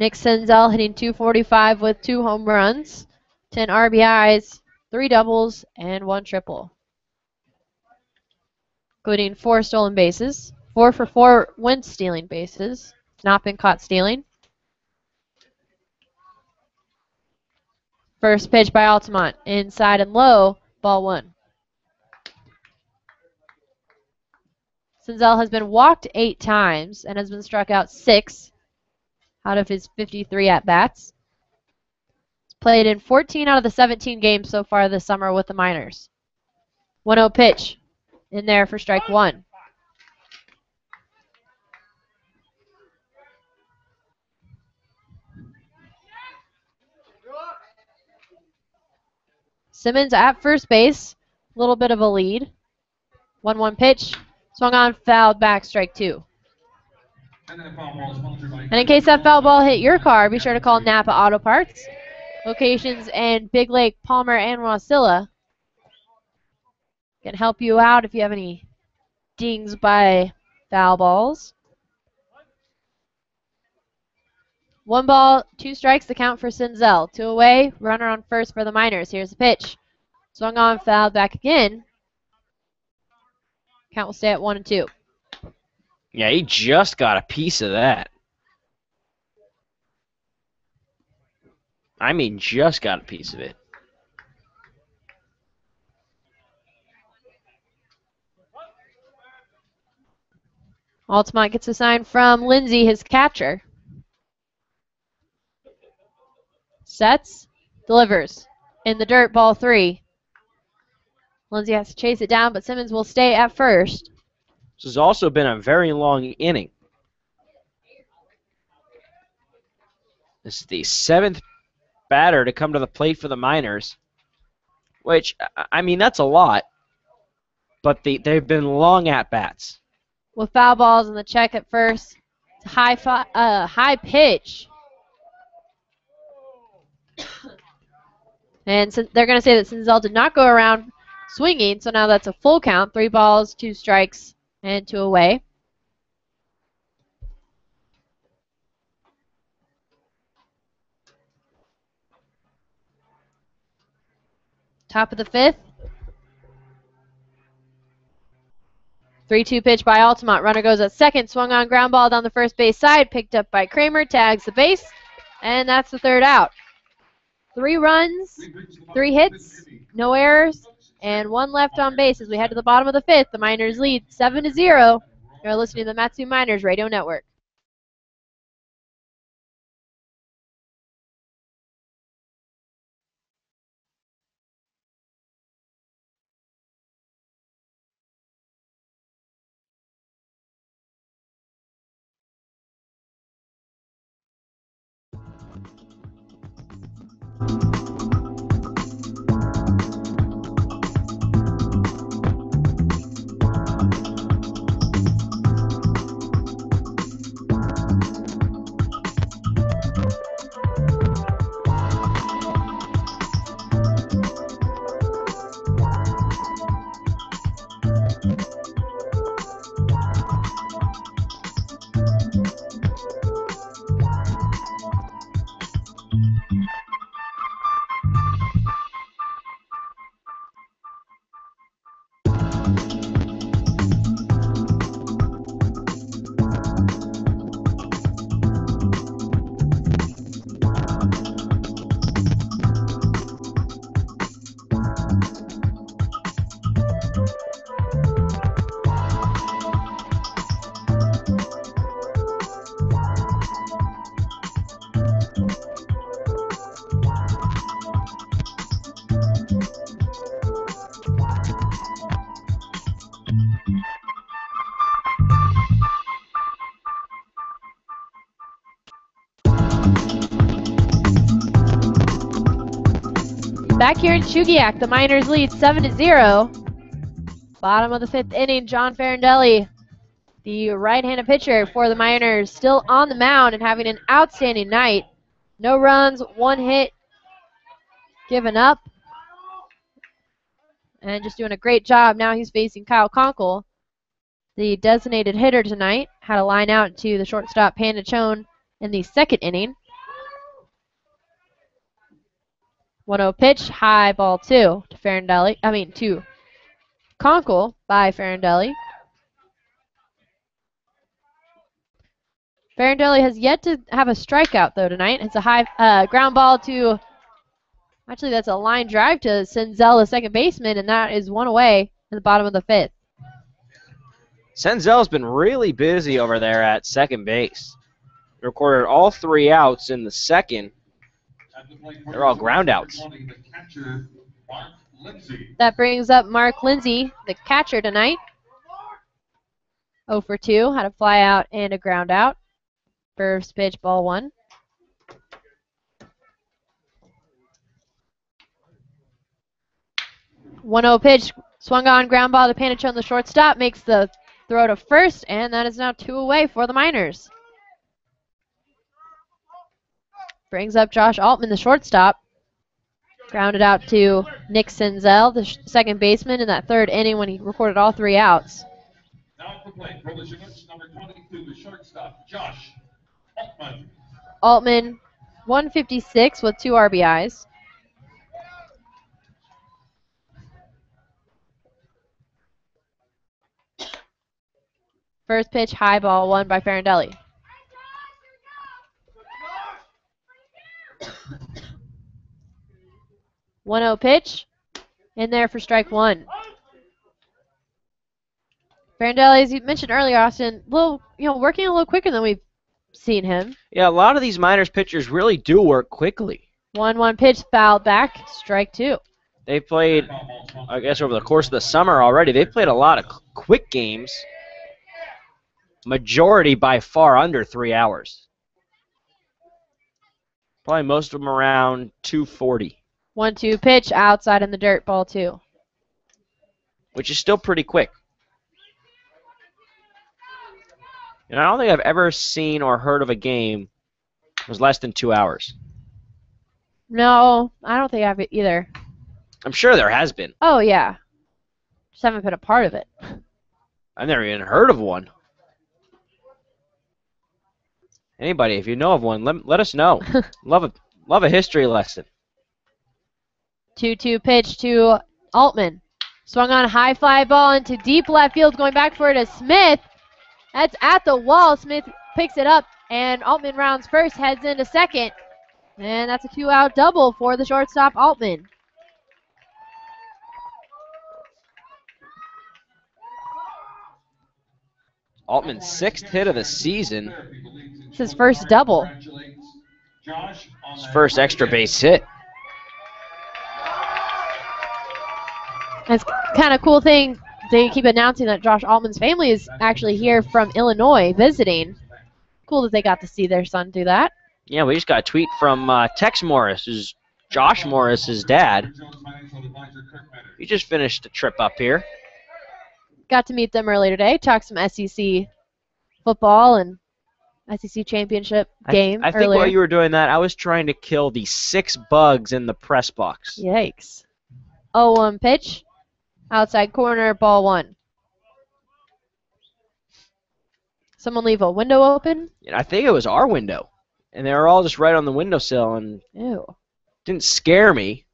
Nick Senzel hitting .245 with 2 home runs, 10 RBIs, 3 doubles, and 1 triple. Including 4 stolen bases, 4 for 4 when stealing bases. Not been caught stealing. First pitch by Altamont, inside and low, ball 1. Senzel has been walked 8 times and has been struck out 6 out of his 53 at-bats. He's played in 14 out of the 17 games so far this summer with the Miners. 1-0 pitch in there for strike 1. Simmons at first base, a little bit of a lead. 1-1 pitch, swung on, fouled back, strike 2. And in case that foul ball hit your car, be sure to call Napa Auto Parts. Locations in Big Lake, Palmer, and Wasilla. Can help you out if you have any dings by foul balls. 1 ball, 2 strikes, the count for Senzel. 2 away, runner on first for the Miners. Here's the pitch. Swung on, fouled back again. Count will stay at 1-2. Yeah, he just got a piece of that. I mean, just got a piece of it. Altamont gets a sign from Lindsay, his catcher. Sets, delivers. In the dirt, ball 3. Lindsay has to chase it down, but Simmons will stay at first. This has also been a very long inning. This is the 7th batter to come to the plate for the Miners, which, I mean, that's a lot, but they've been long at-bats. With foul balls in the check at first. It's a high pitch. And so they're going to say that Senzel did not go around swinging, so now that's a full count. 3 balls, 2 strikes, and 2 away. Top of the 5th. 3-2 pitch by Altamont. Runner goes at second. Swung on, ground ball down the first base side. Picked up by Kramer. Tags the base. And that's the 3rd out. 3 runs, 3 hits, no errors, and 1 left on base as we head to the bottom of the 5th. The Miners lead 7-0. You're listening to the Matsu Miners Radio Network. Back here in Chugiak, the Miners lead 7-0. Bottom of the 5th inning, John Farindelli, the right-handed pitcher for the Miners, still on the mound and having an outstanding night. No runs, 1 hit given up. And just doing a great job. Now he's facing Kyle Conkle, the designated hitter tonight. Had a line out to the shortstop Panachone in the 2nd inning. 1-0 pitch, high ball 2 to Farindelli. To Conkle by Farindelli. Farindelli has yet to have a strikeout though tonight. It's a high ground ball to, actually that's a line drive to Senzel, the second baseman, and that is 1 away in the bottom of the 5th. Senzel's been really busy over there at second base. Recorded all 3 outs in the 2nd. They're all ground outs. That brings up Mark Lindsay, the catcher tonight. 0 for 2, had a fly out and a ground out. First pitch, ball 1. One-0 pitch, swung on, ground ball to Panachone, the shortstop, makes the throw to first, and that is now 2 away for the Miners. Brings up Josh Altman, the shortstop. Grounded out to Nick Senzel, the second baseman, in that 3rd inning when he recorded all 3 outs. Now at the plate for the Chinooks, number 22, the shortstop, Josh Altman. Altman, 156 with 2 RBIs. First pitch, high ball 1 by Farindelli. One-0 pitch, in there for strike 1. Farindelli, as you mentioned earlier, Austin, working a little quicker than we've seen him. Yeah, a lot of these Miners pitchers really do work quickly. 1-1 pitch, fouled back, strike 2. They played, I guess, over the course of the summer already. They played a lot of quick games. Majority by far under 3 hours. Probably most of them around 2:40. 1-2 pitch, outside in the dirt, ball 2. Which is still pretty quick. And I don't think I've ever seen or heard of a game that was less than 2 hours. No, I don't think I have it either. I'm sure there has been. Oh, yeah. Just haven't been a part of it. I've never even heard of one. Anybody, if you know of one, let us know. Love a history lesson. 2-2 pitch to Altman. Swung on, high fly ball into deep left field, going back for it to Smith. That's at the wall. Smith picks it up, and Altman rounds first, heads into second. And that's a 2-out double for the shortstop, Altman. Altman's 6th hit of the season. It's his first double. His first extra base hit. It's kind of cool thing. They keep announcing that Josh Altman's family is actually here from Illinois visiting. Cool that they got to see their son do that. Yeah, we just got a tweet from Tex Morris, who's Josh Morris's dad. He just finished a trip up here. Got to meet them earlier today. Talked some SEC football and SEC championship game I think earlier. while you were doing that, I was trying to kill the 6 bugs in the press box. Yikes. 0-1 pitch. Outside corner, ball 1. Someone leave a window open? And I think it was our window. And they were all just right on the windowsill and Ew. didn't scare me.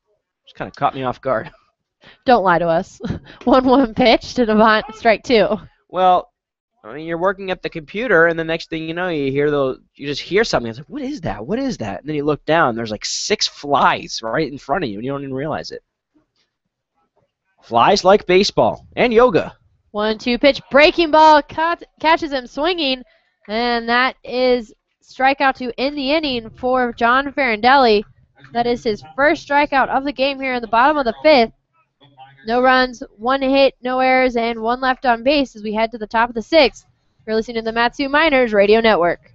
Just kind of caught me off guard. Don't lie to us. 1-1 pitch to Devont, strike 2. Well, I mean, you're working at the computer, and the next thing you know, you just hear something. It's like, what is that? What is that? And then you look down, there's like 6 flies right in front of you, and you don't even realize it. Flies like baseball and yoga. 1-2 pitch, breaking ball, catches him swinging, and that is strikeout to end the inning for John Farindelli. That is his first strikeout of the game here in the bottom of the 5th. No runs, 1 hit, no errors, and 1 left on base as we head to the top of the 6th. You're listening to the Matsu Miners Radio Network.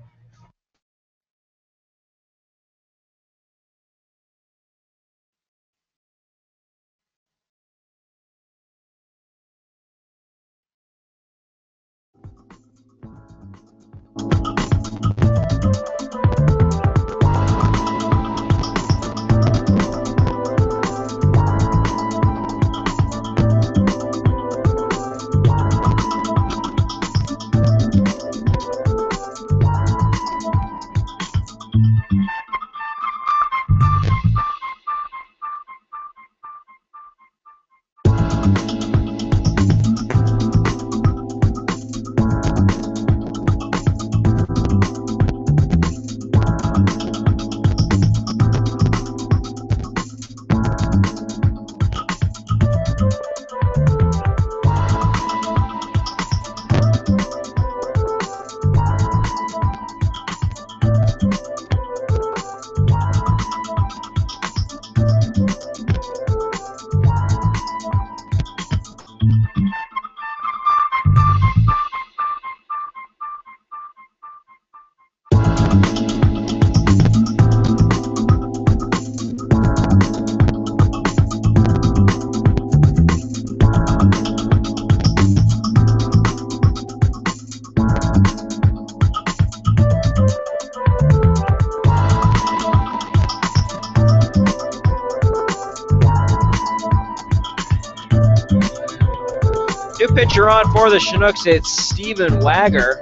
New pitcher on for the Chinooks, it's Stephen Wagger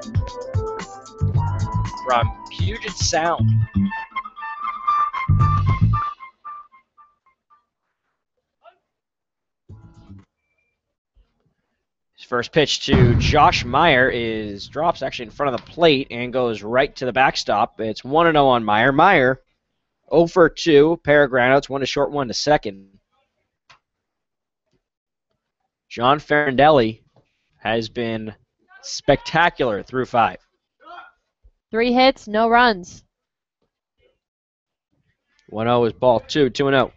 from Puget Sound. His first pitch to Josh Meyer drops actually in front of the plate and goes right to the backstop. It's 1-0 on Meyer. Meyer 0 for 2, pair of groundouts, 1 to short, 1 to second. John Farindelli has been spectacular through 5. 3 hits, no runs. 1-0 is ball 2, 2-0.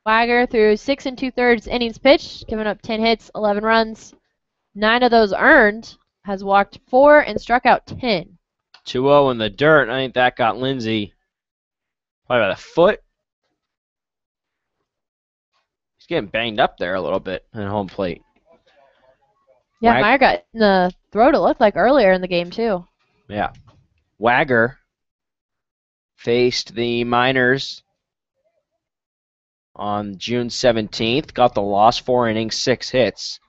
Wagger through 6 2/3 innings pitched, giving up 10 hits, 11 runs. 9 of those earned, has walked 4 and struck out 10. 2-0 in the dirt. I think that got Lindsay probably by the foot. He's getting banged up there a little bit at home plate. Yeah, Meyer got in the throat, it looked like, earlier in the game, too. Yeah. Wagger faced the Miners on June 17th. Got the loss, 4 innings, 6 hits,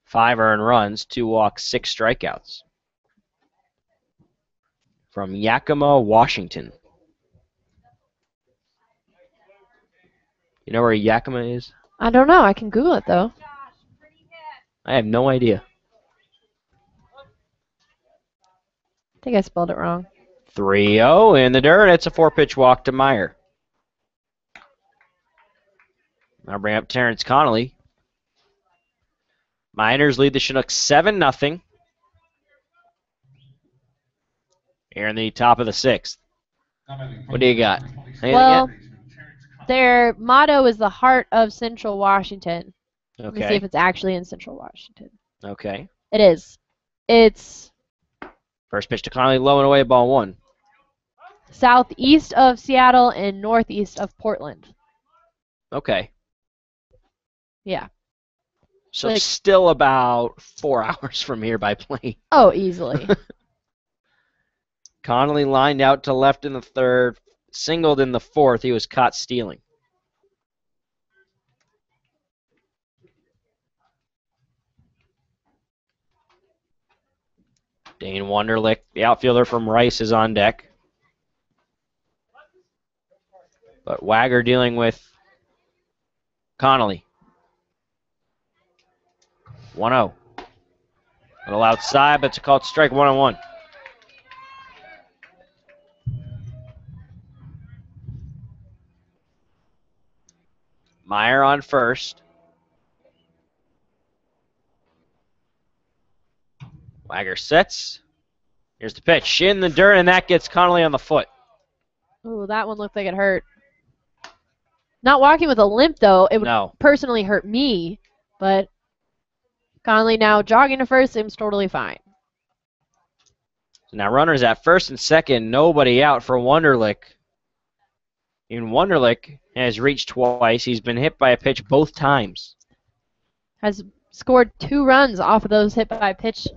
5 earned runs, 2 walks, 6 strikeouts. From Yakima, Washington. You know where Yakima is? I don't know. I can Google it, though. I have no idea. I think I spelled it wrong. 3-0 in the dirt. It's a 4-pitch walk to Meyer. I'll bring up Terrence Connolly. Miners lead the Chinooks 7-0. Here in the top of the 6th. What do you got? Anything Well, yet? their motto is the heart of Central Washington. Let me see Okay. if it's actually in Central Washington. Okay. It is. It's First pitch to Connolly, low and away, ball 1. Southeast of Seattle and northeast of Portland. Okay. Yeah. So Like- still about 4 hours from here by plane. Oh, easily. Connolly lined out to left in the 3rd, singled in the 4th. He was caught stealing. Dane Wunderlich, the outfielder from Rice, is on deck. But Wagger dealing with Connolly. 1-0. A little outside, but it's a called strike, 1-1. Meyer on first. Wagger sets. Here's the pitch. In the dirt, and that gets Connolly on the foot. Ooh, that one looked like it hurt. Not walking with a limp, though. It would No. personally hurt me, but Connolly now jogging to first seems totally fine. So now runners at first and second. Nobody out for Wunderlich. Even Wunderlich has reached twice. He's been hit by a pitch both times. Has scored 2 runs off of those hit by pitch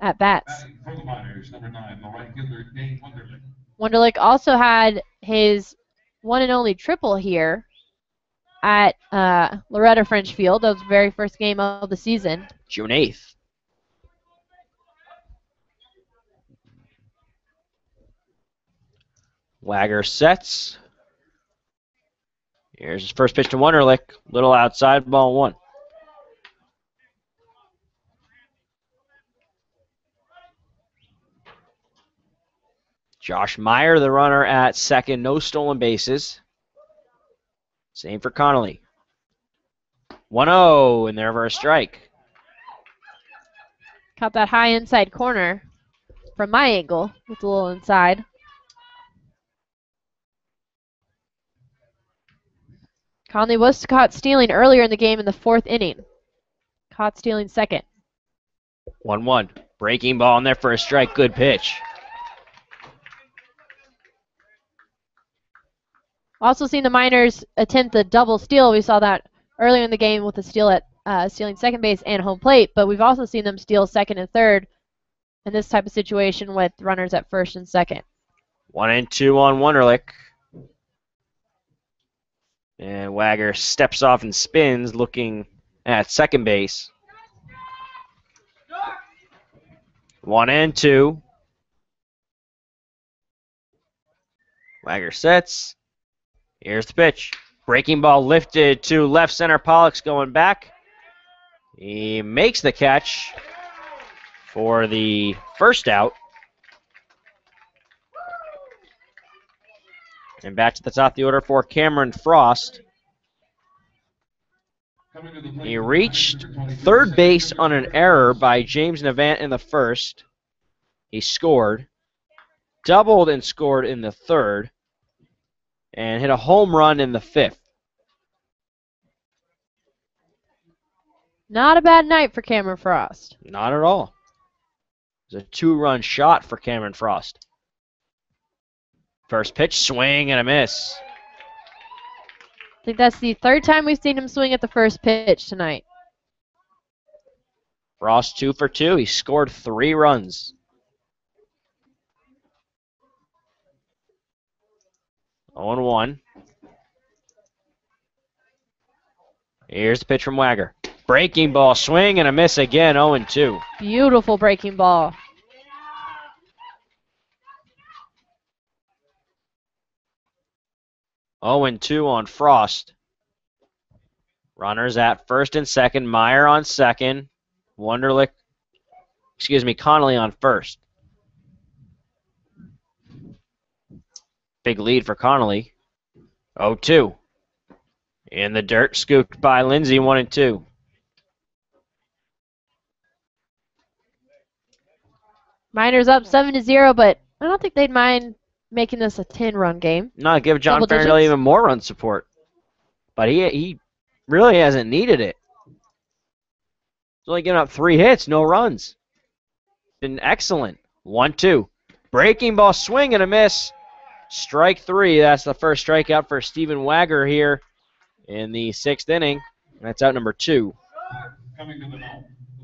at bats. Batting for the Miners, number 9, the right fielder, Dane Wunderlich. Wunderlich also had his one and only triple here at Loretta French Field. That was the very first game of the season. June 8th. Wagger sets. Here's his first pitch to Wunderlich. Little outside, ball 1. Josh Meyer, the runner at second. No stolen bases. Same for Connolly. 1-0, and there for a strike. Caught that high inside corner from my angle with a little inside. Conley was caught stealing earlier in the game in the 4th inning. Caught stealing second. 1-1. Breaking ball in there for a strike. Good pitch. Also seen the Miners attempt the double steal. We saw that earlier in the game with the steal at stealing second base and home plate, but we've also seen them steal second and third in this type of situation with runners at first and second. 1-2 on Wunderlich. And Wagger steps off and spins, looking at second base. 1-2. Wagger sets. Here's the pitch. Breaking ball lifted to left center. Pollock's going back. He makes the catch for the first out. And back to the top of the order for Cameron Frost. Coming to the plate He for the reached Miners, number 22, third base center on an fielder, error by James Navant in the first. He scored, doubled and scored in the third, and hit a home run in the 5th. Not a bad night for Cameron Frost. Not at all. It was a 2-run shot for Cameron Frost. First pitch, swing and a miss. I think that's the 3rd time we've seen him swing at the first pitch tonight. Frost 2 for 2. He scored 3 runs. 0-1. Here's the pitch from Wagger. Breaking ball, swing and a miss again, 0-2. Beautiful breaking ball. Oh and 2 on Frost. Runners at first and second. Meyer on second. Connolly on first. Big lead for Connolly. 0-2. In the dirt, scooped by Lindsay, 1-2. Miners up 7-0, but I don't think they'd mind making this a 10-run game. No, give John Double Farrell digits. even more run support. But he really hasn't needed it. He's only given up 3 hits, no runs. Been excellent. 1-2. Breaking ball, swing and a miss. Strike 3. That's the first strikeout for Steven Wagger here in the 6th inning. That's out number 2. Coming to the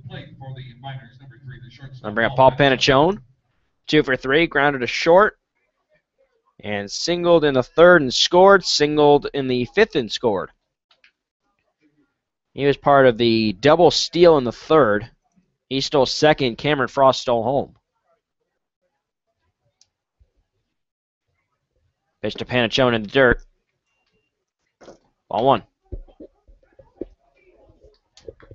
plate for the Miners, number 3, the shortstop. I'm bringing up Paul Panachone. 2 for 3, grounded to short. And singled in the 3rd and scored. Singled in the 5th and scored. He was part of the double steal in the 3rd. He stole 2nd. Cameron Frost stole home. Pitch to Panachone in the dirt. Ball 1.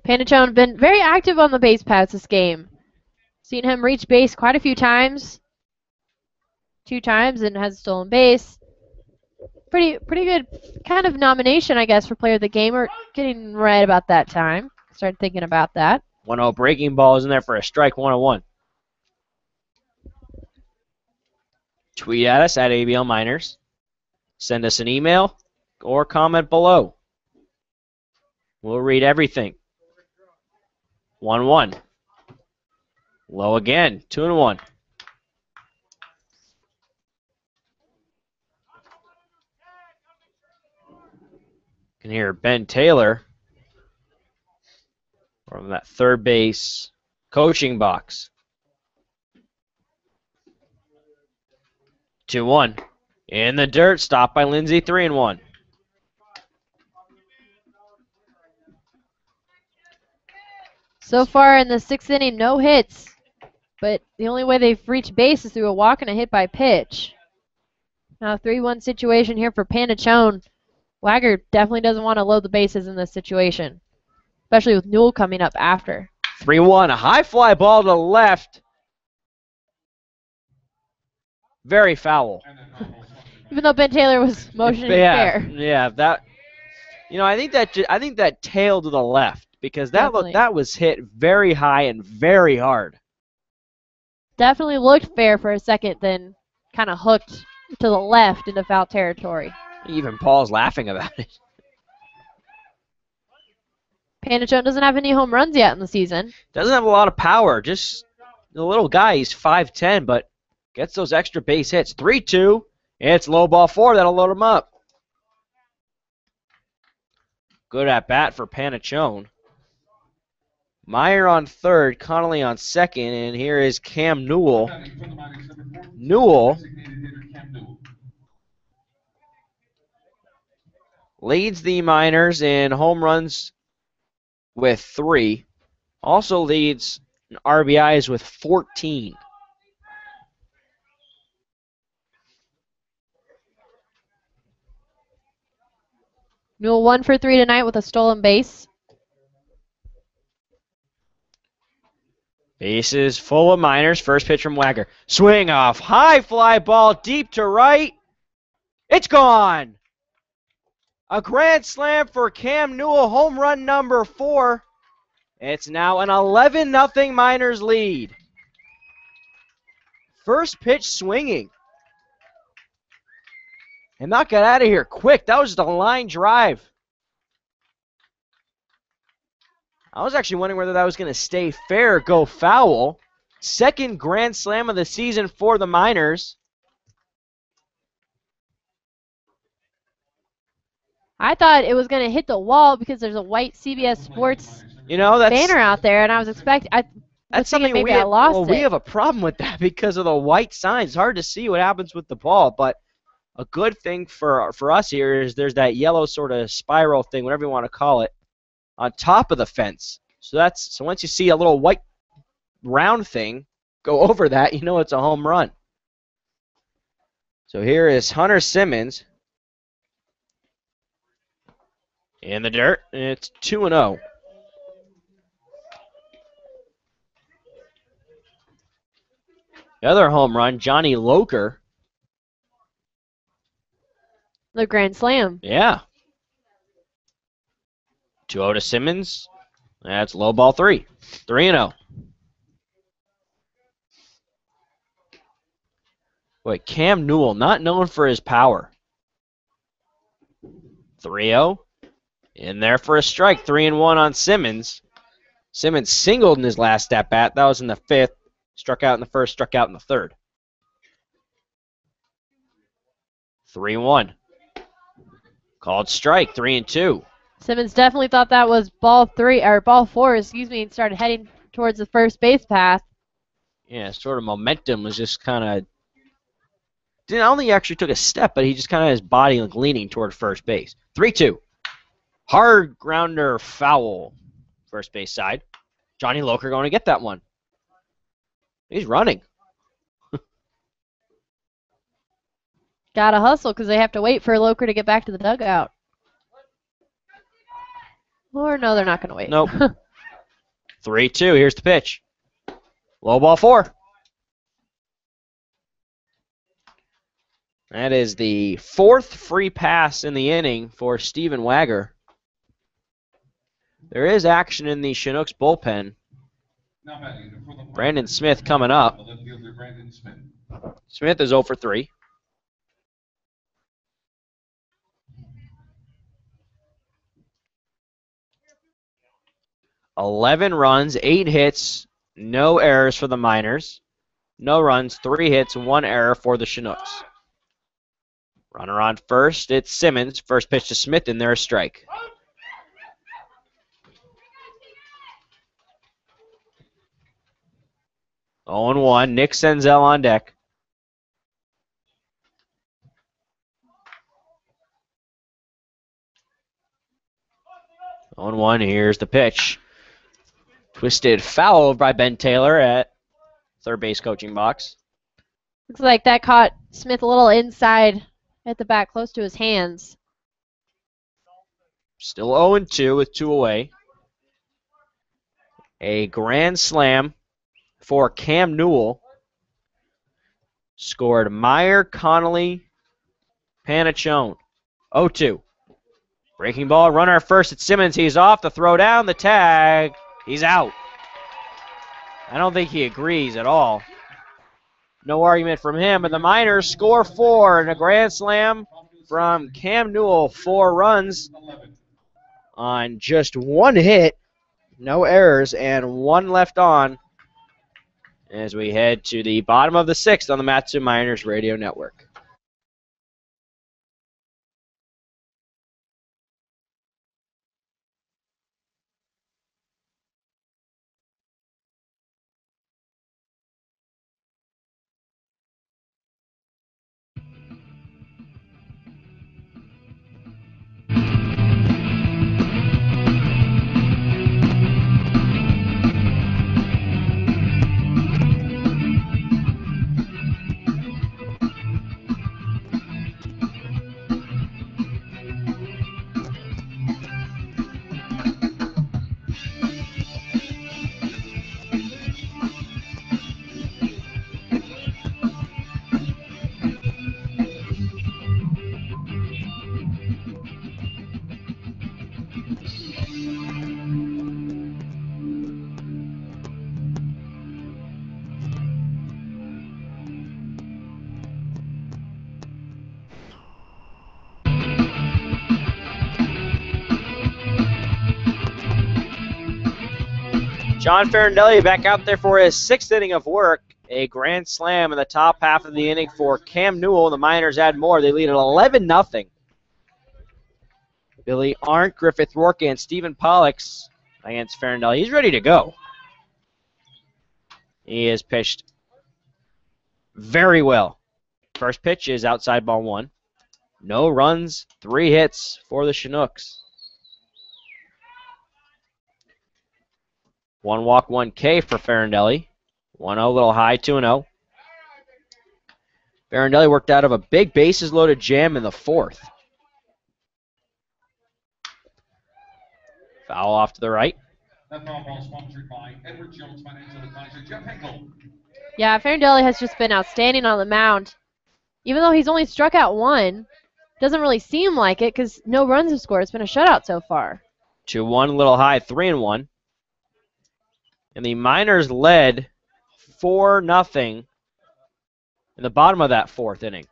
Panachone been very active on the base paths this game. Seen him reach base quite a few times. 2 times and has stolen base. Pretty good kind of nomination, I guess, for player of the game. Or getting right about that time. Started thinking about that. 1-0 breaking ball is in there for a strike. 1-1. Tweet at us at ABL Miners. Send us an email or comment below. We'll read everything. 1-1. Low again. 2-1. Can hear Ben Taylor from that third base coaching box. 2-1. In the dirt, stopped by Lindsay. 3-1. So far in the 6th inning, no hits. But the only way they've reached base is through a walk and a hit by pitch. Now 3-1 situation here for Panachone. Wagger definitely doesn't want to load the bases in this situation, especially with Newell coming up after. 3-1. A high fly ball to left. Very foul. Even though Ben Taylor was motioning fair. Yeah, that. I think that tailed to the left because that was hit very high and very hard. Definitely looked fair for a second, then kind of hooked to the left into foul territory. Even Paul's laughing about it. Panachone doesn't have any home runs yet in the season. Doesn't have a lot of power. Just the little guy. He's 5'10", but gets those extra base hits. 3-2. It's low ball 4. That'll load him up. Good at bat for Panachone. Meyer on third, Connolly on second, and here is Cam Newell. Newell leads the Miners in home runs with 3. Also leads in RBIs with 14. Newell 1 for 3 tonight with a stolen base. Bases full of Miners. First pitch from Wagger. Swing off. High fly ball deep to right. It's gone. A grand slam for Cam Newell. Home run number 4. It's now an 11-0 Miners lead. First pitch swinging. And knock it out of here quick. That was the line drive. I was actually wondering whether that was going to stay fair or go foul. Second grand slam of the season for the Miners. I thought it was going to hit the wall because there's a white CBS Sports banner out there, and I was expecting. That's something maybe I lost it. We have a problem with that because of the white signs. It's hard to see what happens with the ball, but a good thing for us here is there's that yellow sort of spiral thing, whatever you want to call it, on top of the fence. So once you see a little white round thing go over that, you know it's a home run. So here is Hunter Simmons in the dirt, and it's 2-0. The other home run, Johnny Loker. The grand slam. Yeah. 2-0 to Simmons. That's low ball 3. 3-0. Boy, Cam Newell, not known for his power. 3-0. In there for a strike. 3-1 on Simmons. Simmons singled in his last at-bat. That was in the 5th. Struck out in the first, struck out in the third. 3-1. Called strike, 3-2. Simmons definitely thought that was ball four, and started heading towards the first base path. Yeah, sort of momentum was just kind of. I don't think he actually took a step, but he just kind of his body like leaning toward first base. 3-2. Hard grounder foul. First base side. Johnny Loker going to get that one. He's running. Gotta hustle because they have to wait for Loker to get back to the dugout. Or no, they're not going to wait. Nope. 3-2. Here's the pitch. Low ball 4. That is the 4th free pass in the inning for Steven Wagger. There is action in the Chinooks bullpen. Brandon Smith coming up. Smith is 0 for 3. $11 runs, 8 hits, no errors for the Miners. No runs, 3 hits, 1 error for the Chinooks. Runner on first, it's Simmons. First pitch to Smith, and there's a strike. Oh, 0-1. Nick Senzel on deck. Oh, 0-1. Here's the pitch. Twisted foul by Ben Taylor at third base coaching box. Looks like that caught Smith a little inside at the bat, close to his hands. Still 0-2 with 2 away. A grand slam for Cam Newell. Scored Meyer, Connolly, Panachone. 0-2. Breaking ball, runner first at Simmons. He's off. The throw down, the tag. He's out. I don't think he agrees at all. No argument from him, but the Miners score 4 in a grand slam from Cam Newell. 4 runs on just 1 hit, no errors, and 1 left on as we head to the bottom of the 6th on the Matsu Miners Radio Network. John Farindelli back out there for his 6th inning of work. A grand slam in the top half of the inning for Cam Newell. The Miners add more. They lead at 11-0. Billy Arndt, Griffith Rourke, and Stephen Pollux against Farindelli. He's ready to go. He has pitched very well. First pitch is outside ball 1. No runs, 3 hits for the Chinooks. 1 walk, 1 K for Farindelli. 1-0, little high, 2-0. Farindelli worked out of a big bases-loaded jam in the 4th. Foul off to the right. That foul ball sponsored by Edward Jones Financial Advisor Jeff Hinkle. Yeah, Farindelli has just been outstanding on the mound. Even though he's only struck out 1, doesn't really seem like it because no runs have scored. It's been a shutout so far. 2-1, little high, 3-1. And the Miners led 4-0 in the bottom of that 4th inning.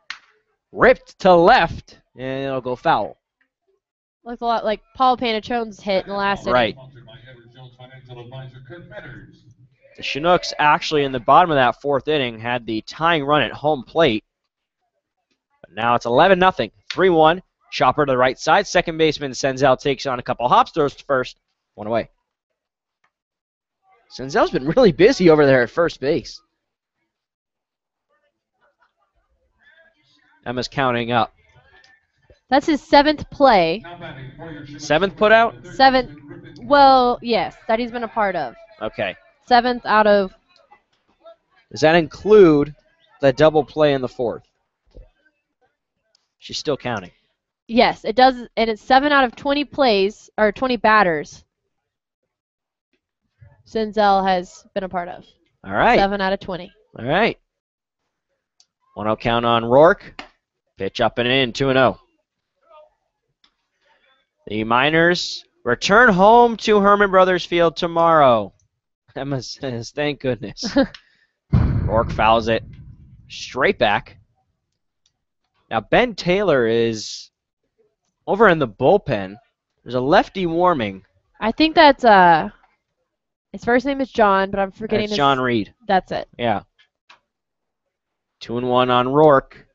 Ripped to left, and it'll go foul. Looks a lot like Paul Panachone's hit in the last inning. Right. Sponsored by Edward Jones Financial Advisor Competitors. The Chinooks actually in the bottom of that 4th inning had the tying run at home plate. But now it's 11-0, 3-1. Chopper to the right side. Second baseman Senzel takes on a couple hops, throws to first. 1 away. Senzel's been really busy over there at first base. Emma's counting up. That's his 7th play. 7th put out? 7th. Well, yes, that he's been a part of. Okay. 7th out of. Does that include the double play in the 4th? She's still counting. Yes, it does, and it's 7 out of 20 plays, or 20 batters Senzel has been a part of. All right. 7 out of 20. All right. 1-0 count on Rourke. Pitch up and in, 2-0. The Miners return home to Herman Brothers Field tomorrow. Emma says, thank goodness. Rourke fouls it straight back. Now, Ben Taylor is over in the bullpen. There's a lefty warming. I think that's, his first name is John, but I'm forgetting That's John Reed. That's it. Yeah. 2-1 on Rourke.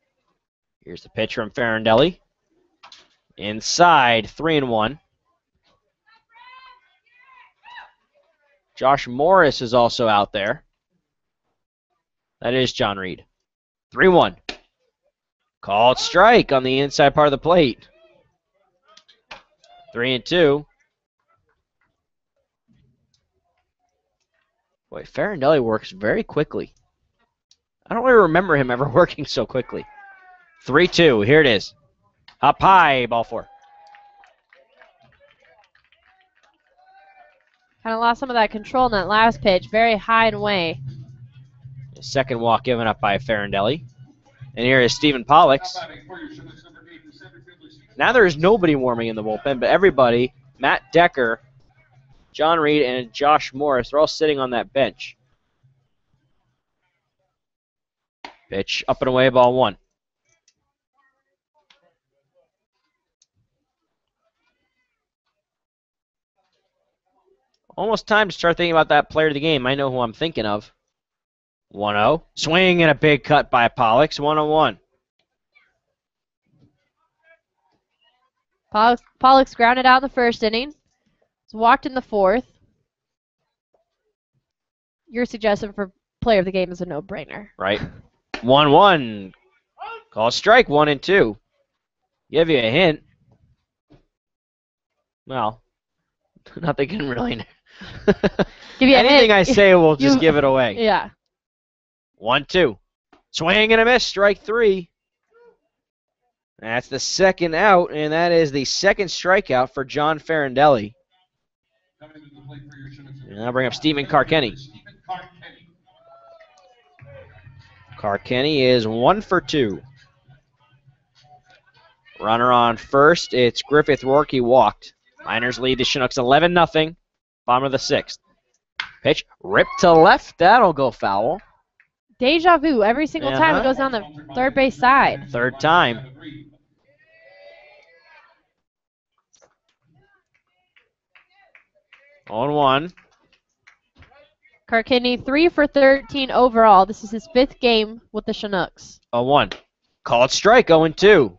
Here's the pitch from Farindelli. Inside, 3-1. Josh Morris is also out there. That is John Reed. 3-1. Called strike on the inside part of the plate. 3-2. Boy, Farindelli works very quickly. I don't really remember him ever working so quickly. 3-2. Here it is. Up high, ball 4. Kind of lost some of that control in that last pitch. Very high and away. Second walk given up by Farindelli. And here is Stephen Pollux. Now there is nobody warming in the bullpen, but everybody, Matt Decker, John Reed, and Josh Morris, they're all sitting on that bench. Pitch up and away, ball 1. Almost time to start thinking about that player of the game. I know who I'm thinking of. 1-0. Swing and a big cut by Pollux. 1-1. Pollux grounded out in the first inning. Was walked in the 4th. Your suggestion for player of the game is a no-brainer. Right. 1-1. Call strike 1-2. Give you a hint. Well, nothing can really. Give you a Anything hint. I say will just give it away. Yeah. 1-2. Swing and a miss. Strike 3. That's the second out, and that is the second strikeout for John Farindelli. And I'll bring up Stephen Carkenny. Carkenny is 1 for 2. Runner on first. It's Griffith Rourke. He walked. Miners lead the Chinooks 11-0. Bottom of the 6th. Pitch ripped to left. That'll go foul. Deja vu. Every single time it goes down the third base side. Third time. 0-1. Carkenny 3 for 13 overall. This is his 5th game with the Chinooks. 0-1. Called strike, 0-2.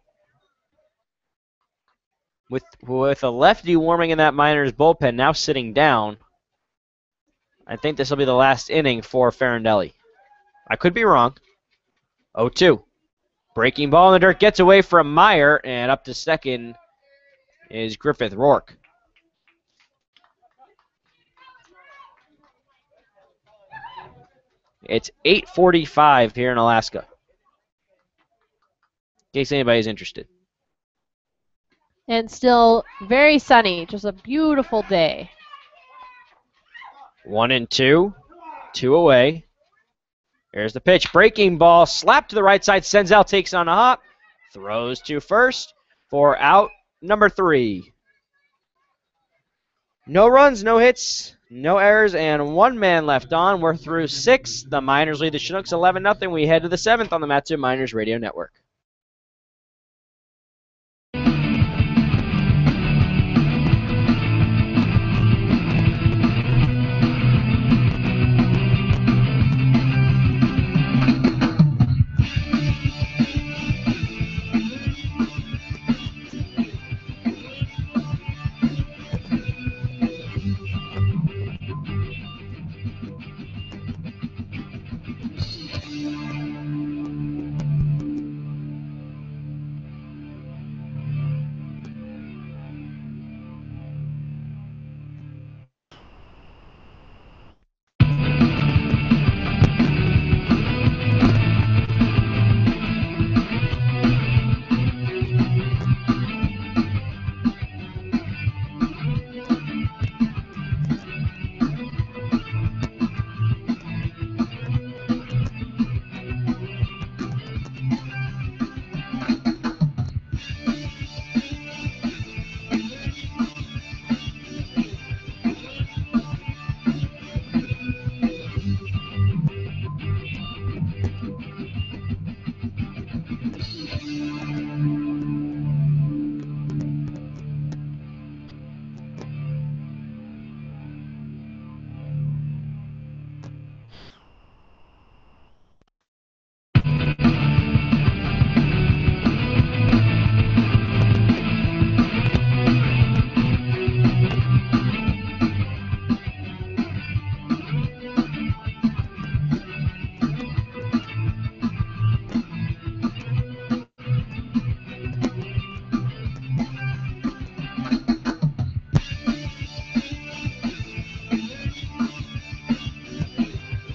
With a lefty warming in that Miners bullpen, now sitting down, I think this will be the last inning for Farindelli. I could be wrong. 0-2. Breaking ball in the dirt, gets away from Meyer, and up to second is Griffith Rourke. It's 8:45 here in Alaska, in case anybody's interested. And still very sunny. Just a beautiful day. 1-2. 2 away. Here's the pitch. Breaking ball. Slap to the right side. Senzel takes on a hop. Throws to first for out number 3. No runs, no hits, no errors, and 1 man left on. We're through 6. The Miners lead the Chinooks 11-0. We head to the 7th on the Matsu Miners Radio Network.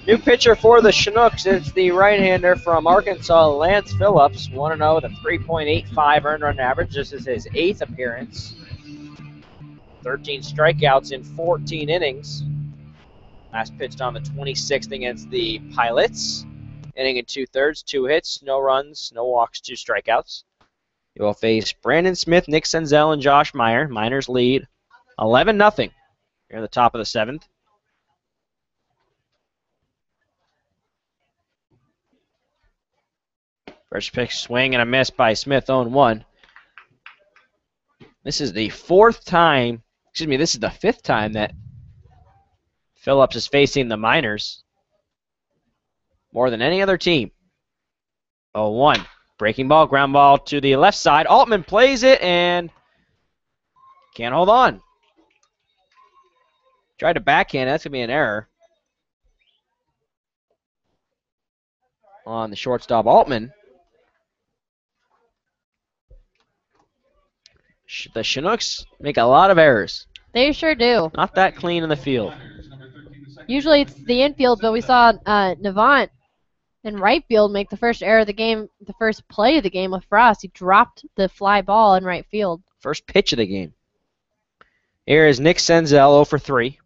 New pitcher for the Chinooks. It's the right-hander from Arkansas, Lance Phillips. 1-0 with a 3.85 earned run average. This is his 8th appearance. 13 strikeouts in 14 innings. Last pitched on the 26th against the Pilots. Inning and 2/3, 2 hits, no runs, no walks, 2 strikeouts. He will face Brandon Smith, Nick Senzel, and Josh Meyer. Miners lead 11-0 here in the top of the 7th. First pitch swing and a miss by Smith, 0-1. This is the 5th time that Phillips is facing the Miners. More than any other team. 0-1. Breaking ball, ground ball to the left side. Altman plays it and can't hold on. Tried to backhand. That's going to be an error on the shortstop, Altman. The Chinooks make a lot of errors. They sure do. Not that clean in the field. Usually it's the infield, but we saw Navant in right field make the first error of the game, the first play of the game with Frost. He dropped the fly ball in right field. First pitch of the game. Here is Nick Senzel, 0 for 3.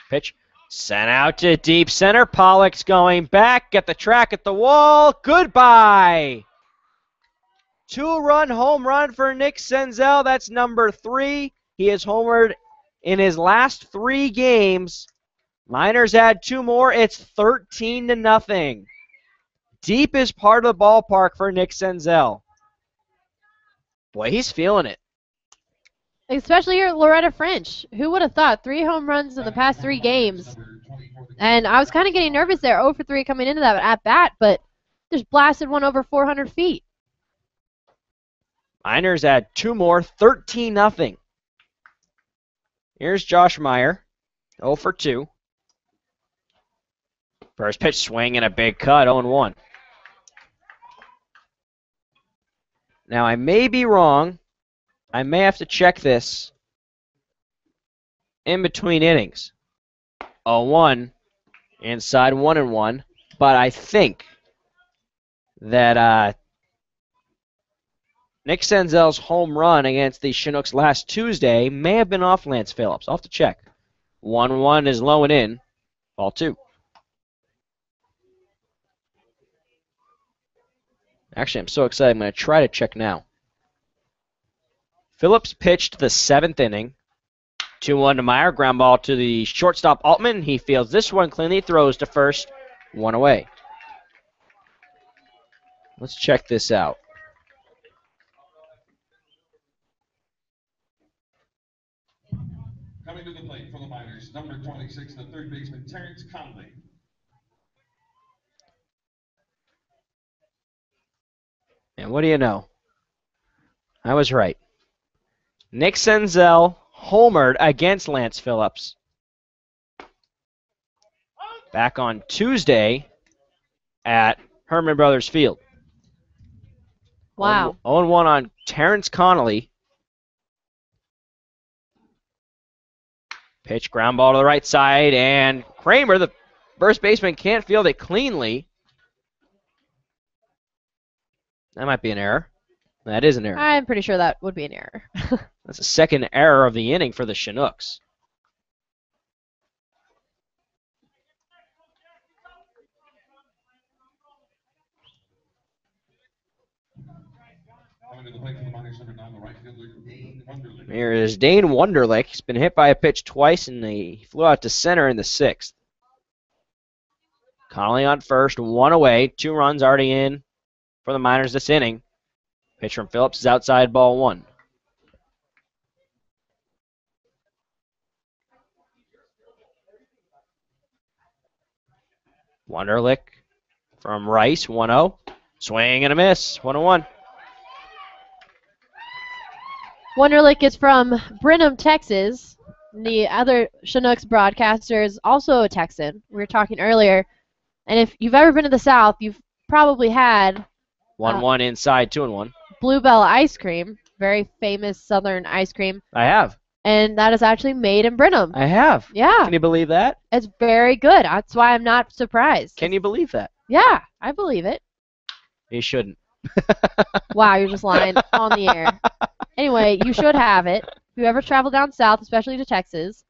Pitch sent out to deep center. Pollock's going back at the track at the wall. Goodbye. 2-run home run for Nick Senzel. That's number 3. He has homered in his last 3 games. Miners add 2 more. It's 13-0. Deepest part of the ballpark for Nick Senzel. Boy, he's feeling it. Especially here at Loretta French. Who would have thought 3 home runs in the past 3 games? And I was kind of getting nervous there, 0 for 3 coming into that at bat, but just blasted one over 400 feet. Miners add 2 more, 13-0. Here's Josh Meyer, 0 for 2. First pitch swing and a big cut, 0-1. Now, I may be wrong. I may have to check this in between innings. 0-1, inside 1-1. But I think that Nick Senzel's home run against the Chinooks last Tuesday may have been off Lance Phillips. I'll have to check. 1-1 is low and in. Ball 2. Actually, I'm so excited. I'm going to try to check now. Phillips pitched the 7th inning. 2-1 to Meyer. Ground ball to the shortstop, Altman. He fields this one cleanly. Throws to first. 1 away. Let's check this out. Coming to the plate for the Miners, number 26, the third baseman, Terrence Conley. And what do you know? I was right. Nick Senzel homered against Lance Phillips back on Tuesday at Herman Brothers Field. Wow. 0-1 on Terrence Connolly. Pitch, ground ball to the right side, and Kramer, the first baseman, can't field it cleanly. That might be an error. That is an error. I'm pretty sure that would be an error. That's the second error of the inning for the Chinooks. Coming to the plate for the Miners, number 9, the right fielder, Dane Wonderlick. Here is Dane Wonderlick. He's been hit by a pitch twice, and he flew out to center in the 6th. Connolly on first, 1 away. 2 runs already in for the Miners this inning. Pitch from Phillips is outside, ball 1. Wonderlick from Rice, 1-0. Swing and a miss, 1-1. Wonderlick is from Brenham, Texas. The other Chinooks broadcaster is also a Texan. We were talking earlier. And if you've ever been to the South, you've probably had 1-1 inside, 2-1. Bluebell ice cream, very famous Southern ice cream. I have. And that is actually made in Brenham. I have. Yeah. Can you believe that? It's very good. That's why I'm not surprised. Can you believe that? Yeah, I believe it. You shouldn't. Wow, you're just lying on the air. Anyway, you should have it. If you ever travel down south, especially to Texas,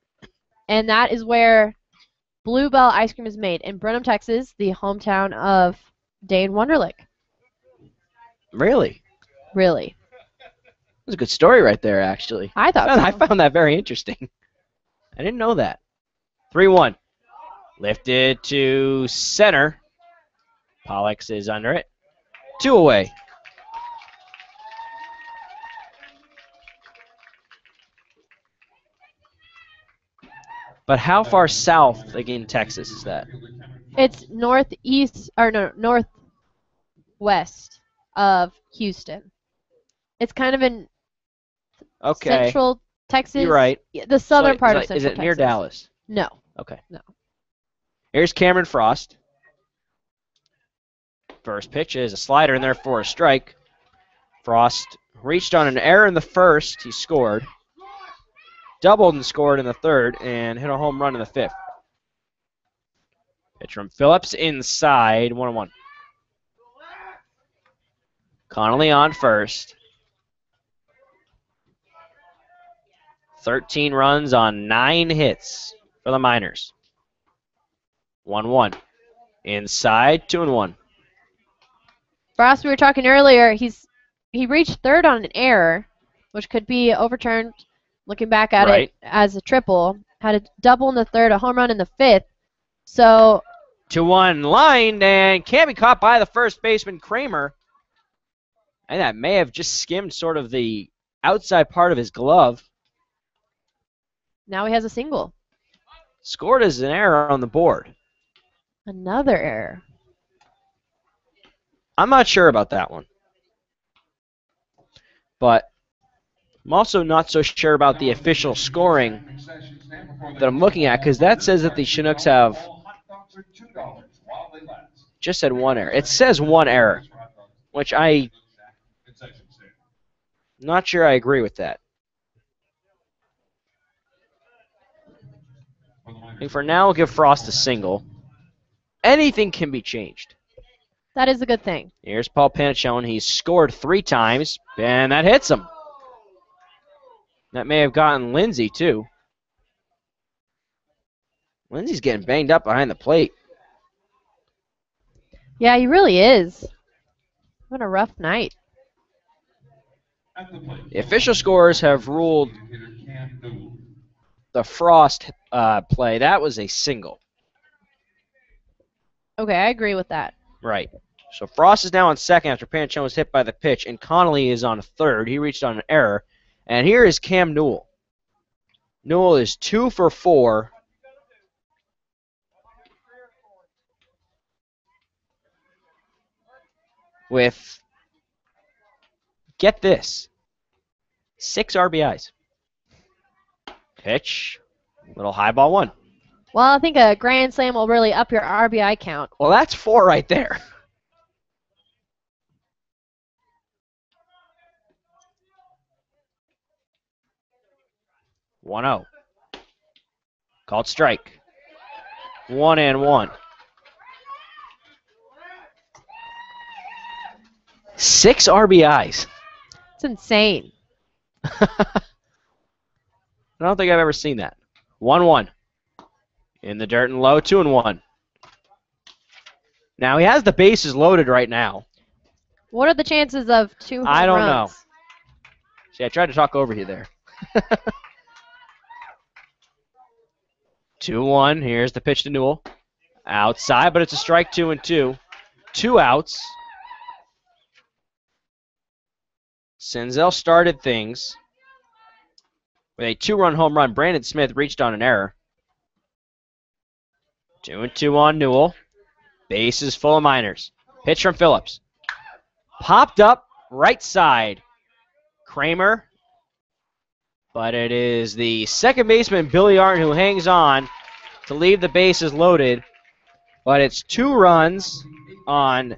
and that is where Bluebell ice cream is made, in Brenham, Texas, the hometown of Dane Wonderlick. Really? Really. That's a good story right there, actually. I thought so. I found that very interesting. I didn't know that. 3-1. Lifted to center. Pollux is under it. 2 away. But how far south, like in Texas, is that? It's northwest of Houston. It's kind of in Okay. central Texas. You're right. The southern So, part of is central it near Texas. Dallas? No. Okay. No. Here's Cameron Frost. First pitch is a slider in there for a strike. Frost reached on an error in the first. He scored. Doubled and scored in the third and hit a home run in the 5th. Pitch from Phillips inside, 1-1. Connolly on first. 13 runs on 9 hits for the Miners. 1-1. Inside, 2-1. Frost, we were talking earlier, he reached third on an error, which could be overturned. Looking back at Right. it as a triple, had a double in the 3rd, a home run in the 5th. So 2-1 lined and can't be caught by the first baseman Kramer. And that may have just skimmed sort of the outside part of his glove. now he has a single. Scored as an error on the board. Another error. I'm not sure about that one. But I'm also not so sure about the official scoring that I'm looking at, because that says that the Chinooks have just had 1 error. It says 1 error, which I'm not sure I agree with that. I think for now, we'll give Frost a single. Anything can be changed. That is a good thing. Here's Paul Panichone. He's scored 3 times, and that hits him. That may have gotten Lindsay, too. Lindsay's getting banged up behind the plate. Yeah, he really is. What a rough night. The official scores have ruled the Frost play. That was a single. Okay, I agree with that. Right. So Frost is now on second after Panichone was hit by the pitch, and Connolly is on third. He reached on an error. And here is Cam Newell. Newell is 2 for 4. With, get this, 6 RBIs. Pitch, little high ball 1. Well, I think a grand slam will really up your RBI count. Well, that's 4 right there. One 0. Called strike. 1-1. 6 RBIs. It's insane. I don't think I've ever seen that. 1-1. In the dirt and low, 2-1. Now he has the bases loaded right now. What are the chances of 2 home I don't know. runs? See, I tried to talk over you there. 2-1. Here's the pitch to Newell. Outside, but it's a strike, 2-2. 2 outs. Senzel started things with a 2-run home run. Brandon Smith reached on an error. 2-2 on Newell. Bases full of Miners. Pitch from Phillips. Popped up right side. Kramer. But it is the second baseman, Billy Arndt, who hangs on to leave the bases loaded. But it's 2 runs on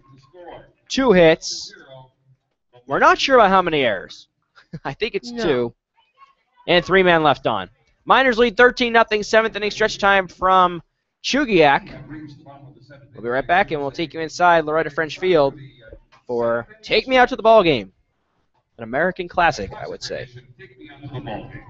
2 hits. We're not sure about how many errors. I think it's No. 2. And 3 men left on. Miners lead 13-0, 7th inning stretch time from Chugiak. We'll be right back, and we'll take you inside Loretta French Field for Take Me Out to the Ball Game. An American classic, I would say. Take me out to the ball game.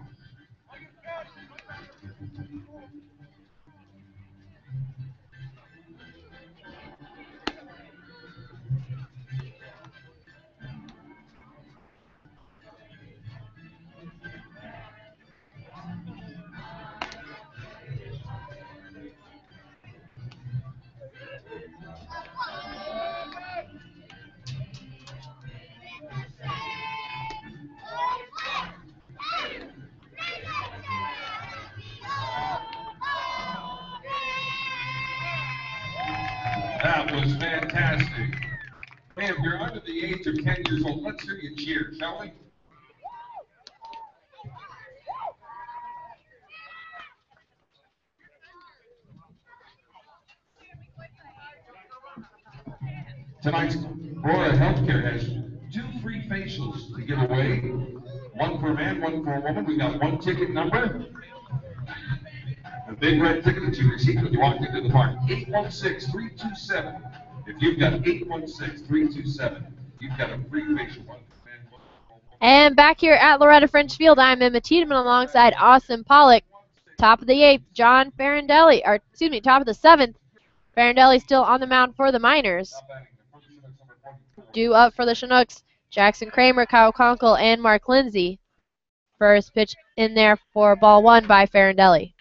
That was fantastic. Hey, if you're under the age of 10 years old, let's hear you cheer, shall we? Tonight's Aurora Healthcare has 2 free facials to give away. 1 for a man, 1 for a woman. We got 1 ticket number. A big red ticket that you received when you walked into the park. 816-327. If you've got 816-327, you've got a free facial. And back here at Loretta French Field, I'm Emma Tiedemann alongside Austin Pollock. Top of the 8th, John Farindelli, or excuse me, top of the 7th. Farindelli still on the mound for the Miners. Due up for the Chinooks, Jackson Kramer, Kyle Conkle, and Mark Lindsay. First pitch in there for ball 1 by Farindelli.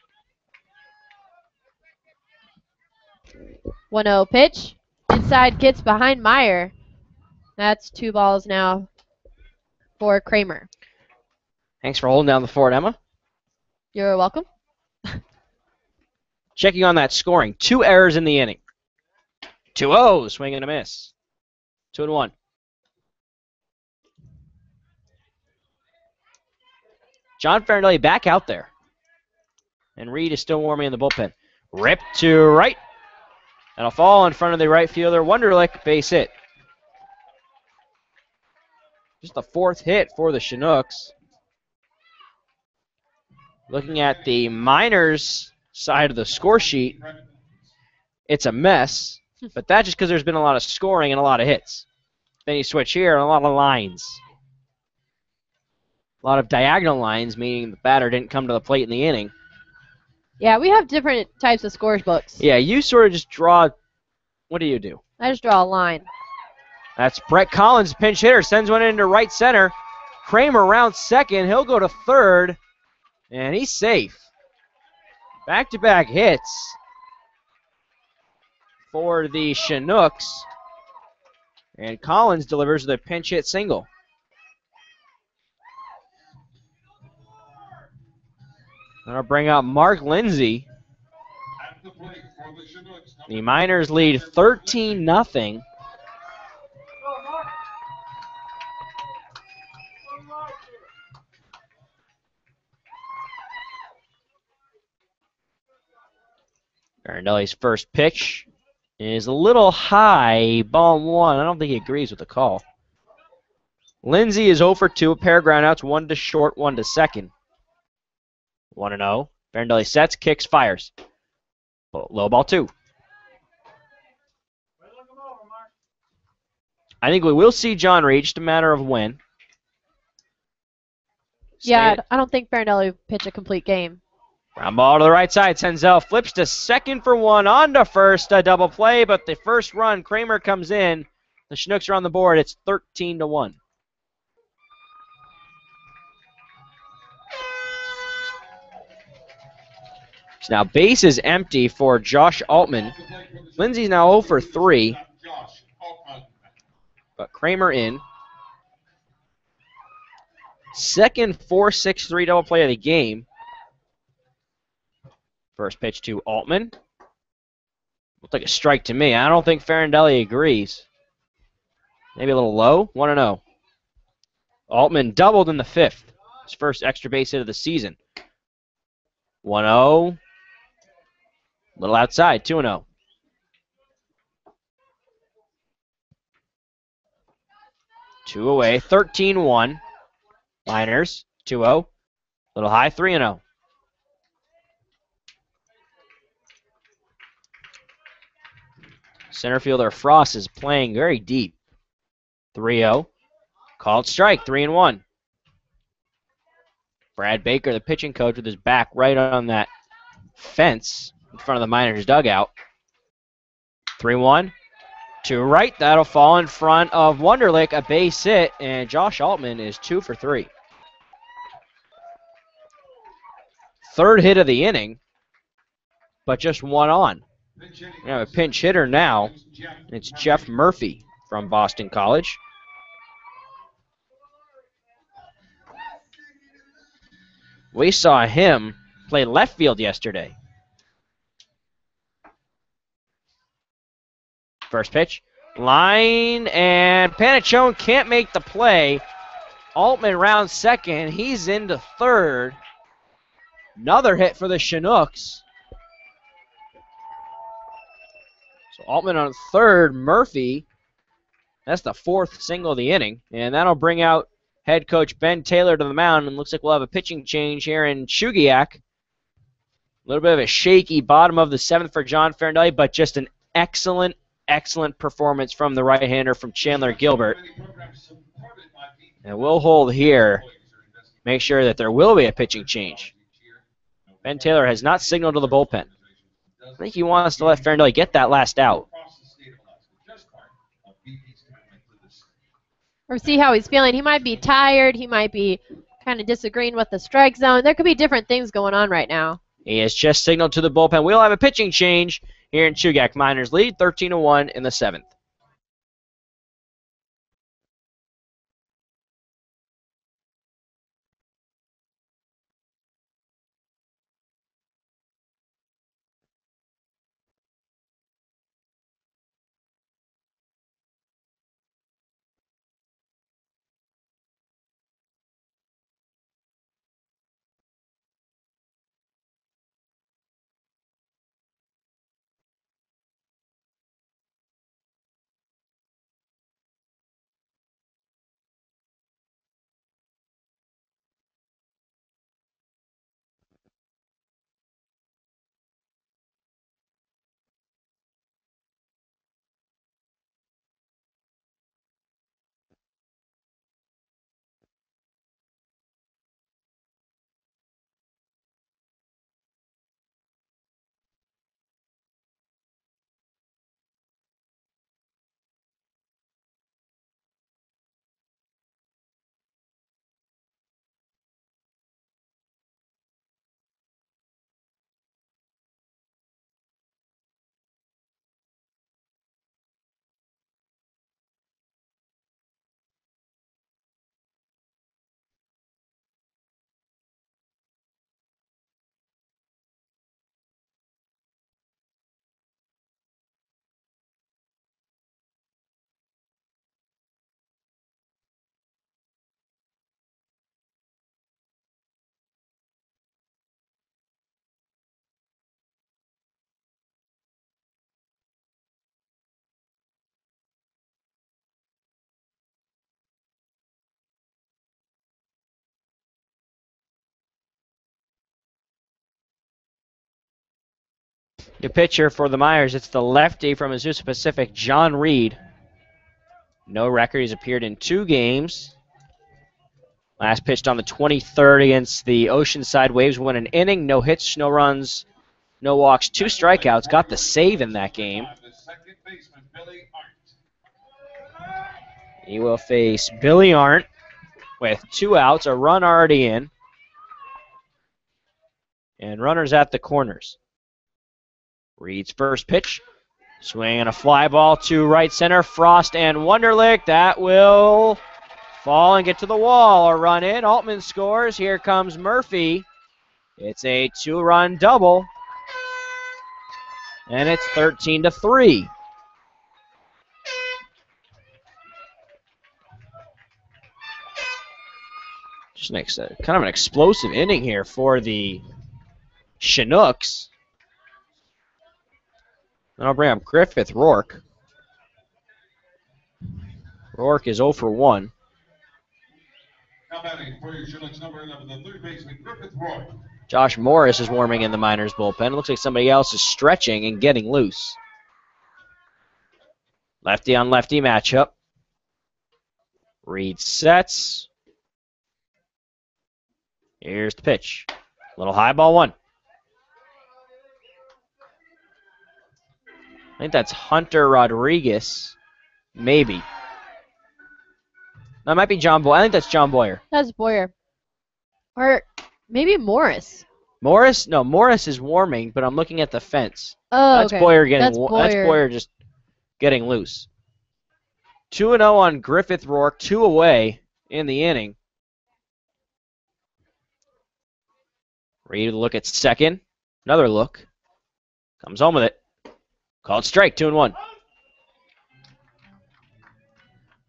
1-0 pitch. Inside gets behind Meyer. That's 2 balls now for Kramer. Thanks for holding down the fort, Emma. You're welcome. Checking on that scoring. 2 errors in the inning. 2-0, swing and a miss. 2-1. John Farindelli back out there. And Reed is still warming in the bullpen. Rip to right. That'll fall in front of the right fielder. Wunderlich, base hit. Just the 4th hit for the Chinooks. Looking at the Miners side of the score sheet, it's a mess. But that's just because there's been a lot of scoring and a lot of hits. Then you switch here and a lot of lines. A lot of diagonal lines, meaning the batter didn't come to the plate in the inning. Yeah, we have different types of scores books. Yeah, you sort of just draw. What do? I just draw a line. That's Brett Collins, pinch hitter, sends one into right center. Kramer around second. He'll go to third, and he's safe. Back-to-back hits for the Chinooks. And Collins delivers the pinch hit single. That'll bring out Mark Lindsay. The Miners lead 13-0. Farindelli's first pitch is a little high, ball 1. I don't think he agrees with the call. Lindsay is 0 for 2, a pair of groundouts, 1 to short, 1 to second. 1-0. Farindelli sets, kicks, fires. Low ball 2. I think we will see John Reed, just a matter of when. Yeah, I don't think Farindelli would pitch a complete game. Ground ball to the right side. Senzel flips to second for 1, on to first, a double play, but the first run, Kramer comes in. The Chinooks are on the board. It's 13-1. So now base is empty for Josh Altman. Lindsay's now 0 for 3, but Kramer in. Second 4-6-3 double play of the game. First pitch to Altman. Looks like a strike to me. I don't think Farindelli agrees. Maybe a little low. 1-0. Altman doubled in the 5th. His first extra base hit of the season. 1-0. Little outside. 2-0. Two away. 13-1. Miners. 2-0. Little high. 3-0. Center fielder Frost is playing very deep. 3-0. Called strike. 3-1. Brad Baker, the pitching coach, with his back right on that fence in front of the Miners' dugout. 3-1. To right. That'll fall in front of Wunderlich, a base hit, and Josh Altman is 2 for 3. Third hit of the inning, but just one on. We have a pinch hitter now. It's Jeff Murphy from Boston College. We saw him play left field yesterday. First pitch. Line, and Panachone can't make the play. Altman rounds second. He's into third. Another hit for the Chinooks. So Altman on third. Murphy, that's the 4th single of the inning. And that'll bring out head coach Ben Taylor to the mound. And looks like we'll have a pitching change here in Chugiak. A little bit of a shaky bottom of the 7th for John Farindelli, but just an excellent performance from the right-hander from Chandler Gilbert. And we'll hold here. Make sure that there will be a pitching change. Ben Taylor has not signaled to the bullpen. I think he wants to let Farindelli get that last out. Or see how he's feeling. He might be tired. He might be kind of disagreeing with the strike zone. There could be different things going on right now. He has just signaled to the bullpen. We'll have a pitching change here in Chugiak. Miners lead 13-1 in the 7th. The pitcher for the Miners, it's the lefty from Azusa Pacific, John Reed. No record. He's appeared in 2 games. Last pitched on the 23rd against the Oceanside Waves. Won an inning, no hits, no runs, no walks, 2 strikeouts. Got the save in that game. He will face Billy Arndt with 2 outs, a run already in, and runners at the corners. Reed's first pitch. Swing and a fly ball to right center. Frost and Wunderlich. That will fall and get to the wall. A run in. Altman scores. Here comes Murphy. It's a 2-run double. And it's 13-3. Just kind of an explosive inning here for the Chinooks. And I'll bring up Griffith Rourke. Rourke is 0 for 1. Now batting for your Chinooks, number 11, the third baseman, Griffith Roy. Josh Morris is warming in the Miners bullpen. It looks like somebody else is stretching and getting loose. Lefty on lefty matchup. Reed sets. Here's the pitch. Little high ball 1. I think that's Hunter Rodriguez. Maybe. That might be John Boyer. I think that's John Boyer. That's Boyer. Or maybe Morris. Morris? No, Morris is warming, but I'm looking at the fence. Oh, That's okay. Boyer getting. That's That's Boyer just getting loose. 2-0 on Griffith Rourke. 2 away in the inning. Ready to look at second. Another look. Comes home with it. Called strike. 2-1.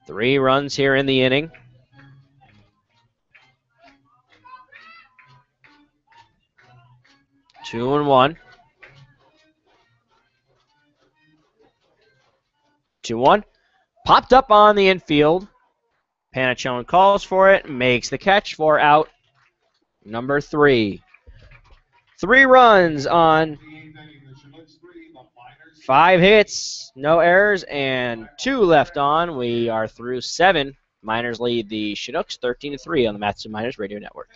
3 runs here in the inning. Two and 1. 2-1. Popped up on the infield. Panachone calls for it, makes the catch for out number 3. 3 runs on 5 hits, no errors, and 2 left on. We are through 7. Miners lead the Chinooks 13-3 on the Matsu Miners Radio Network.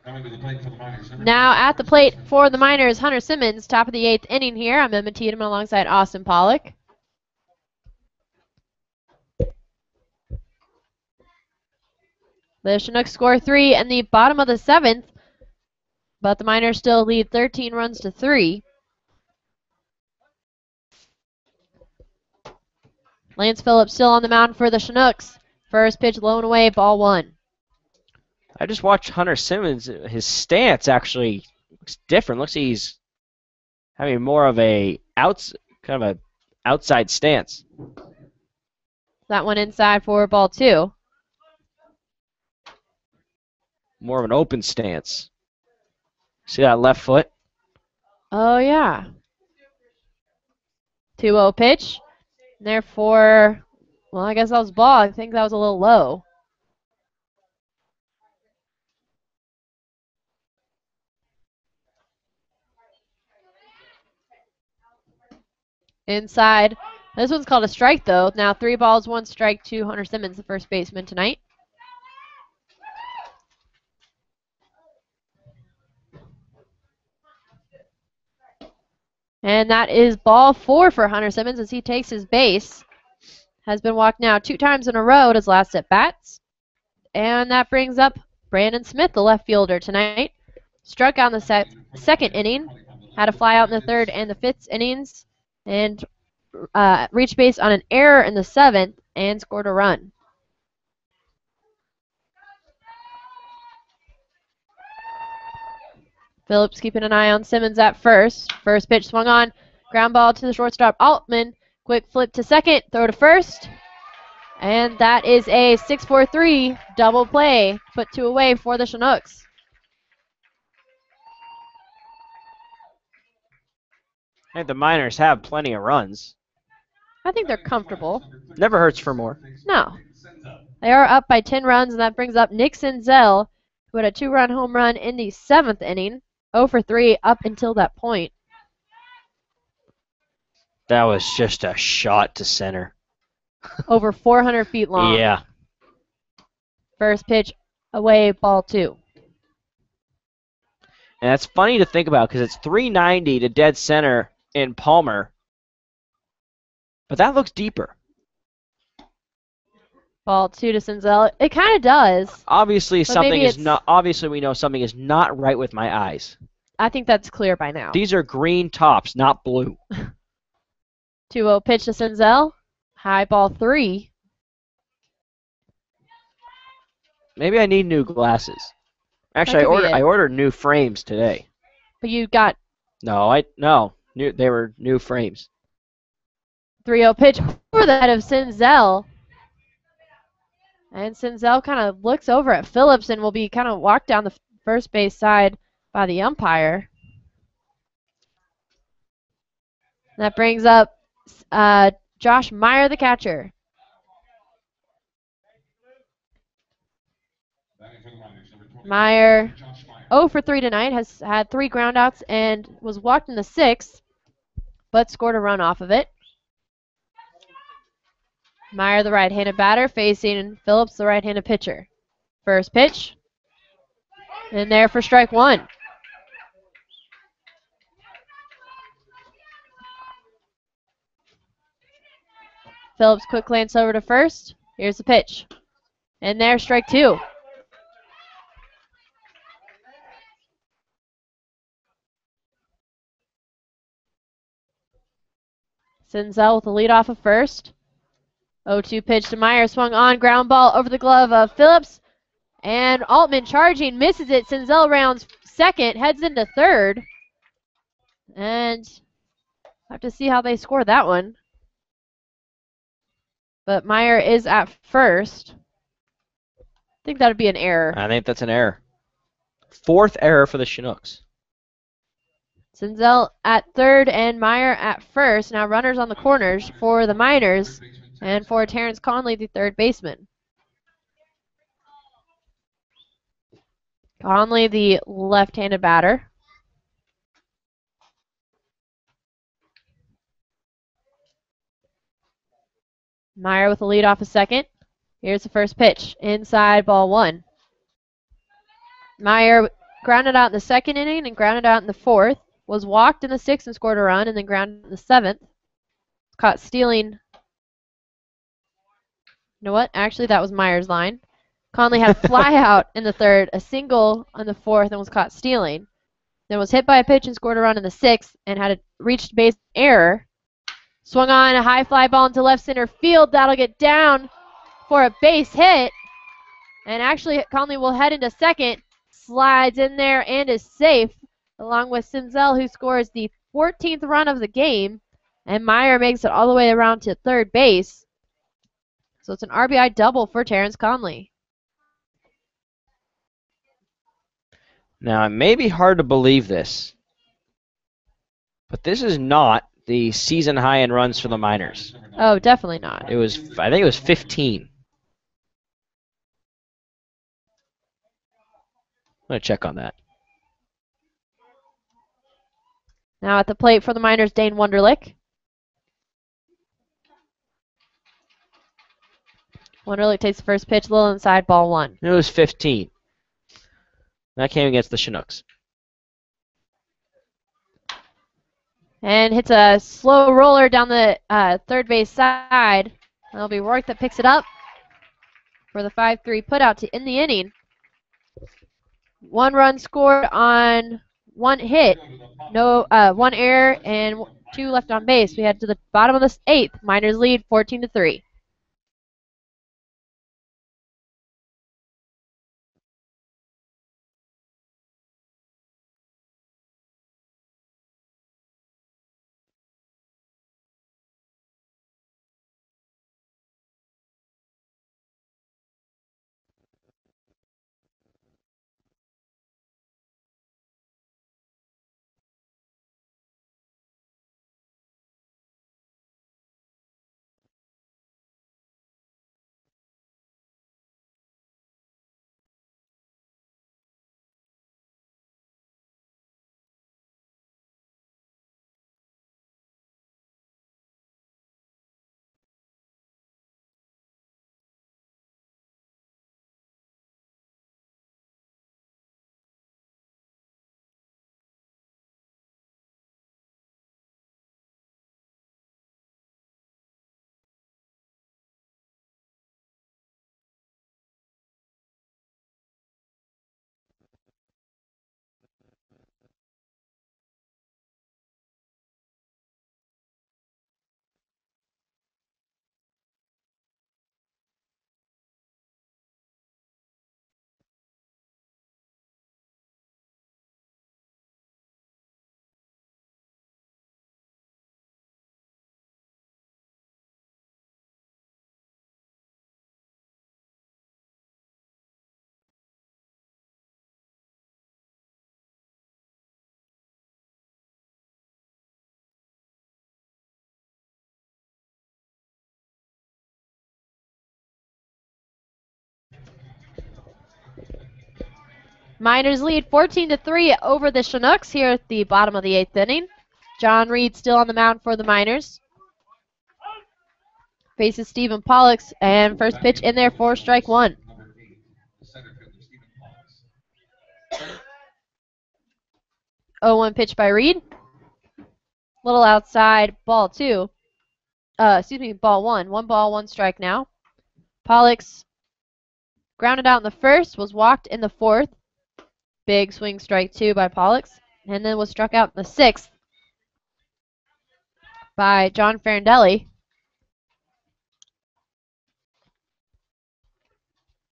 Coming to the plate for the Miners. Now at the plate for the Miners, Hunter Simmons, top of the 8th inning here. I'm Emma Tiedemann alongside Austin Pollock. The Chinooks score 3 in the bottom of the 7th, but the Miners still lead 13 runs to 3. Lance Phillips still on the mound for the Chinooks. First pitch low and away, ball 1. I just watched Hunter Simmons. His stance actually looks different. Looks like he's having more of a outside stance. That one inside for ball 2. More of an open stance. See that left foot? Oh, yeah. 2-0 pitch. Therefore, well, I guess that was ball. I think that was a little low. Inside. This one's called a strike, though. Now 3 balls, 1 strike to Hunter Simmons, the first baseman tonight. And that is ball 4 for Hunter Simmons as he takes his base. Has been walked now 2 times in a row at his last at bats. And that brings up Brandon Smith, the left fielder tonight. Struck out in the second inning. Had a fly out in the 3rd and the 5th innings. And reached base on an error in the 7th and scored a run. Phillips keeping an eye on Simmons at first. First pitch swung on. Ground ball to the shortstop, Altman. Quick flip to second. Throw to first. And that is a 6-4-3 double play. Put 2 away for the Chinooks. I think the Miners have plenty of runs. I think they're comfortable. Never hurts for more. No. They are up by 10 runs, and that brings up Nick Senzel, who had a 2-run home run in the 7th inning. 0 for 3 up until that point. That was just a shot to center. Over 400 feet long. Yeah. First pitch away, ball 2. And that's funny to think about because it's 390 to dead center in Palmer. But that looks deeper. Ball 2 to Senzel. It kind of does. Obviously, But something maybe is it's- not. Obviously, we know something is not right with my eyes. I think that's clear by now. These are green tops, not blue. 2-0 pitch to Senzel. High ball 3. Maybe I need new glasses. Actually, That could be it. I ordered new frames today. But you got No, they were new frames. 3-0 pitch over the head of Senzel. And Senzel kind of looks over at Phillips and will be kind of walked down the first base side by the umpire. That brings up Josh Meyer, the catcher. Meyer, 0 for 3 tonight, has had 3 groundouts and was walked in the 6th, but scored a run off of it. Meyer, the right-handed batter, facing Phillips, the right-handed pitcher. First pitch. And there for strike 1. Phillips quick glance over to first. Here's the pitch. And there, strike 2. Senzel with the lead off of first. 0-2 pitch to Meyer, swung on, ground ball over the glove of Phillips. And Altman charging, misses it. Senzel rounds second, heads into third. And I have to see how they score that one. But Meyer is at first. I think that would be an error. I think that's an error. 4th error for the Chinooks. Senzel at third and Meyer at first. Now runners on the corners for the Miners and for Terrence Conley, the third baseman. Conley, the left-handed batter. Meyer with the lead off a second. Here's the first pitch. Inside, ball 1. Meyer grounded out in the 2nd inning and grounded out in the 4th. Was walked in the 6th and scored a run, and then grounded in the 7th. Caught stealing. You know what? Actually, that was Meyer's line. Conley had a fly out in the 3rd, a single on the 4th, and was caught stealing. Then was hit by a pitch and scored a run in the 6th, and had a reached base error. Swung on a high fly ball into left center field. That'll get down for a base hit. And actually, Conley will head into second. Slides in there and is safe, along with Senzel, who scores the 14th run of the game. And Meyer makes it all the way around to third base. So it's an RBI double for Terrence Conley. Now, it may be hard to believe this, but this is not the season high in runs for the Miners. Oh, definitely not. I think it was 15. I'm going to check on that. Now at the plate for the Miners, Dane Wunderlich. Wonderlic takes the first pitch, a little inside, ball 1. It was 15. That came against the Chinooks. And hits a slow roller down the third base side. That'll be Rourke that picks it up for the 5-3 putout to end the inning. 1 run scored on 1 hit, no 1 error, and 2 left on base. We head to the bottom of the 8th. Miners lead 14-3. Miners lead 14-3 over the Chinooks here at the bottom of the 8th inning. John Reed still on the mound for the Miners. Faces Stephen Pollux, and first pitch in there for strike 1. 0-1 pitch by Reed. Little outside, ball 2. Ball 1. 1 ball, 1 strike now. Pollux grounded out in the first, was walked in the 4th. Big swing, strike 2 by Pollux, and then was struck out in the 6th by John Farindelli.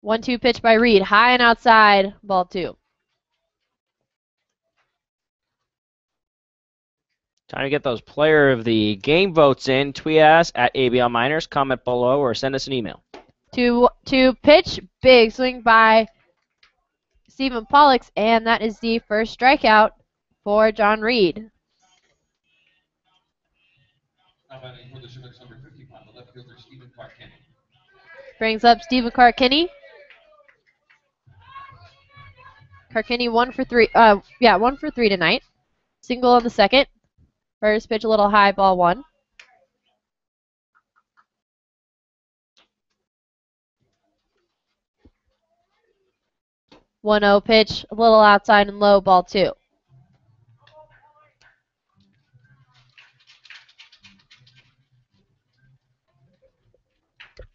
1-2 pitch by Reed, high and outside, ball 2. Time to get those player of the game votes in. Tweet us at ABL Miners, comment below, or send us an email. 2-2 pitch, big swing by Stephen Pollux, and that is the first strikeout for John Reed. Brings up Stephen Carkinney. Carkinney 1 for 3. 1 for 3 tonight. Single on the 2nd. First pitch a little high, ball 1. One-0 pitch, a little outside and low, ball 2.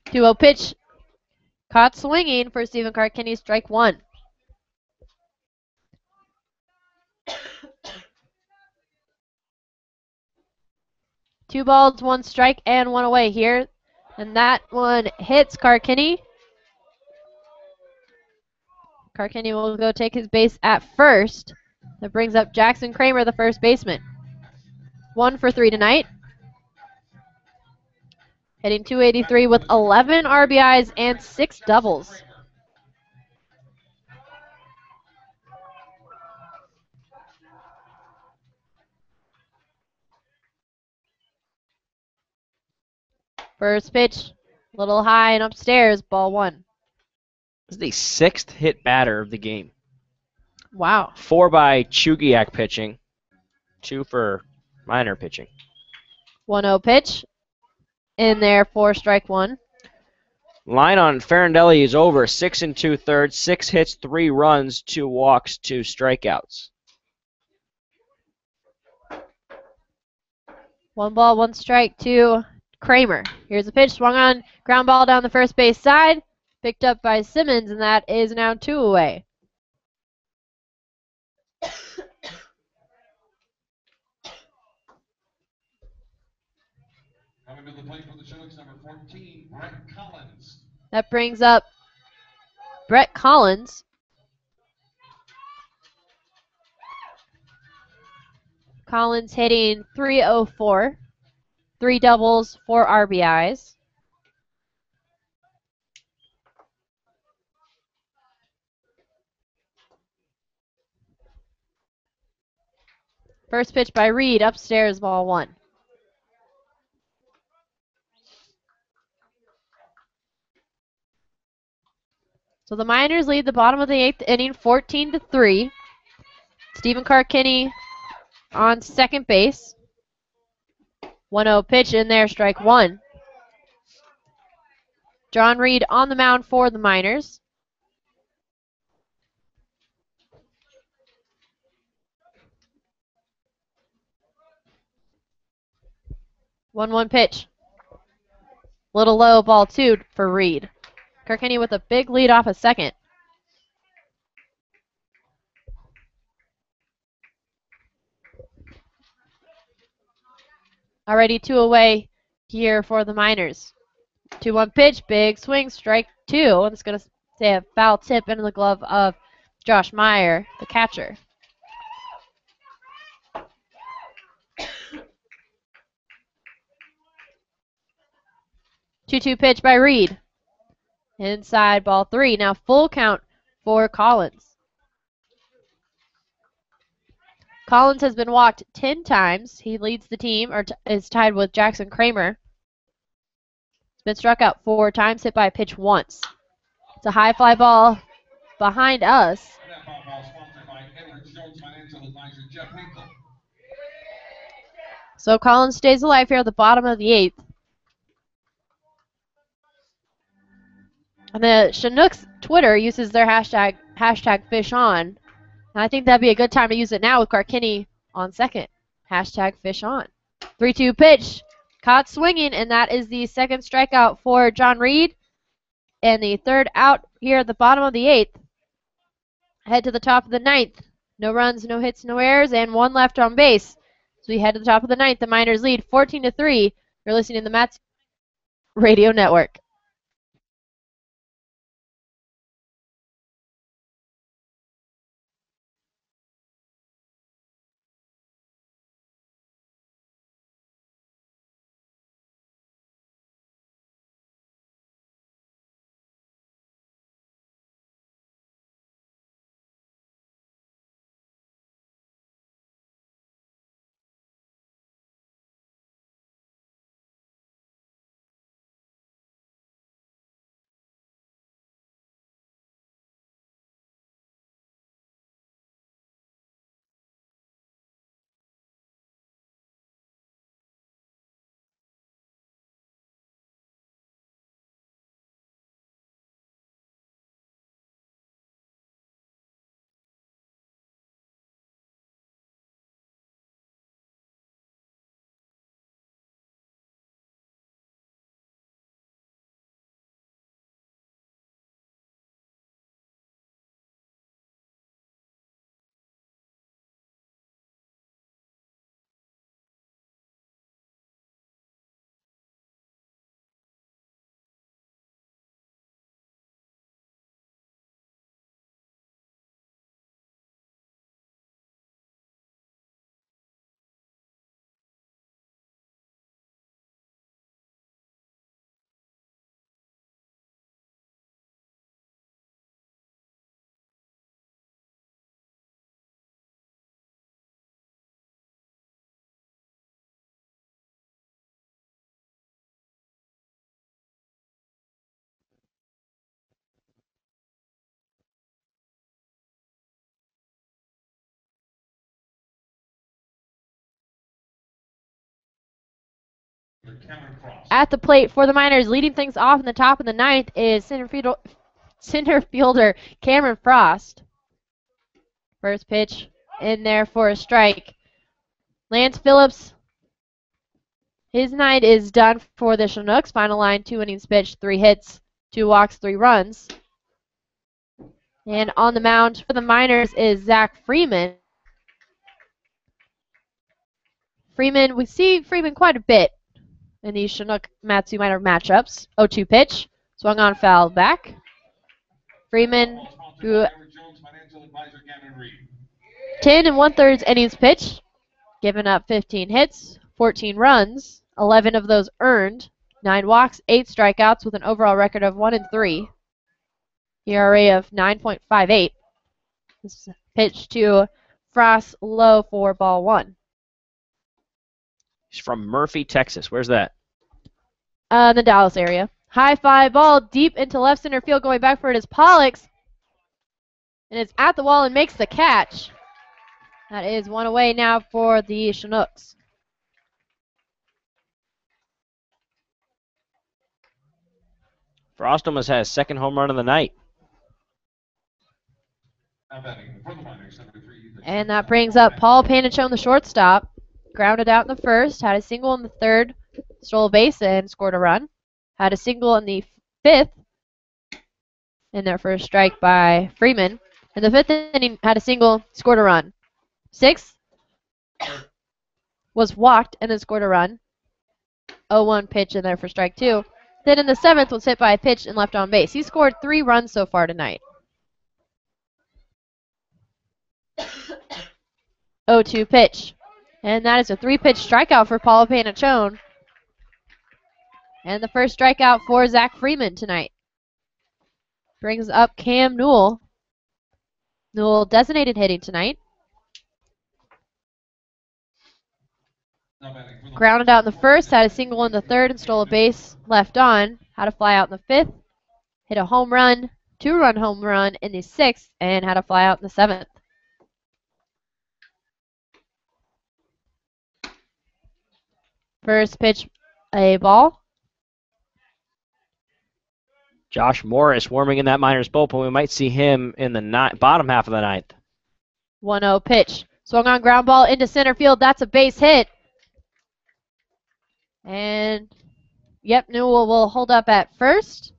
Two-0 pitch, caught swinging for Stephen Carkinney, strike 1. Two balls, 1 strike, and 1 away here. And that one hits Carkinney. Carkinney will go take his base at first. That brings up Jackson Kramer, the first baseman. 1 for 3 tonight. Hitting .283 with 11 RBIs and 6 doubles. First pitch, a little high and upstairs, ball 1. This is the 6th hit batter of the game. Wow. 4 by Chugiak pitching, 2 for Miner pitching. 1-0 pitch, in there for strike 1. Line on Farindelli is over 6 2/3, 6 hits, 3 runs, 2 walks, 2 strikeouts. 1 ball, 1 strike to Kramer. Here's a pitch, swung on, ground ball down the first base side, picked up by Simmons, and that is now 2 away. Coming to the plate for the Chinooks, number 14, Brett Collins. That brings up Brett Collins. Collins hitting .304, 3 doubles, 4 RBIs. First pitch by Reed, upstairs, ball 1. So the Miners lead the bottom of the 8th inning 14-3. Stephen Carkinney on second base. 1-0 pitch in there, strike 1. John Reed on the mound for the Miners. One pitch. Little low, ball 2 for Reed. Carkinney with a big lead off a second. Already 2 away here for the Miners. 2-1 pitch, big swing, strike 2. And it's going to say a foul tip into the glove of Josh Meyer, the catcher. Two pitch by Reed. Inside, ball 3. Now full count for Collins. Collins has been walked 10 times. He leads the team, or is tied with Jackson Kramer. He's been struck out 4 times, hit by a pitch once. It's a high fly ball behind us. That foul ball sponsored by Edwards Jones Financial Advisor Jeff Hinkle. So Collins stays alive here at the bottom of the 8th. And the Chinooks Twitter uses their hashtag #FishOn. And I think that'd be a good time to use it now with Carkinney on second. #FishOn. 3-2 pitch. Caught swinging, and that is the second strikeout for John Reed. And the third out here at the bottom of the 8th. Head to the top of the 9th. No runs, no hits, no errors, and 1 left on base. So we head to the top of the 9th. The Miners lead 14-3. You're listening to the Mats Radio Network. Cameron Frost. At the plate for the Miners, leading things off in the top of the ninth is center fielder Cameron Frost. First pitch in there for a strike. Lance Phillips, his night is done for the Chinooks. Final line, 2 innings pitched, 3 hits, 2 walks, 3 runs. And on the mound for the Miners is Zach Freeman. We see Freeman quite a bit in these Chinook Matsu Miner matchups. 0-2 pitch, swung on, foul back. Freeman, who Edward Jones, financial advisor Cameron Reed. 10 and 1/3 innings pitched, given up 15 hits, 14 runs, 11 of those earned, 9 walks, 8 strikeouts with an overall record of 1-3. ERA of 9.58. This pitch to Frost, low for ball 1. He's from Murphy, Texas. Where's that? The Dallas area. High fly ball deep into left center field. Going back for it is Pollux. And it's at the wall and makes the catch. That is 1 away now for the Chinooks. Frost almost had his second home run of the night. Now batting for the Miners, number 3. And that brings up Paul Panachone, the shortstop. Grounded out in the first, had a single in the third, stole a base and scored a run. Had a single in the fifth, in their first strike by Freeman. In the fifth inning, had a single, scored a run. Sixth was walked and then scored a run. 0-1 pitch in there for strike 2. Then in the seventh was hit by a pitch and left on base. He scored 3 runs so far tonight. 0-2 pitch. And that is a 3-pitch strikeout for Paul Panachone. And the first strikeout for Zach Freeman tonight. Brings up Cam Newell. Newell designated hitting tonight. Grounded out in the first, had a single in the third and stole a base left on. Had a fly out in the fifth. Hit a home run, 2-run home run in the sixth, and had a fly out in the seventh. First pitch, a ball. Josh Morris warming in that Miners bullpen. We might see him in the bottom half of the ninth. 1-0 pitch. Swung on ground ball into center field. That's a base hit. And, yep, Newell will hold up at first.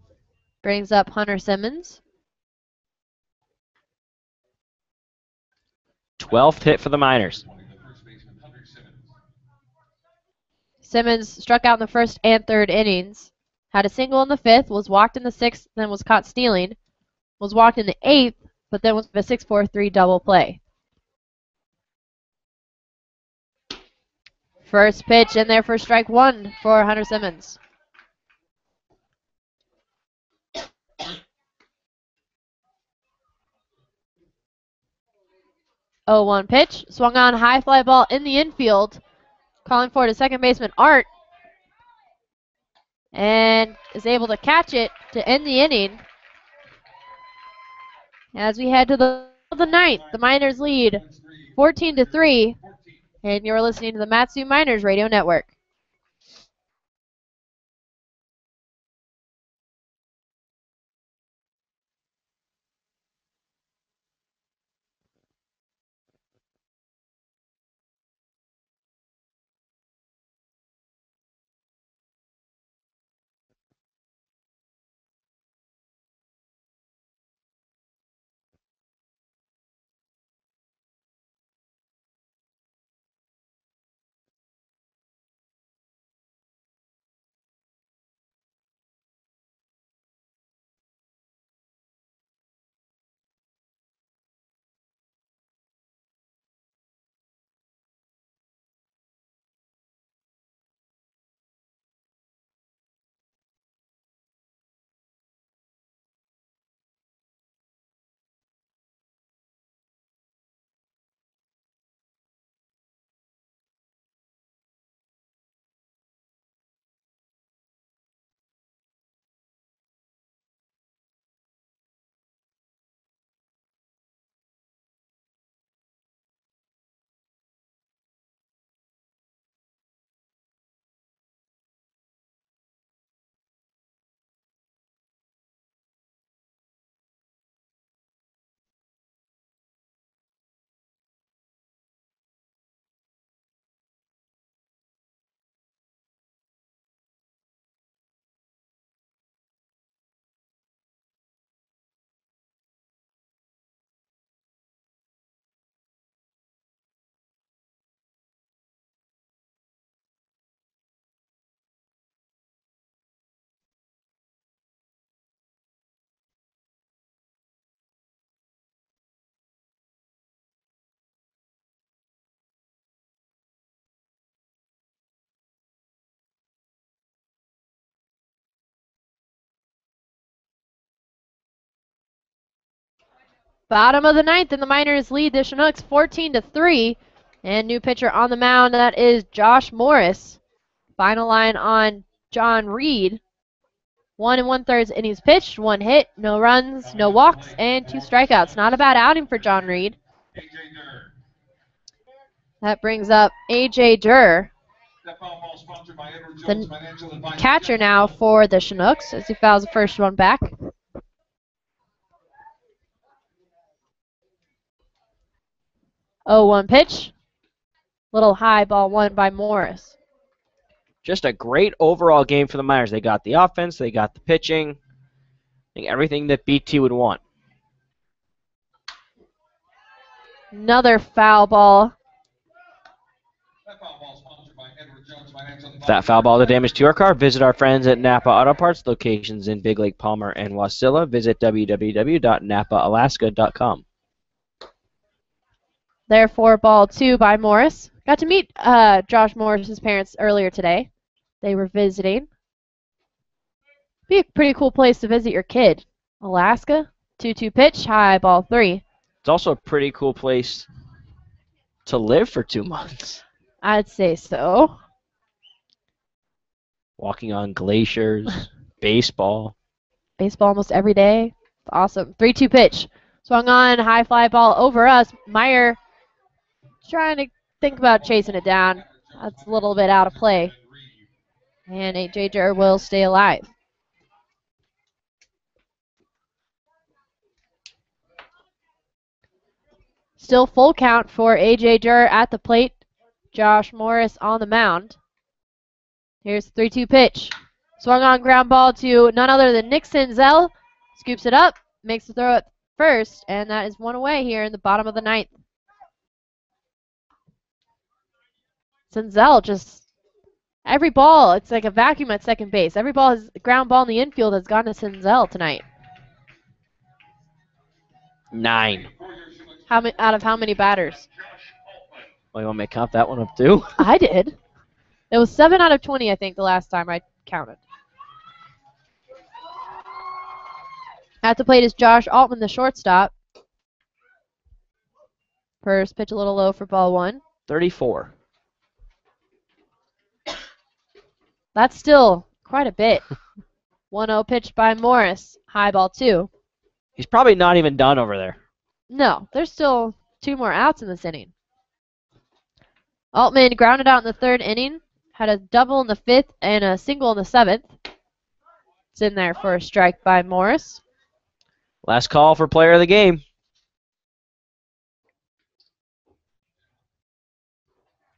Brings up Hunter Simmons. 12th hit for the Miners. Simmons struck out in the first and third innings. Had a single in the fifth, was walked in the sixth, then was caught stealing. Was walked in the eighth, but then was a 6-4-3 double play. First pitch in there for strike 1 for Hunter Simmons. Oh, 1 pitch. Swung on, high fly ball in the infield. Calling for it is second baseman Art. And is able to catch it to end the inning. As we head to the ninth, the Miners lead 14-3. And you're listening to the Matsu Miners Radio Network. Bottom of the ninth, and the Miners lead the Chinooks 14-3. And new pitcher on the mound, that is Josh Morris. Final line on John Reed. 1 1/3 innings pitched, 1 hit, no runs, no walks, and 2 strikeouts. Not a bad outing for John Reed. That brings up A.J. Durr, the catcher now for the Chinooks, as he fouls the first one back. Oh, 1 pitch. Little high ball one by Morris. Just a great overall game for the Miners. They got the offense, they got the pitching, I think everything that BT would want. Another foul ball. If that foul ball did damage to your car, visit our friends at Napa Auto Parts, locations in Big Lake, Palmer, and Wasilla. Visit www.napaalaska.com. Therefore, ball 2 by Morris. Got to meet Josh Morris's parents earlier today. They were visiting. Be a pretty cool place to visit your kid. Alaska. 2-2 pitch, high ball 3. It's also a pretty cool place to live for 2 months. I'd say so. Walking on glaciers, baseball. Baseball almost every day. It's awesome. 3-2 pitch. Swung on, high fly ball over us. Meyer trying to think about chasing it down. That's a little bit out of play. And A.J. Durr will stay alive. Still full count for A.J. Durr at the plate. Josh Morris on the mound. Here's the 3-2 pitch. Swung on ground ball to none other than Nick Senzel. Scoops it up, makes the throw at first, and that is 1 away here in the bottom of the ninth. Senzel just, every ball, it's like a vacuum at second base. Every ball, ground ball in the infield has gone to Senzel tonight. 9. Out of how many batters? Well, you want me to count that one up too? I did. It was 7 out of 20, I think, the last time I counted. At the plate is Josh Altman, the shortstop. First pitch a little low for ball 1. 34. That's still quite a bit. 1-0 pitch by Morris. High ball 2. He's probably not even done over there. No, there's still 2 more outs in this inning. Altman grounded out in the 3rd inning. Had a double in the 5th and a single in the 7th. It's in there for a strike by Morris. Last call for player of the game.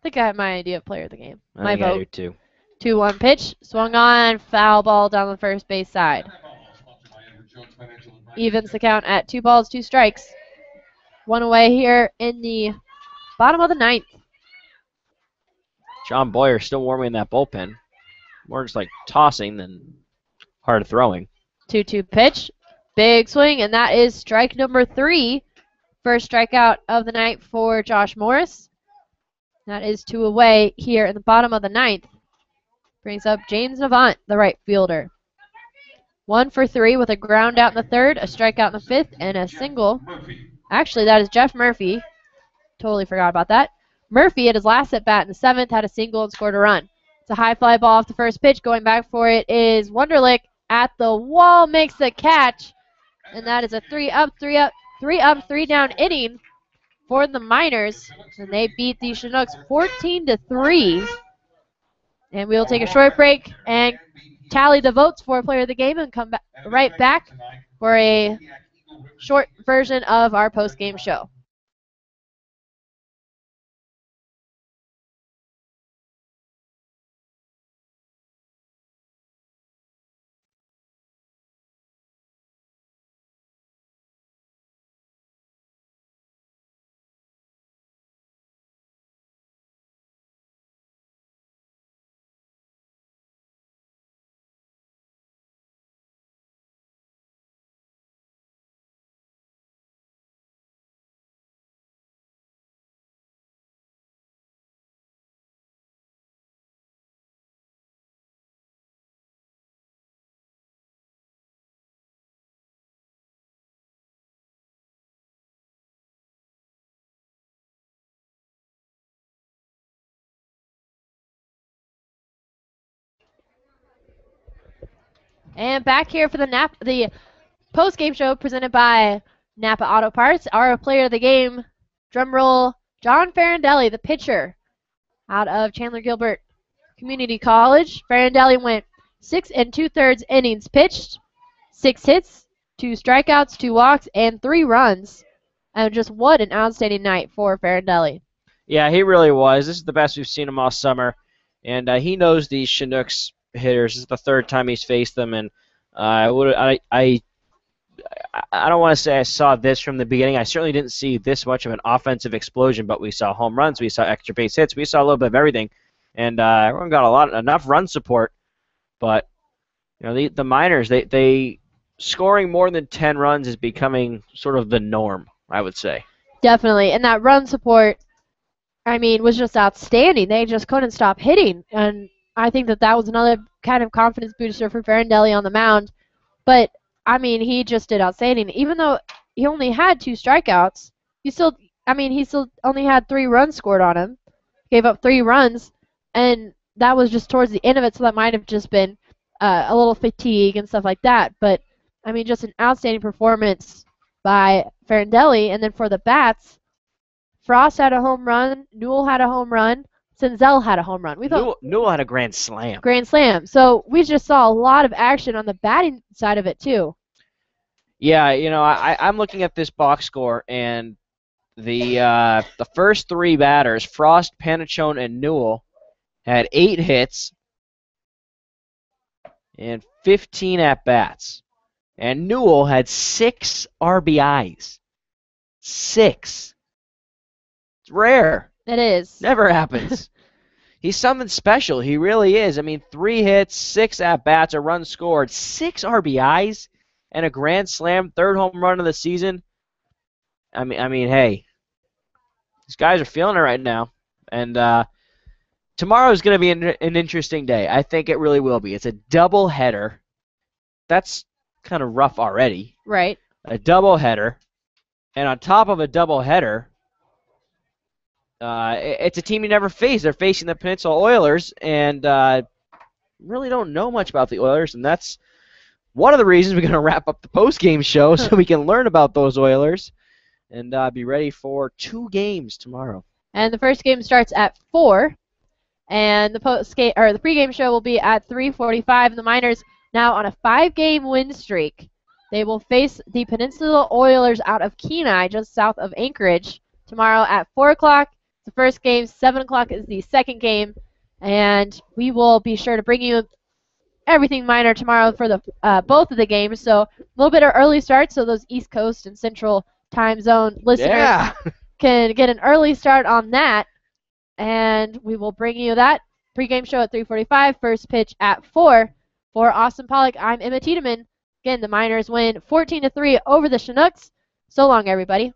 I think I have my idea of player of the game. I My think I do vote. too. 2-1 pitch. Swung on. Foul ball down the first base side. Evens the count at 2 balls, 2 strikes. 1 away here in the bottom of the ninth. John Boyer still warming that bullpen. More just like tossing than hard throwing. 2-2 pitch. Big swing, and that is strike number 3. First strikeout of the night for Josh Morris. That is 2 away here in the bottom of the ninth. Brings up James Navant, the right fielder. 1 for 3 with a ground out in the 3rd, a strikeout in the 5th, and a single. Actually, that is Jeff Murphy. Totally forgot about that. Murphy, at his last at-bat in the 7th, had a single and scored a run. It's a high fly ball off the first pitch. Going back for it is Wunderlich at the wall, makes the catch. And that is a 3-up, 3-down inning for the Miners. And they beat the Chinooks 14-3. And we'll take a short break and tally the votes for player of the game and come right back for a short version of our post-game show. And back here for the post-game show presented by Napa Auto Parts. Our player of the game, drum roll, John Farindelli, the pitcher out of Chandler Gilbert Community College. Farindelli went 6 2/3 innings pitched, 6 hits, 2 strikeouts, 2 walks, and 3 runs. And just what an outstanding night for Farindelli. Yeah, he really was. This is the best we've seen him all summer, and he knows these Chinooks hitters. This is the third time he's faced them, and I don't want to say I saw this from the beginning. I certainly didn't see this much of an offensive explosion, but we saw home runs, we saw extra base hits, we saw a little bit of everything, and everyone got enough run support. But the minors, they scoring more than 10 runs is becoming sort of the norm, I would say. Definitely, and that run support, was just outstanding. They just couldn't stop hitting, and I think that was another kind of confidence booster for Farindelli on the mound. But he just did outstanding. Even though he only had 2 strikeouts, he still only had 3 runs scored on him. Gave up 3 runs, and that was just towards the end of it, so that might have just been a little fatigue and stuff like that. But, just an outstanding performance by Farindelli. And then for the bats, Frost had a home run, Newell had a home run, Senzel had a home run. Newell had a grand slam. Grand slam. So we just saw a lot of action on the batting side of it, too. Yeah, I'm looking at this box score, and the first 3 batters, Frost, Panachone, and Newell, had 8 hits and 15 at-bats. And Newell had 6 RBIs. 6. It's rare. It is. Never happens. He's something special. He really is. 3 hits, 6 at-bats, a run scored, 6 RBIs, and a grand slam, 3rd home run of the season. Hey, these guys are feeling it right now. And tomorrow is going to be an interesting day. I think it really will be. It's a double header. That's kind of rough already. Right. A double header. And on top of a double header, it's a team you never face. They're facing the Peninsula Oilers, and really don't know much about the Oilers, and that's one of the reasons we're going to wrap up the post-game show so we can learn about those Oilers and be ready for 2 games tomorrow. And the first game starts at 4, and the pregame show will be at 3:45. The Miners now on a 5-game win streak. They will face the Peninsula Oilers out of Kenai, just south of Anchorage, tomorrow at 4 o'clock. The first game, 7 o'clock is the second game, and we will be sure to bring you everything Miner tomorrow for the both of the games. So a little bit of early start, so those East Coast and Central time zone listeners can get an early start on that, and we will bring you that pregame show at 3:45, first pitch at 4. For Austin Pollock, I'm Emma Tiedemann. Again, the Miners win 14-3 over the Chinooks. So long, everybody.